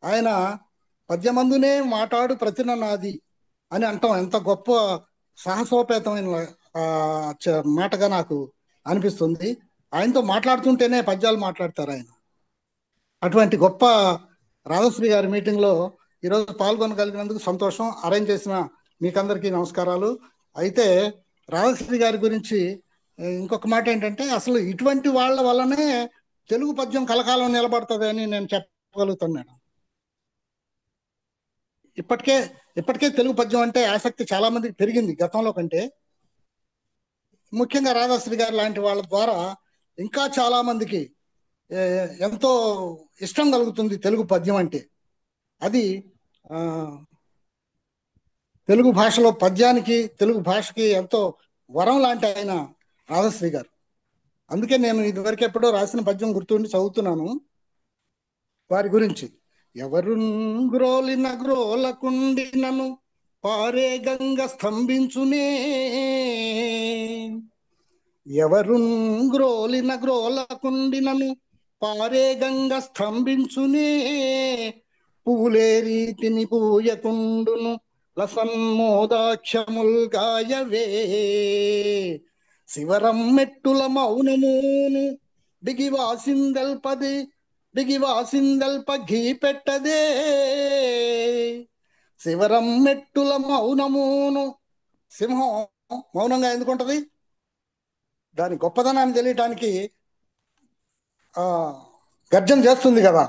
[SPEAKER 17] ఆయన పద్యమందునే మాట్లాడు ప్రతిన నాది అని అంటాం ఎంత గొప్ప సాహసోపేతమైన మాటగా నాకు అనిపిస్తుంది. ఆయనతో మాట్లాడుతుంటేనే పద్యాలు మాట్లాడతారు ఆయన. అటువంటి గొప్ప రాధశ్రీ గారి మీటింగ్లో ఈరోజు పాల్గొనగలిగినందుకు సంతోషం. అరేంజ్ చేసిన మీకందరికీ నమస్కారాలు. అయితే రాధశ్రీ గారి గురించి ఇంకొక మాట ఏంటంటే, అసలు ఇటువంటి వాళ్ళ వల్లనే తెలుగు పద్యం కలకాలం నిలబడుతుంది అని నేను చెప్పగలుగుతాను మేడం. ఇప్పటికే తెలుగు పద్యం అంటే ఆసక్తి చాలా మందికి పెరిగింది గతంలో కంటే. ముఖ్యంగా రాధాశ్రీ గారు లాంటి వాళ్ళ ద్వారా ఇంకా చాలా మందికి ఎంతో ఇష్టం కలుగుతుంది తెలుగు పద్యం అంటే. అది తెలుగు భాషలో పద్యానికి, తెలుగు భాషకి ఎంతో వరం లాంటి ఆయన రాధాశ్రీ గారు. అందుకే నేను ఇదివరకు ఎప్పుడో రాసిన పద్యం గుర్తుండి చదువుతున్నాను వారి గురించి. ఎవరు గ్రోలిన గ్రోలకుండినను పారే గంగ స్తంభించునే, ఎవరు గ్రోలిన గ్రోలకుండినను పారే గంగ స్తంభించునే, పువ్వులే రీతిని పూయకుండును లసన్మోదాక్షముల్ గాయవే, శివరం మెట్టుల మౌనమును బిగివాసిందల్ప ఘీ పెట్టదే, శివరం మెట్టుల మౌనమును. సింహం మౌనంగా ఎందుకుంటది? దాని గొప్పదనాన్ని తెలియటానికి గర్జన చేస్తుంది కదా.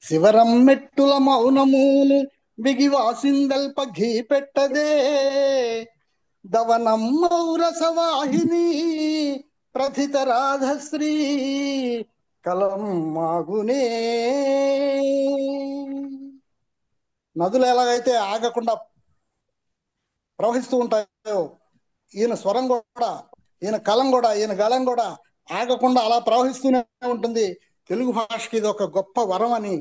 [SPEAKER 17] శివరం మెట్టుల మౌనమును బిగివాసిందల్ప ఘీ పెట్టదే, దవనం మౌరసవాహిని ప్రథిత రాధశ్రీ కలం మాగునే. నదులు ఎలాగైతే ఆగకుండా ప్రవహిస్తూ ఉంటాయో, ఈయన స్వరం కూడా, ఈయన కలం కూడా, ఈయన గళం కూడా ఆగకుండా అలా ప్రవహిస్తూనే ఉంటుంది. తెలుగు భాషకి ఇది ఒక గొప్ప వరం అని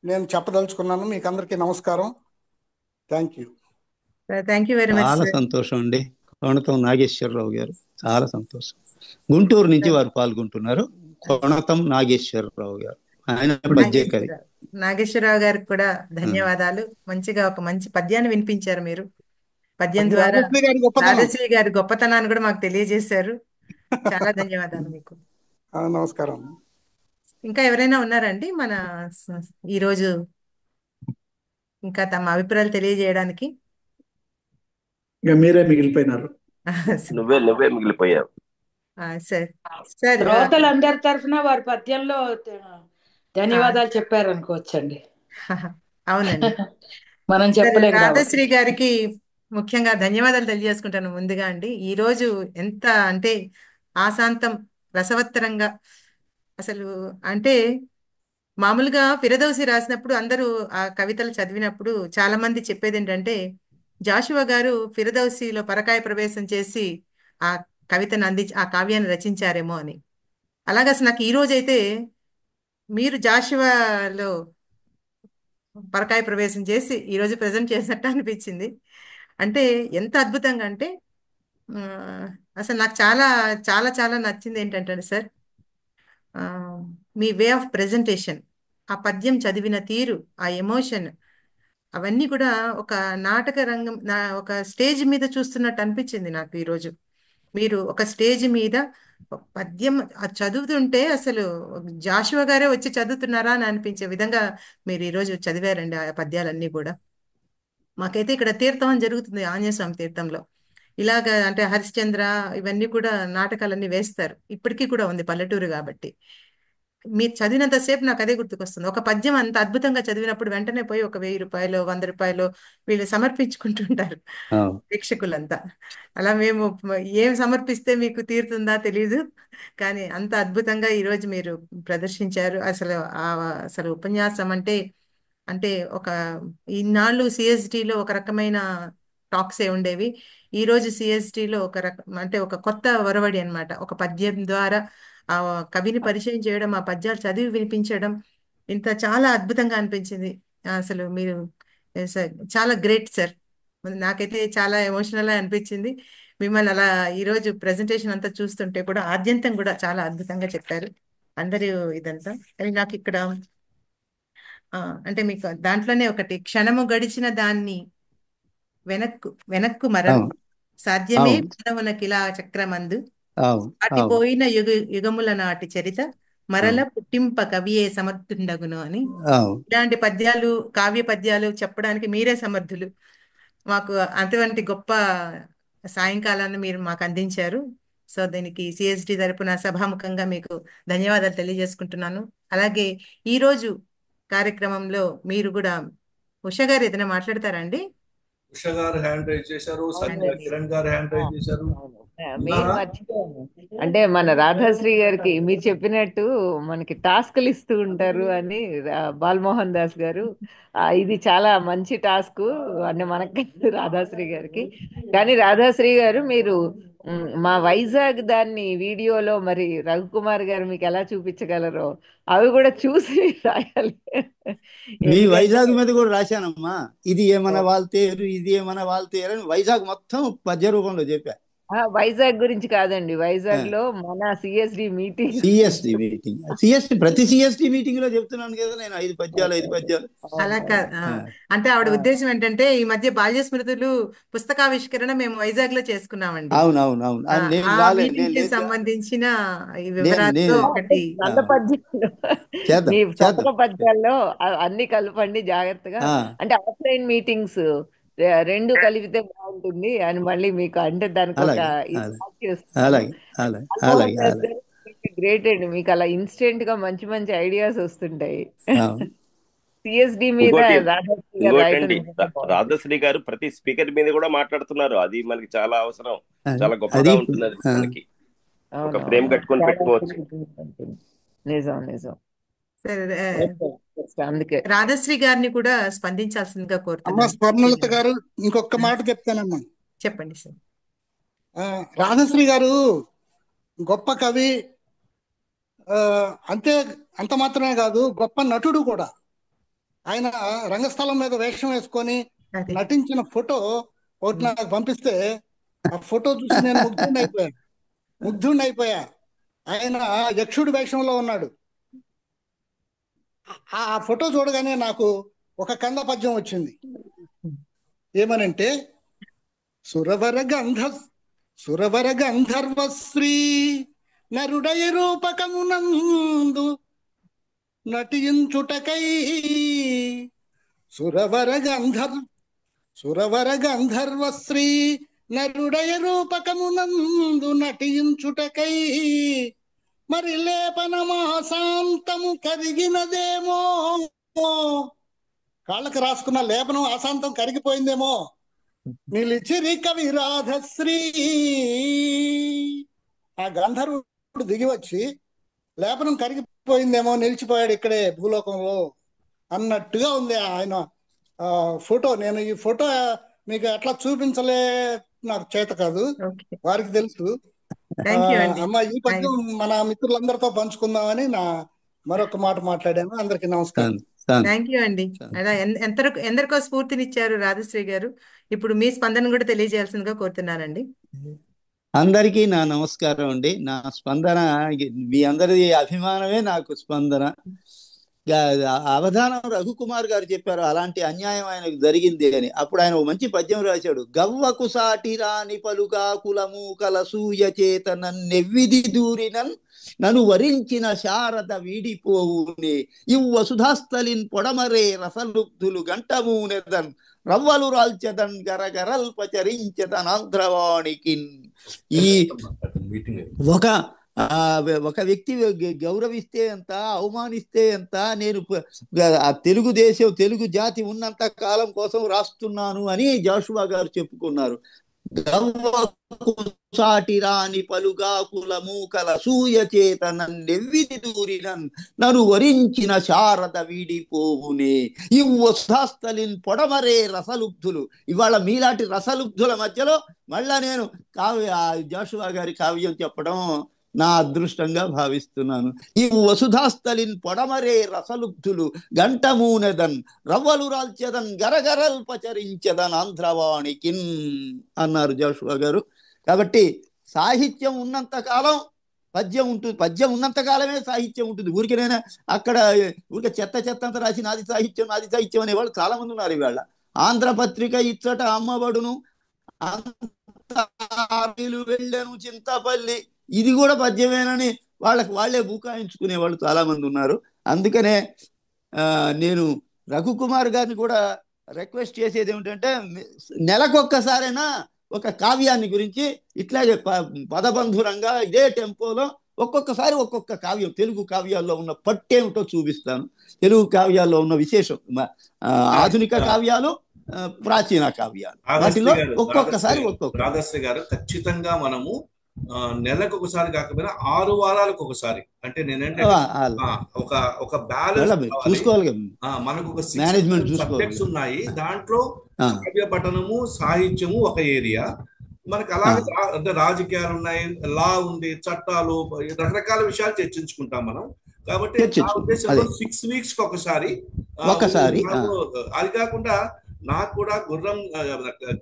[SPEAKER 17] నేను చెప్పదలుచుకున్నాను. మీకు అందరికీ నమస్కారం. Thank you.
[SPEAKER 1] Thank you very much.
[SPEAKER 3] చాలా సంతోషం అండి. కొణతం నాగేశ్వరరావు గారు, చాలా సంతోషం. గుంటూరు నుంచి వారు పాల్గొంటున్నారు. కొణతం నాగేశ్వరరావు గారు, ఆయన పద్యకవి.
[SPEAKER 1] నాగేశ్వరరావు గారికి కూడా ధన్యవాదాలు. మంచిగా ఒక మంచి పద్యాన్ని వినిపించారు మీరు. పద్యం ద్వారా రాధశ్రీ గారి గొప్పతనాన్ని కూడా మాకు తెలియజేశారు. చాలా ధన్యవాదాలు మీకు.
[SPEAKER 17] నమస్కారం.
[SPEAKER 1] ఇంకా ఎవరైనా ఉన్నారండి మన ఈరోజు ఇంకా తమ అభిప్రాయాలు తెలియజేయడానికి?
[SPEAKER 8] ఇంకా మీరే మిగిలిపోయినారు.
[SPEAKER 5] నువ్వే మిగిలిపోయావు.
[SPEAKER 1] సార్
[SPEAKER 11] శ్రోతలందరి తరఫున వారి పద్యంలో ధన్యవాదాలు చెప్పారు అనుకోవచ్చండి.
[SPEAKER 1] అవునండి,
[SPEAKER 11] మనం చెప్పలేము.
[SPEAKER 1] రాధశ్రీ గారికి ముఖ్యంగా ధన్యవాదాలు తెలియజేసుకుంటాను ముందుగా అండి. ఈ రోజు ఎంత అంటే ఆశాంతం రసవత్తరంగా, అసలు అంటే మామూలుగా ఫిరదౌసి రాసినప్పుడు అందరూ ఆ కవితలు చదివినప్పుడు చాలా మంది చెప్పేది ఏంటంటే జాషువా గారు ఫిరదౌసిలో పరకాయ ప్రవేశం చేసి ఆ కవితను ఆ కావ్యాన్ని రచించారేమో అని. అలాగే అసలు నాకు ఈ రోజైతే మీరు జాషువాలో పరకాయ ప్రవేశం చేసి ఈరోజు ప్రజెంట్ చేసినట్టు అనిపించింది. అంటే ఎంత అద్భుతంగా అంటే అసలు నాకు చాలా చాలా చాలా నచ్చింది ఏంటంటే sir, me way of presentation, ఆ పద్యం చదివిన తీరు, ఆ ఎమోషన్, అవన్నీ కూడా ఒక నాటక రంగం, ఒక స్టేజ్ మీద చూస్తున్నట్టు అనిపించింది నాకు ఈరోజు. మీరు ఒక స్టేజ్ మీద పద్యం చదువుతుంటే అసలు జాషువా గారే వచ్చి చదువుతున్నారా అని అనిపించే విధంగా మీరు ఈరోజు చదివారండి ఆ పద్యాలన్నీ కూడా. మాకైతే ఇక్కడ తీర్థం అని జరుగుతుంది, ఆంజనేయ స్వామి తీర్థంలో. ఇలాగా అంటే హరిశ్చంద్ర ఇవన్నీ కూడా నాటకాలన్నీ వేస్తారు, ఇప్పటికీ కూడా ఉంది పల్లెటూరు కాబట్టి. మీరు చదివినంతసేపు నాకు అదే గుర్తుకొస్తుంది. ఒక పద్యం అంత అద్భుతంగా చదివినప్పుడు వెంటనే పోయి ఒక 1000 రూపాయలు 100 రూపాయలు వీళ్ళు సమర్పించుకుంటుంటారు ప్రేక్షకులంతా. అలా మేము ఏం సమర్పిస్తే మీకు తీరుతుందా తెలీదు, కానీ అంత అద్భుతంగా ఈరోజు మీరు ప్రదర్శించారు. అసలు ఉపన్యాసం అంటే ఒక ఇన్నాళ్ళు సిఎస్డిలో ఒక రకమైన టాక్సే ఉండేవి. ఈ రోజు సిఎస్డిలో ఒక రకం అంటే ఒక కొత్త ఒరవడి అన్నమాట. ఒక పద్యం ద్వారా ఆ కవిని పరిచయం చేయడం, ఆ పద్యాలు చదివి వినిపించడం, ఇంత చాలా అద్భుతంగా అనిపించింది. అసలు మీరు చాలా గ్రేట్ సార్. నాకైతే చాలా ఎమోషనల్ గా అనిపించింది మిమ్మల్ని అలా ఈరోజు ప్రెజెంటేషన్ అంతా చూస్తుంటే కూడా. ఆద్యంతం కూడా చాలా అద్భుతంగా చెప్పారు అందరూ ఇదంతా. కానీ నాకు ఇక్కడ అంటే మీకు దాంట్లోనే ఒకటి, క్షణము గడిచిన దాన్ని వెనక్కు మరలు సాధ్యమే మానవునకిలా చక్రమందు అటిపోయిన యుగముల నాటి చరిత మరల పుట్టింప కవియే సమర్థుండగును అని. ఇలాంటి పద్యాలు, కావ్య పద్యాలు చెప్పడానికి మీరే సమర్థులు. మాకు అటువంటి గొప్ప సాయంకాలాన్ని మీరు మాకు అందించారు. సో దీనికి సిఎస్డి తరపున సభాముఖంగా మీకు ధన్యవాదాలు తెలియజేసుకుంటున్నాను. అలాగే ఈరోజు కార్యక్రమంలో మీరు కూడా ఉషా గారు ఏదైనా మాట్లాడతారా అండి?
[SPEAKER 2] ఉష గారు హ్యాండ్ రైజ్ చేశారు, సంధ్య
[SPEAKER 14] అవునండి.
[SPEAKER 2] కిరణ్ గారు హ్యాండ్ రైజ్ చేశారు.
[SPEAKER 14] మెయిన్
[SPEAKER 2] ఉన్నారా?
[SPEAKER 14] మర్చిపోయాను. అంటే మన రాధాశ్రీ గారికి మీరు చెప్పినట్టు మనకి టాస్క్లు ఇస్తూ ఉంటారు అని బాలమోహన్ దాస్ గారు, ఇది చాలా మంచి టాస్క్ అంటే మనకి రాధాశ్రీ గారికి. కానీ రాధాశ్రీ గారు మీరు మా వైజాగ్ దాన్ని వీడియోలో మరి రఘుకుమార్ గారు మీకు ఎలా చూపించగలరో అవి కూడా చూసి రాయాలి.
[SPEAKER 3] మీ
[SPEAKER 14] ఎందుకంటే
[SPEAKER 3] వైజాగ్ మీద కూడా రాశానమ్మా. ఇది ఏమన్నా వాల్తేరు, ఇది ఏమన్నా వాల్తేరు అని వైజాగ్ మొత్తం పద్య రూపంలో చెప్పా.
[SPEAKER 14] వైజాగ్ గురించి కాదండి, వైజాగ్ లో మన CSD meeting.
[SPEAKER 3] CSD meeting, CSD ప్రతి సిఎస్డి మీటింగ్ లో చెప్తున్నాను కదా నేను 5 పద్యాలు.
[SPEAKER 1] అలా అంటే ఆవిడ ఉద్దేశం ఏంటంటే ఈ మధ్య బాల్య స్మృతులు పుస్తకావిష్కరణ మేము వైజాగ్ లో చేసుకున్నామండి.
[SPEAKER 3] అవునవును. నేను
[SPEAKER 1] ఆ
[SPEAKER 3] రాలేదు,
[SPEAKER 1] మీటింగ్ కి
[SPEAKER 3] నేను
[SPEAKER 1] సంబంధించిన ఈ వివరాలతో ఒకటి
[SPEAKER 14] నంద పద్యాలు
[SPEAKER 3] చేద్దాం
[SPEAKER 14] మీ
[SPEAKER 3] చేద్దాం.
[SPEAKER 14] పుస్తక పద్యాల్లో అన్ని కలపండి జాగ్రత్తగా.
[SPEAKER 3] ఆ,
[SPEAKER 14] అంటే ఆఫ్లైన్ మీటింగ్స్ రెండు కలిపితే బాగుంటుంది అని మళ్ళీ మీకు అంటే దానికి ఒక
[SPEAKER 3] అలాగే
[SPEAKER 14] ఇది
[SPEAKER 3] అలాగే
[SPEAKER 14] యాడ్ చేస్తున్నాను.
[SPEAKER 3] అలాగే అలాగే
[SPEAKER 14] మన్మోహన్
[SPEAKER 3] అలాగే
[SPEAKER 14] దాస్
[SPEAKER 3] అలాగే.
[SPEAKER 14] గారు గ్రేట్ అండి, మీకు అలా ఇన్స్టెంట్ గా మంచి మంచి ఐడియాస్ వస్తుంటాయి.
[SPEAKER 3] అవును.
[SPEAKER 14] సిఎస్డి మీద రాధాశ్రీ గారు రాయటం
[SPEAKER 5] ఇంకోటండి,
[SPEAKER 14] నిజంగా బాగుంది.
[SPEAKER 5] రాధాశ్రీ గారు ప్రతి స్పీకర్ మీద కూడా మాట్లాడుతున్నారు. అది మనకి చాలా అవసరం,
[SPEAKER 3] అది
[SPEAKER 5] చాలా గొప్పగా
[SPEAKER 3] అది
[SPEAKER 5] ఉంటుంది. అది
[SPEAKER 3] ఆ,
[SPEAKER 5] మనకి ఒక ఫ్రేమ్
[SPEAKER 14] అవునవును,
[SPEAKER 5] కట్టుకొని
[SPEAKER 14] చాలా
[SPEAKER 5] పెట్టుకోవచ్చు.
[SPEAKER 14] ఉంటుంది. నిజం నిజం.
[SPEAKER 1] సరే,
[SPEAKER 14] అందుకే
[SPEAKER 1] రాధశ్రీ గారిని కూడా స్పందించాల్సిందిగా
[SPEAKER 17] అమ్మ
[SPEAKER 1] కోరుతున్నాను.
[SPEAKER 17] స్వర్ణలత గారు ఇంకొక మాట చెప్తానమ్మా.
[SPEAKER 1] చెప్పండి సార్.
[SPEAKER 17] రాధశ్రీ గారు గొప్ప కవి, అంత మాత్రమే కాదు గొప్ప నటుడు కూడా. ఆయన రంగస్థలం మీద వేషం వేసుకొని నటించిన ఫోటో ఒకటి నాకు పంపిస్తే ఆ ఫోటో చూసి నేను ముగ్ధుడిని అయిపోయా. ఆయన యక్షుడి వేషంలో ఉన్నాడు. ఆ ఫోటో చూడగానే నాకు ఒక కంద పద్యం వచ్చింది. ఏమనంటే సురవర గంధర్వశ్రీ నరుడయ రూపకమునందు నటించుటకై సురవర గంధర్వశ్రీ నరుడయ రూపకమునందు నటించుటకై మరి లేపనమాశాంతము కరిగినదేమో, కాళ్ళకి రాసుకున్న లేపనం ఆశాంతం కరిగిపోయిందేమో, నిలిచిరి కవి రాధశ్రీ. ఆ గంధర్వుడు దిగి వచ్చి లేపనం కరిగిపోయిందేమో, నిలిచిపోయాడు ఇక్కడే భూలోకంలో అన్నట్టుగా ఉంది ఆయన ఫోటో. నేను ఈ ఫోటో మీకు ఎట్లా చూపించలే, నాకు చేత కాదు, వారికి తెలుసు. అమ్మ ఈ పద్యం మన మిత్రులందరితో పంచుకుందామని మరొక మాట మాట్లాడాను. అందరికి నమస్కారం.
[SPEAKER 1] థ్యాంక్ యూ అండి. అలా ఎందరికో స్ఫూర్తినిచ్చారు రాధశ్రీ గారు. ఇప్పుడు మీ స్పందన కూడా తెలియజేయాల్సిందిగా కోరుతున్నానండి.
[SPEAKER 3] అందరికీ నా నమస్కారం అండి. నా స్పందన మీ అందరి అభిమానమే నాకు స్పందన. అవధానం రఘుకుమార్ గారు చెప్పారు అలాంటి అన్యాయం ఆయనకు జరిగింది అని. అప్పుడు ఆయన ఒక మంచి పద్యం రాశాడు. గవ్వకు సాటి రాని పలుగా కులము కలసూయ చేత నన్నెవ్విది దూరినన్ నన్ను వరించిన శారద వీడిపోవునే ఇవ్ వసుధాస్థలిన్ పొడమరే రసలుబ్ధులు గంటమూనెదన్ రవ్వలు రాల్చెదన్ గరగరల్పచరించెదన్ ఆంధ్రవాణికి. ఈ ఒక వ్యక్తి గౌరవిస్తే ఎంత, అవమానిస్తే ఎంత, నేను తెలుగు జాతి ఉన్నంత కాలం కోసం రాస్తున్నాను అని జాషువా గారు చెప్పుకున్నారు. సాటి రాని పలుగా కులము కలసూయ చేత నన్నెవ్విది దూరినన్ నన్ను వరించిన శారద వీడిపోవునే ఇవ్వస్థలిన్ పొడమరే రసలుబ్ధులు. ఇవాళ మీలాంటి రసలుబ్ధుల మధ్యలో మళ్ళా నేను జాషువా గారి కావ్యం చెప్పడం నా అదృష్టంగా భావిస్తున్నాను. ఈ వసుధాస్థలిన్ పొడమరే రసలుబ్ధులు గంటమూనెదన్ రవ్వలు రాల్చెదన్ గరగరల్పచరించెదన్ ఆంధ్రవాణికిన్ అన్నారు జాషువా గారు. కాబట్టి సాహిత్యం ఉన్నంత కాలం పద్యం ఉంటుంది, పద్యం ఉన్నంత కాలమే సాహిత్యం ఉంటుంది. ఊరికేనైనా అక్కడ ఊరికే చెత్త అంతా రాసి నాది సాహిత్యం అనేవాళ్ళు చాలా మంది ఉన్నారు. ఇవాళ ఆంధ్రపత్రిక ఇచ్చట అమ్మబడును, వెళ్ళను చింతపల్లి, ఇది కూడా పద్యమేనని వాళ్ళే బుకాయించుకునే వాళ్ళు చాలా మంది ఉన్నారు. అందుకనే నేను రఘుకుమార్ గారిని కూడా రిక్వెస్ట్ చేసేది ఏమిటంటే నెలకొక్కసారైనా ఒక కావ్యాన్ని గురించి ఇట్లాగే పదబంధురంగా ఇదే టెంపోలో ఒక్కొక్కసారి ఒక్కొక్క కావ్యం, తెలుగు కావ్యాల్లో ఉన్న పట్టేమిటో చూపిస్తాను. తెలుగు కావ్యాల్లో ఉన్న విశేషం, ఆధునిక కావ్యాలు, ప్రాచీన కావ్యాలు, వాటిలో ఒక్కొక్కసారి ఒక్కొక్క.
[SPEAKER 2] రాధశ్రీ గారు, ఖచ్చితంగా మనము నెలకు ఒకసారి కాకపోయినా 6 వారాలకు ఒకసారి, అంటే నేనంటే ఒక బ్యాలెన్స్
[SPEAKER 3] చూసుకోవాలి.
[SPEAKER 2] మనకు ఒక
[SPEAKER 3] మేనేజ్మెంట్
[SPEAKER 2] సబ్జెక్ట్స్ ఉన్నాయి, దాంట్లో కావ్య పఠనము, సాహిత్యము ఒక ఏరియా మనకు. అలాగే అంటే రాజకీయాలు ఉన్నాయి, లా ఉంది, చట్టాలు, రకరకాల విషయాలు చర్చించుకుంటాం మనం. కాబట్టి నా ఉద్దేశంలో 6 వీక్స్ కి ఒకసారి. అది కాకుండా నాకు కూడా గుర్రం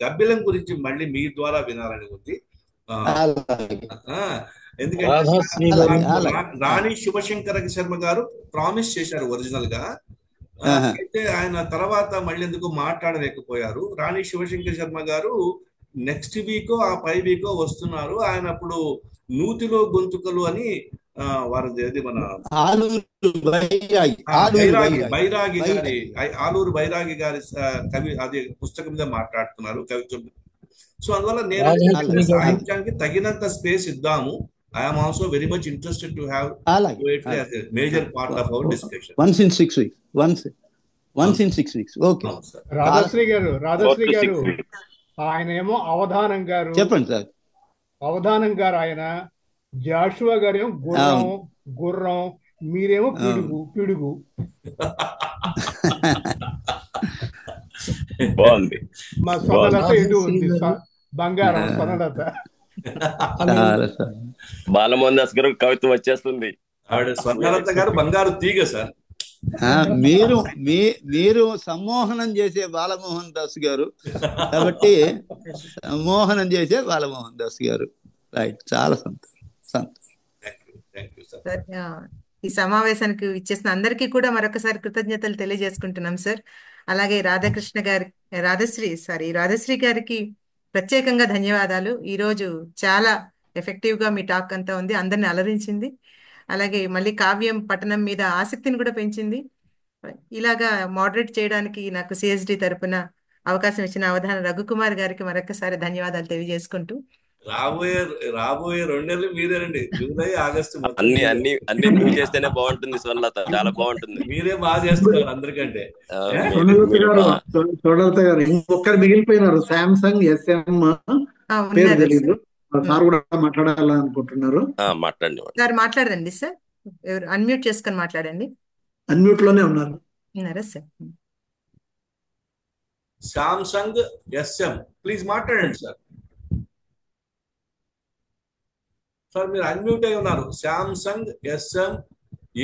[SPEAKER 2] గబ్బిలం గురించి మళ్ళీ మీ ద్వారా వినాలని ఉంది. ఎందుకంటే రాణి శివశంకర శర్మ గారు ప్రామిస్ చేశారు ఒరిజినల్ గా, అయితే ఆయన తర్వాత మళ్ళీ ఎందుకు మాట్లాడలేకపోయారు. రాణి శివశంకర శర్మ గారు నెక్స్ట్ వీకో ఆ పై వీకో వస్తున్నారు. ఆయన అప్పుడు నూతిలో గొంతుకలు అని వారి మన బైరాగి గారి, ఆలూరు బైరాగి గారి కవి అది పుస్తకం మీద మాట్లాడుతున్నారు, కవిత్వం. సో అందువల్ల నేను సాహిత్యానికి తగినంత స్పేస్ ఇద్దాము. I'm also very much interested to have major part of our discussion.
[SPEAKER 3] Once in 6 weeks. Okay.
[SPEAKER 4] Radhasri గారు ఆయన ఏమో అవధానం గారు.
[SPEAKER 3] చెప్పండి సార్.
[SPEAKER 4] అవధానం గారు ఆయన, జాషువా గారు ఏమో గుర్రం, మీరేమో పిడుగు.
[SPEAKER 5] బాగుంది.
[SPEAKER 4] మా స్వర్ణలత ఎటు ఉంది, బంగారం స్వర్ణలత.
[SPEAKER 5] బాలమోహన్ దాస్ గారు కవిత్వం వచ్చేస్తుంది.
[SPEAKER 2] ఆవిడ స్వర్ణలత గారు బంగారు తీగ సార్.
[SPEAKER 3] మీరు సమ్మోహనం చేసే బాలమోహన్ దాస్ గారు కాబట్టి సమ్మోహనం చేసే బాలమోహన్ దాస్ గారు. రైట్, చాలా సంతోషం.
[SPEAKER 1] ఈ సమావేశానికి ఇచ్చేసిన అందరికీ కూడా మరొకసారి కృతజ్ఞతలు తెలియజేసుకుంటున్నాం సార్. అలాగే రాధశ్రీ గారికి ప్రత్యేకంగా ధన్యవాదాలు. ఈరోజు చాలా ఎఫెక్టివ్ గా మీ టాక్ అంతా ఉంది, అందరిని అలరించింది. అలాగే మళ్ళీ కావ్యం పఠనం మీద ఆసక్తిని కూడా పెంచింది. ఇలాగా మోడరేట్ చేయడానికి నాకు సిఎస్డి తరపున అవకాశం ఇచ్చిన అవధాన రఘుకుమార్ గారికి మరొకసారి ధన్యవాదాలు తెలియజేసుకుంటూ,
[SPEAKER 2] రాబోయే 2 నెలలు మీరేనండి, జూలై ఆగస్టు
[SPEAKER 5] అన్ని నువ్వు చేస్తేనే బాగుంటుంది స్వర్ణలత, చాలా బాగుంటుంది.
[SPEAKER 2] మీరే బాగా చేస్తున్నారు అందరికంటే.
[SPEAKER 8] స్వర్ణలత గారు ఇంకొకరు మిగిలిపోయినారు, సామ్సంగ్ SM పేరు తెలియదు, సార్ కూడా మాట్లాడాలనుకుంటున్నారు.
[SPEAKER 1] మాట్లాడండి సార్, అన్మ్యూట్ చేసుకొని మాట్లాడండి.
[SPEAKER 8] అన్మ్యూట్ లోనే ఉన్నారా
[SPEAKER 1] సార్?
[SPEAKER 2] సామ్సంగ్ SM ప్లీజ్ మాట్లాడండి సార్. సార్ మీరు అన్మ్యూట్ అయి ఉన్నారు. Samsung SM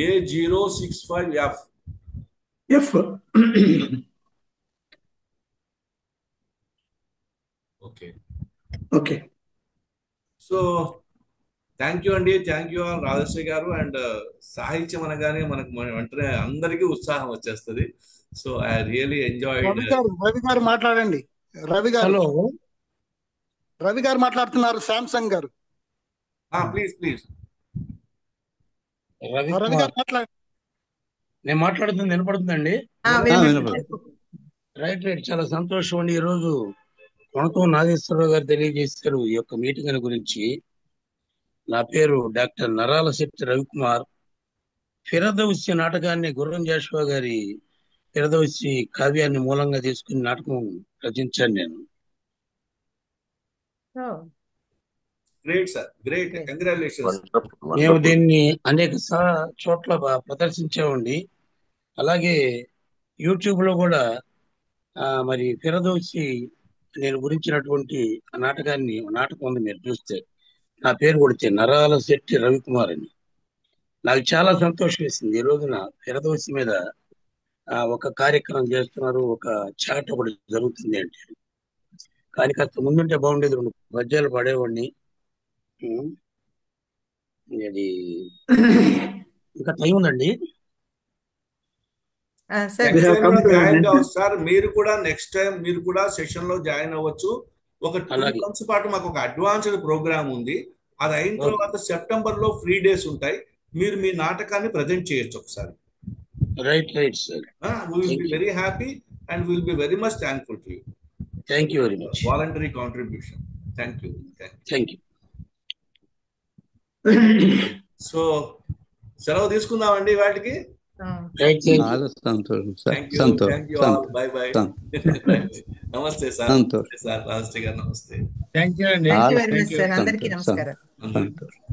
[SPEAKER 2] A065F.
[SPEAKER 8] Okay.
[SPEAKER 2] So thank you అండి, థ్యాంక్ యూ రాధశ్రీ గారు. అండ్ సాహిత్యం అనగానే మనకు వెంటనే అందరికీ ఉత్సాహం వచ్చేస్తుంది. So I really enjoyed.
[SPEAKER 17] Ravi గారు మాట్లాడండి. రవి గారు మాట్లాడుతున్నారు. సామ్సంగ్ గారు
[SPEAKER 2] ప్లీజ్
[SPEAKER 17] రవి గారు మాట్లాడండి.
[SPEAKER 16] నేను మాట్లాడుతుంది వినపడుతుందండి? రైట్. చాలా సంతోషం అండి. ఈరోజు కొనతం నాగేశ్వరరావు గారు తెలియజేశారు ఈ యొక్క మీటింగ్ గురించి. నా పేరు డాక్టర్ నరాల శెట్టి రవికుమార్. ఫిరదౌసి నాటకాన్ని గుర్రం జాషువా గారి ఫిరదౌసి కావ్యాన్ని మూలంగా తీసుకుని నాటకం రచించాను నేను. మేము దీన్ని అనేక చోట్ల ప్రదర్శించామండి. అలాగే యూట్యూబ్ లో కూడా మరి ఫిరదౌసి నేను గురించినటువంటి నాటకం ఉంది, మీరు చూస్తే. నా పేరు కొడితే నరాల శెట్టి రవికుమార్ అని. నాకు చాలా సంతోషం వేసింది. ఈ రోజున ఫిరదౌసి మీద ఒక కార్యక్రమం చేస్తున్నారు, ఒక చాట్ ఒకటి జరుగుతుంది అంటే. కానీ కాస్త ముందుంటే బాగుండేది, 2 పద్యాలు పడేవాడిని. అది ఇంకా టైం ఉందండి.
[SPEAKER 2] సార్ మీరు కూడా నెక్స్ట్ టైం మీరు కూడా సెషన్ లో జాయిన్ అవ్వచ్చు. ఒక 2 months పాటు మాకు ఒక అడ్వాన్స్డ్ ప్రోగ్రామ్ ఉంది. అది అయిన తర్వాత సెప్టెంబర్ లో ఫ్రీ డేస్ ఉంటాయి. మీరు మీ నాటకాన్ని ప్రజెంట్ చేయొచ్చు ఒకసారి.
[SPEAKER 16] Right sir.
[SPEAKER 2] We will be very happy and we will be very much thankful to you.
[SPEAKER 16] Thank you very much.
[SPEAKER 2] Voluntary contribution. Thank you.
[SPEAKER 5] Thank you.
[SPEAKER 2] So సెలవు తీసుకుందామండి వాటికి.
[SPEAKER 3] చాలా సంతోషం sir.
[SPEAKER 2] Thank you all. By by. నమస్తే sir.
[SPEAKER 3] సంతోషం
[SPEAKER 2] sir Rajshri గారు నమస్తే.
[SPEAKER 10] Thank you అండి.
[SPEAKER 1] Thank you very much sir. అందరికీ నమస్కారం.
[SPEAKER 3] సంతోషం.